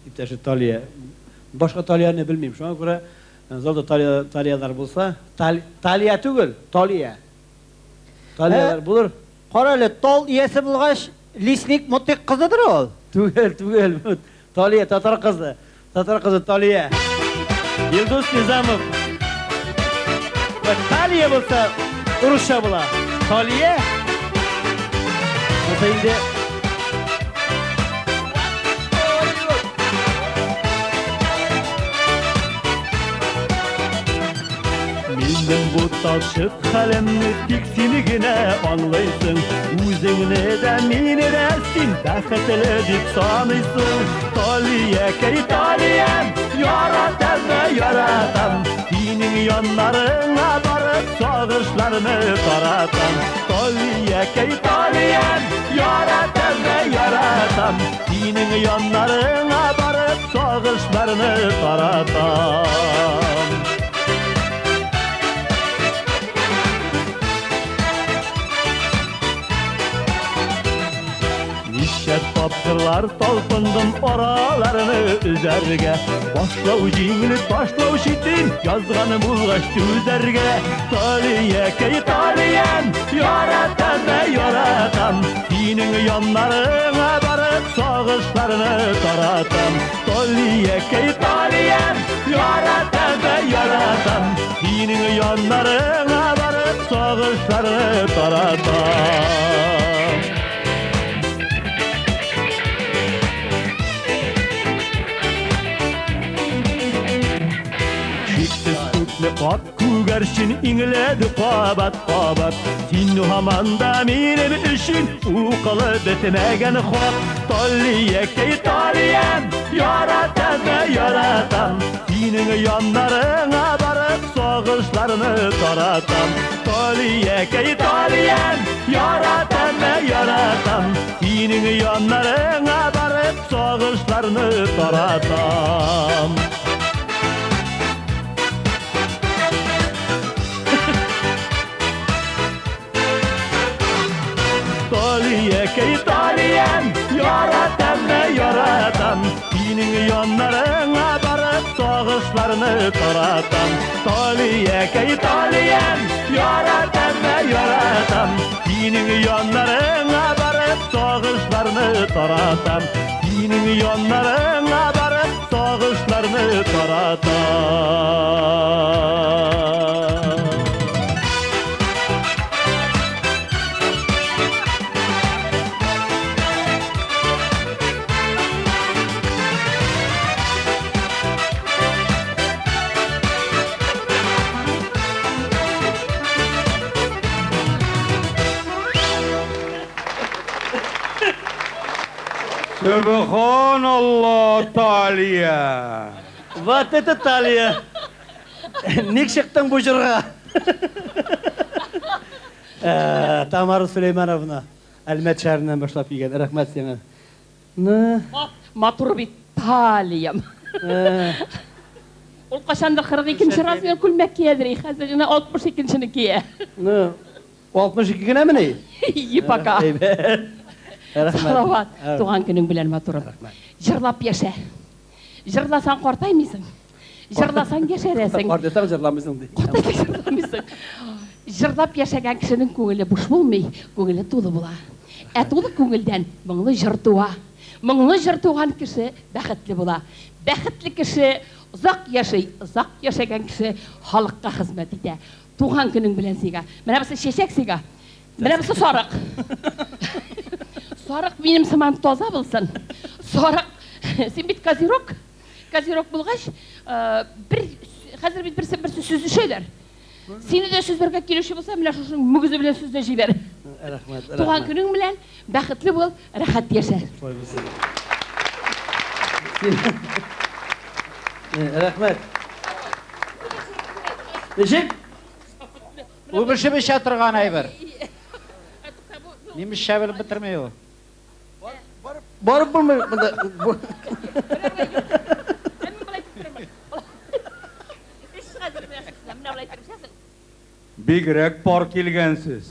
iptashi Toliya. Boshqa Toliyani bilmayman. Shunga ko'ra zalda Toliyalar bo'lsa, Toliya tugul, Toliya. Toliyalar bo'lur. Qarali, tol iyasi bo'lg'ash, Lisnik Mutik qizidir ol. Tugul. Toliya, Tatar qizi Toliya. Yildoz Nizamov. Va Toliya bo'lsa, urusha bo'la. Toliya. Bo'lsa endi Менің бұт ашық қалемні тек сенігіне аңлайсың. Өзіңіне де мені де сен бақытлы деп санайсың. Талия, кей Талиям, яратам да яратам. Сенің янларыңа барып сағыныштарымы таратам. Талия, кей Талиям, яратам да яратам. Сенің янларыңа барып сағыныштарымы таратам. Taptırlar talpındım oralarını üzerge. Başlav jingilip başlav şitin yazganım bulgaçtı üzerge. Taliye key Taliyem yaratam da yaratam. Senin yanlarına barıp sağışlarını taratam. Taliye key Taliyem yaratam da yaratam. Senin yanlarına barıp sağışlarını taratam. At kugarşin ingledi qabat. Sinu hamanda benim üçün uqalı bitmegen xob. Taliye key Taliyem yaratam da yaratam. Senin yanlarına barıp sağışlarını taratam. Taliye key Taliyem yaratam da yaratam. Senin yanlarına barıp sağışlarını taratam. Taliye key Taliyem yaratam da yaratam. Senin yanlarına barıp sağışlarını taratam. Taliye key Taliyem yaratam da yaratam. Senin yanlarına barıp sağışlarını taratam. Senin yanlarına barıp sağışlarını taratam. Subhanallah Teala. Вот это Талия. Ник шықтың бұл жырға? Тамара Сулеймановна, Әлмәт шәрінен башлап келген. Рахмет сеңа. Матур бит Талиям. Ул қашанда 42-ші размер күлмәк киядір. Хәзір жына 62-шіні кие. 62 генә менә? Епака. Салават. Туған күнің белән матурым. Жырлап яшә. Жырласаң қартаймысың. Жырласаң яшәрәсең. Қартайсаң жырламысың ди. Жырламысың. Жырлап яшәгән кешенең күңеле буш булмый, күңеле тулы була. Ә тулы күңелдән моңлы җыр туа. Моңлы җыр туган кеше бәхетле була. Бәхетле кеше озак яшый, озак яшәгән кеше халыкка хезмәт итә. Туган көнең белән сиңа. Менә бу чәчәк сиңа. Менә бу сарык. Сарык минем сыман таза булсын. Сарык, син бит козерог. Козерог булгач, хәзер бит берсе сүз ишәләр. Сине дә сүзләргә килүче булса, менә шуның мөгезе белән сүздә җибәр. Рәхмәт. Туган көнең белән бәхетле бул, рәхәт яшә. Рәхмәт. Ничек? У берше бешә торган әйбер. Нимешә белеп бетермәй ул. Барып булмый. Бигрәк пар килгәнсез.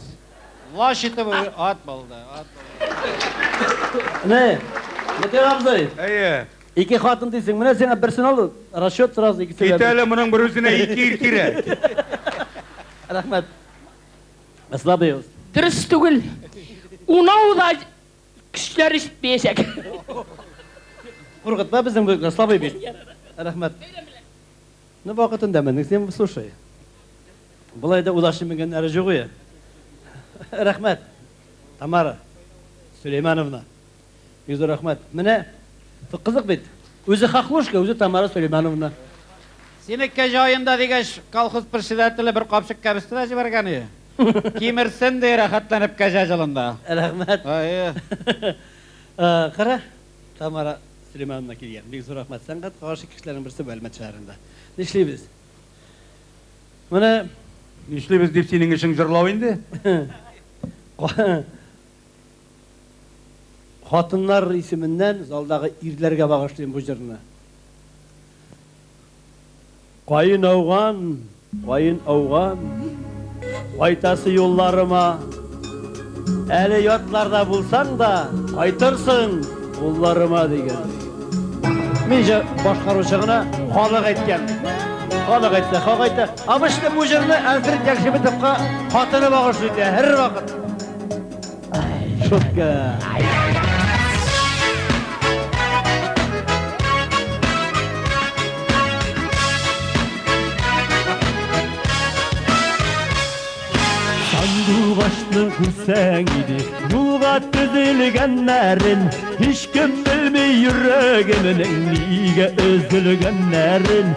Лаш итеп ат булды. Не? Нәтиҗә абзый. Әйе. Ике хатын дисең, менә сиңа берсен ал, расчет сразу икесе. Кит әле моның бер үзенә 2 ир кирәк. Рәхмәт. Аслабыйыз. Дөрес түгел. Унауда кешеләр ишетмәячәк. Кургытма безнең бу аслабый бит. Рәхмәт. Ну вакытында мен син слушай. Булай да улашымаган нәре юк я. Рәхмәт. Тамара Сулеймановна. Йөз рәхмәт. Менә кызык бит. Үзе Хохлушка, үзе Тамара Сулеймановна. Синеке җаенда дигәч, колхоз председателе бер капчык кәбесте дә җибәргән иде. Кимерсен дә рәхәтләнеп кәҗә җылында. Рәхмәт. Ай. Кара, Тамара Сулеймановна килгән. Бик зур рәхмәт. Сәнгать каршы кешеләрнең берсе Әлмәт шәһәрендә. Нишлибез? Менә Нишлибез дип синең эшең җырлау инде? Хатыннар исеменнән залдагы ирләргә багышлыйм бу җырны. Кайын ауган, кайтасы юлларыма. Әле ятларда булсаң да, кайтырсың улларыма дигән. Минҗә башкаручы гына халык әйткән. Халык әйтсә, халык әйтә. Абышны бу җырны Әзрәт Якшыбетовка хатыны багышлый иде һәр вакыт. Шутка. Sandu başlı күрсәң иде, юлга төзелгәннәрен, һич кем белмей йөрәгемнең нигә өзелгәннәрен,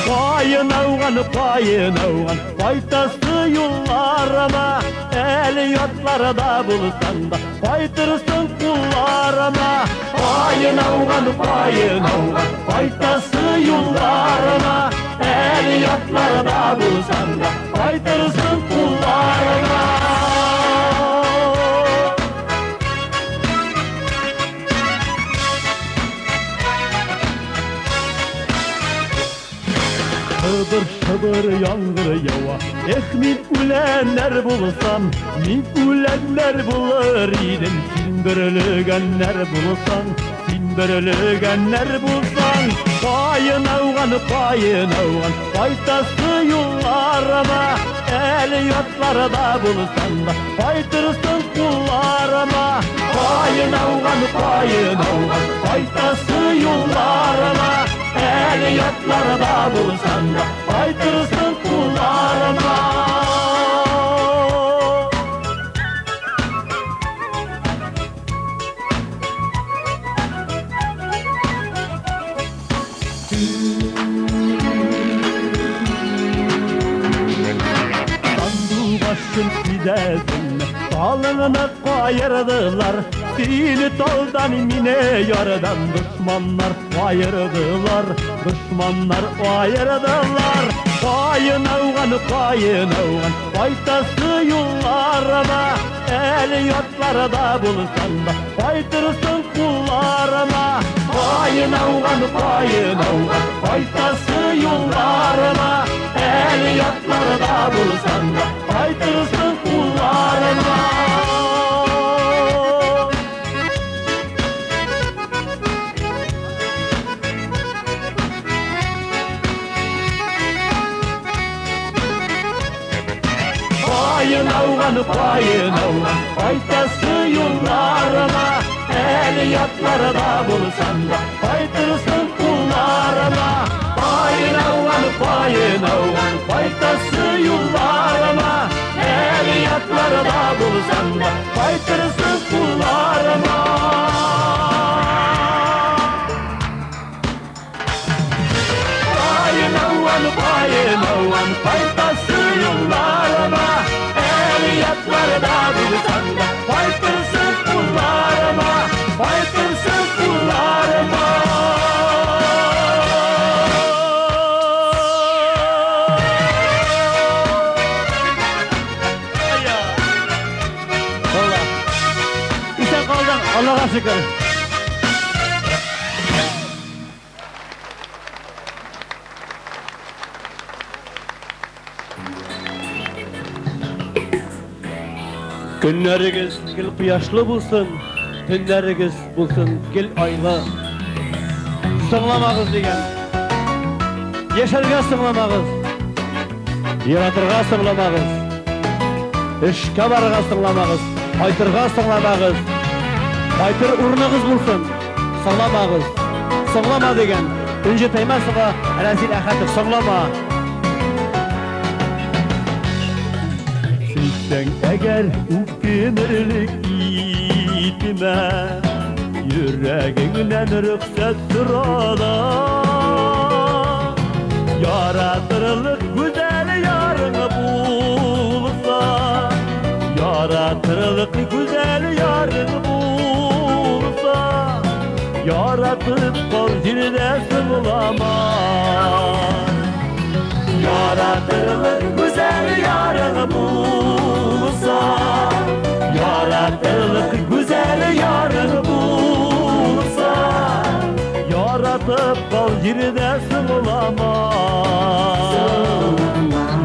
Кайын ауган, кайтасы юлларыма, әле ятларда булсаң да, кайтырсың кулларыма. Кайын ауган, кайтасы юлларыма, әле ятларда булсаң да, кайтырсың кулларыма. Шыбыр яңгыр ява, мин үләннәр булсам, мин үләннәр булыр идем, син бөрелгәннәр булсаң, Кайын ауган, кайтасы юлларыма, әле ятларда булсаң да, кайтырсың кулларыма. Кайын ауган, кайтасы юлларыма, әле ятларда булсаң да, кайтырсың кулларыма. Sandu başın sidəsin, Balığını kayırdılar, seni toldan mine yardan. Düşmanlar kayırdılar, düşmanlar ayırdılar. Kayın avgan, faytası yollarıma. El yatlarda bulsan da, faytırsın kullarıma. Kayın avgan, faytası yollarıma. El yatlarda bulsan da, faytırsın kullarıma. Kayın avgan, faytası yollarıma. El yatlarda bulsan da, faytırsın kullarıma. Kayın avgan, faytası yollarıma. El yatlarda bulsan da, faytırsın kullarıma. Kayın avgan, faytası yollarıma. El yatlarda bulsan da, faytırsın kullarıma. Faytırsın kullarıma. İsen kaldın, Allah'a şükür. Günleriniz gül kıyaşlı bulsun, günleriniz bulsun gül aylı. Sığlamağız degen, yaşarga sığlamağız, yaratırga sığlamağız, işke barga sığlamağız, aytırga sığlamağız, aytır urnağız bulsun, sığlamağız, sığlama degen, önce Taymasova, Razil Akhatov, sığlama. Sen eğer ukinirlik itime, yüreğinden rüksat sırada. Yaratırlık güzel yarını bulsa, yaratırlık güzel yarını bulsa, yaratıp kavcirde sığlama. Yaratırlık güzel yarını bulsa, yaratırlık güzel yarını bulsa, yaratıp kavcirde sığlama.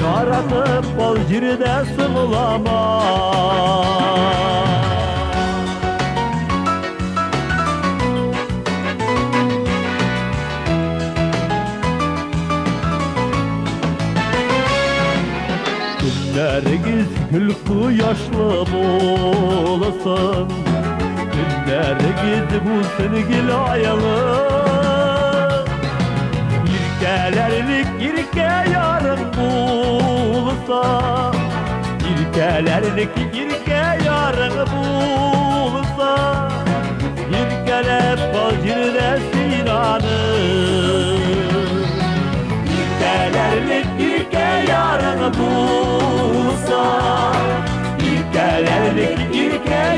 Yaratıp kavcirde sığlama. Günleriniz gül kıyaşlı bulasın, günleriniz bulsun gül ayalı. İrke yarın bulsa, irke yarın bulsa, irkelep bacırda sinanı. İrke yarın bulsa, irke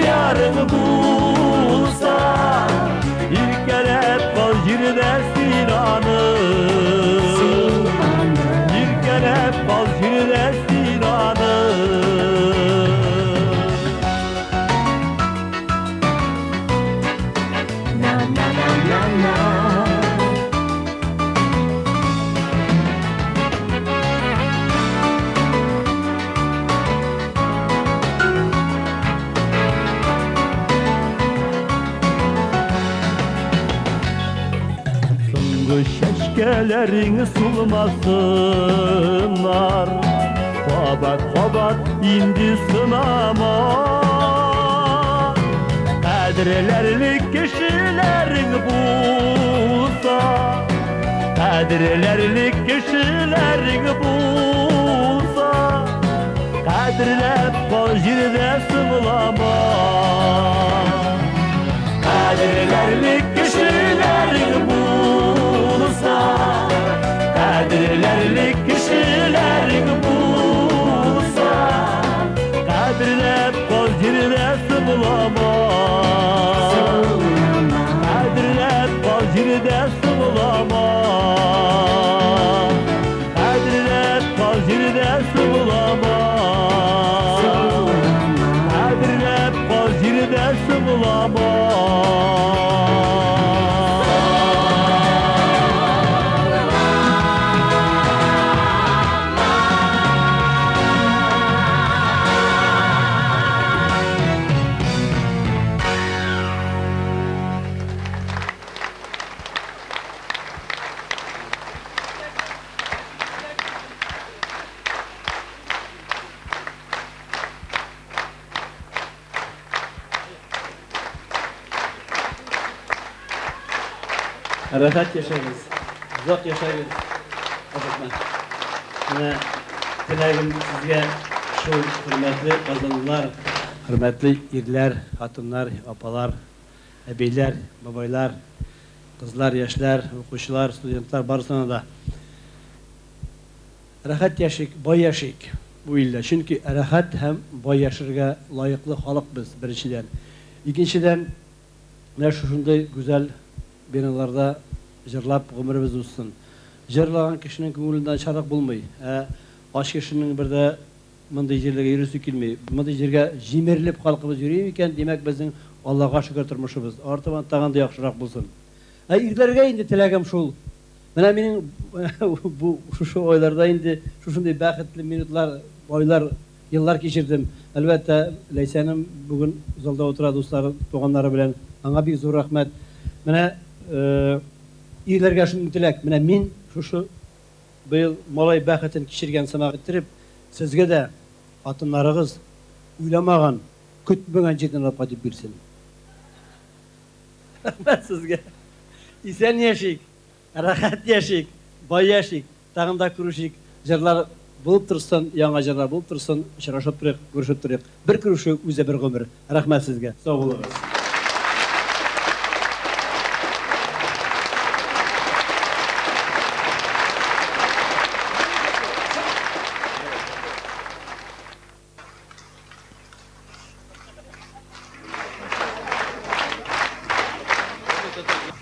yarın bulsa, irkelep bacırda sinanı. İrkelep bacırda sinanı. Şeşkelerini sulmasınlar, kabat indi sınama. Kadirlerlik kişilerin bulsa, kadirlerlik kişilerin bulsa, kadirlep bacirde sığlama. Kadirlerlik kişilerin bulsa, kadirlerlik kişilerin bulsa, kadirlep bacirde sıvılama Adriyat bazirde sıvılama Adriyat bazirde sıvılama Adriyat bazirde sıvılama Rahat yaşayınız. Uzak yaşayınız. Azatman. Yine dileğim sizge şu hürmetli kazanımlar, hürmetli irler, hatunlar, apalar, ebeyler, babaylar, kızlar, yaşlar, okuşlar, studentlar barısına da rahat yaşayık, boy yaşayık bu ilde. Çünkü rahat hem boy yaşırga layıklı halk biz birinciden. İkinciden ne şunday güzel binalarda jırlap ömrümüz olsun. Jırlagan kişinin көңілinden çarık bulmay. Baş kişinin bir de mınday жерлерге yürüsü келмей. Mınday жерге жимерлеп халқыбыз жүрейік екен, демек біздің Аллаға шүкір тұрмышыбыз. Артынан тағанда яқшырақ болсын. Ирлерге енді тілегім шул. Менә менің bu şu oylarda indi şuşunday бақытлы минутлар, oylar, yıllar geçirdim. Elbette Leysenim bugün zalda otura dostları, toğanları bilen аңа бик зур рахмәт. Менә ирләргә шундый теләк. Менә мин шушы быел малай бәхетен кичергән сымак иттереп, сезгә дә хатыннарыгыз уйламаган, көтмәгән җирдән алып кайтып бирсен. Рәхмәт сезгә. Исән яшик, рәхәт яшик, бай яшик, тагын да күрешик. Җырлар булып торсын, яңа җырлар булып торсын, очрашып торыйк, күрешеп торыйк. Бер күрешү үзе бер гомер. Рәхмәт сезгә. Сау булыгыз.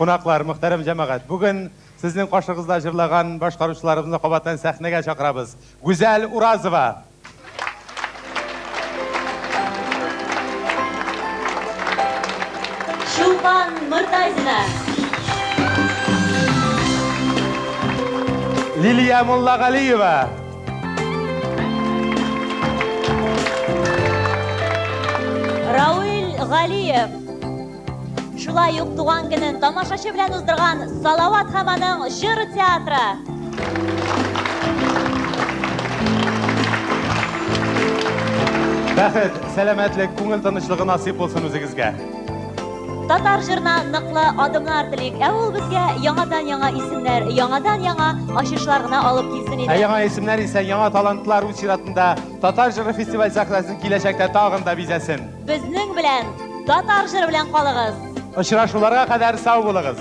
Qonaqlar, muhtaram jamoat, bugun sizning qo'shig'ingizda jırlagan boshqaruvchilarimizni qo'batdan sahnaga chaqiramiz. Güzel Urazova. Shulban Murtazina. Liliya Mullag'aliyeva. Raul G'aliyev. Шулай ук туган көнен тамашачы белән уздырган Салават Хаманың җыр театры. Бәхет, сәламәтлек, күңел тынычлыгы насип булсын үзегезгә. Татар җырына ныклы адымнар телик. Ә ул безгә яңадан-яңа исемнәр, яңадан-яңа ачышлар гына алып килсен иде. Яңа исемнәр исә яңа талантлар үз чиратында Татар җыры фестиваль сәхнәсен киләчәктә тагын да бизәсен. Безнең белән Татар җыры белән калыгыз. Очрашуларга кадәр сау булыгыз.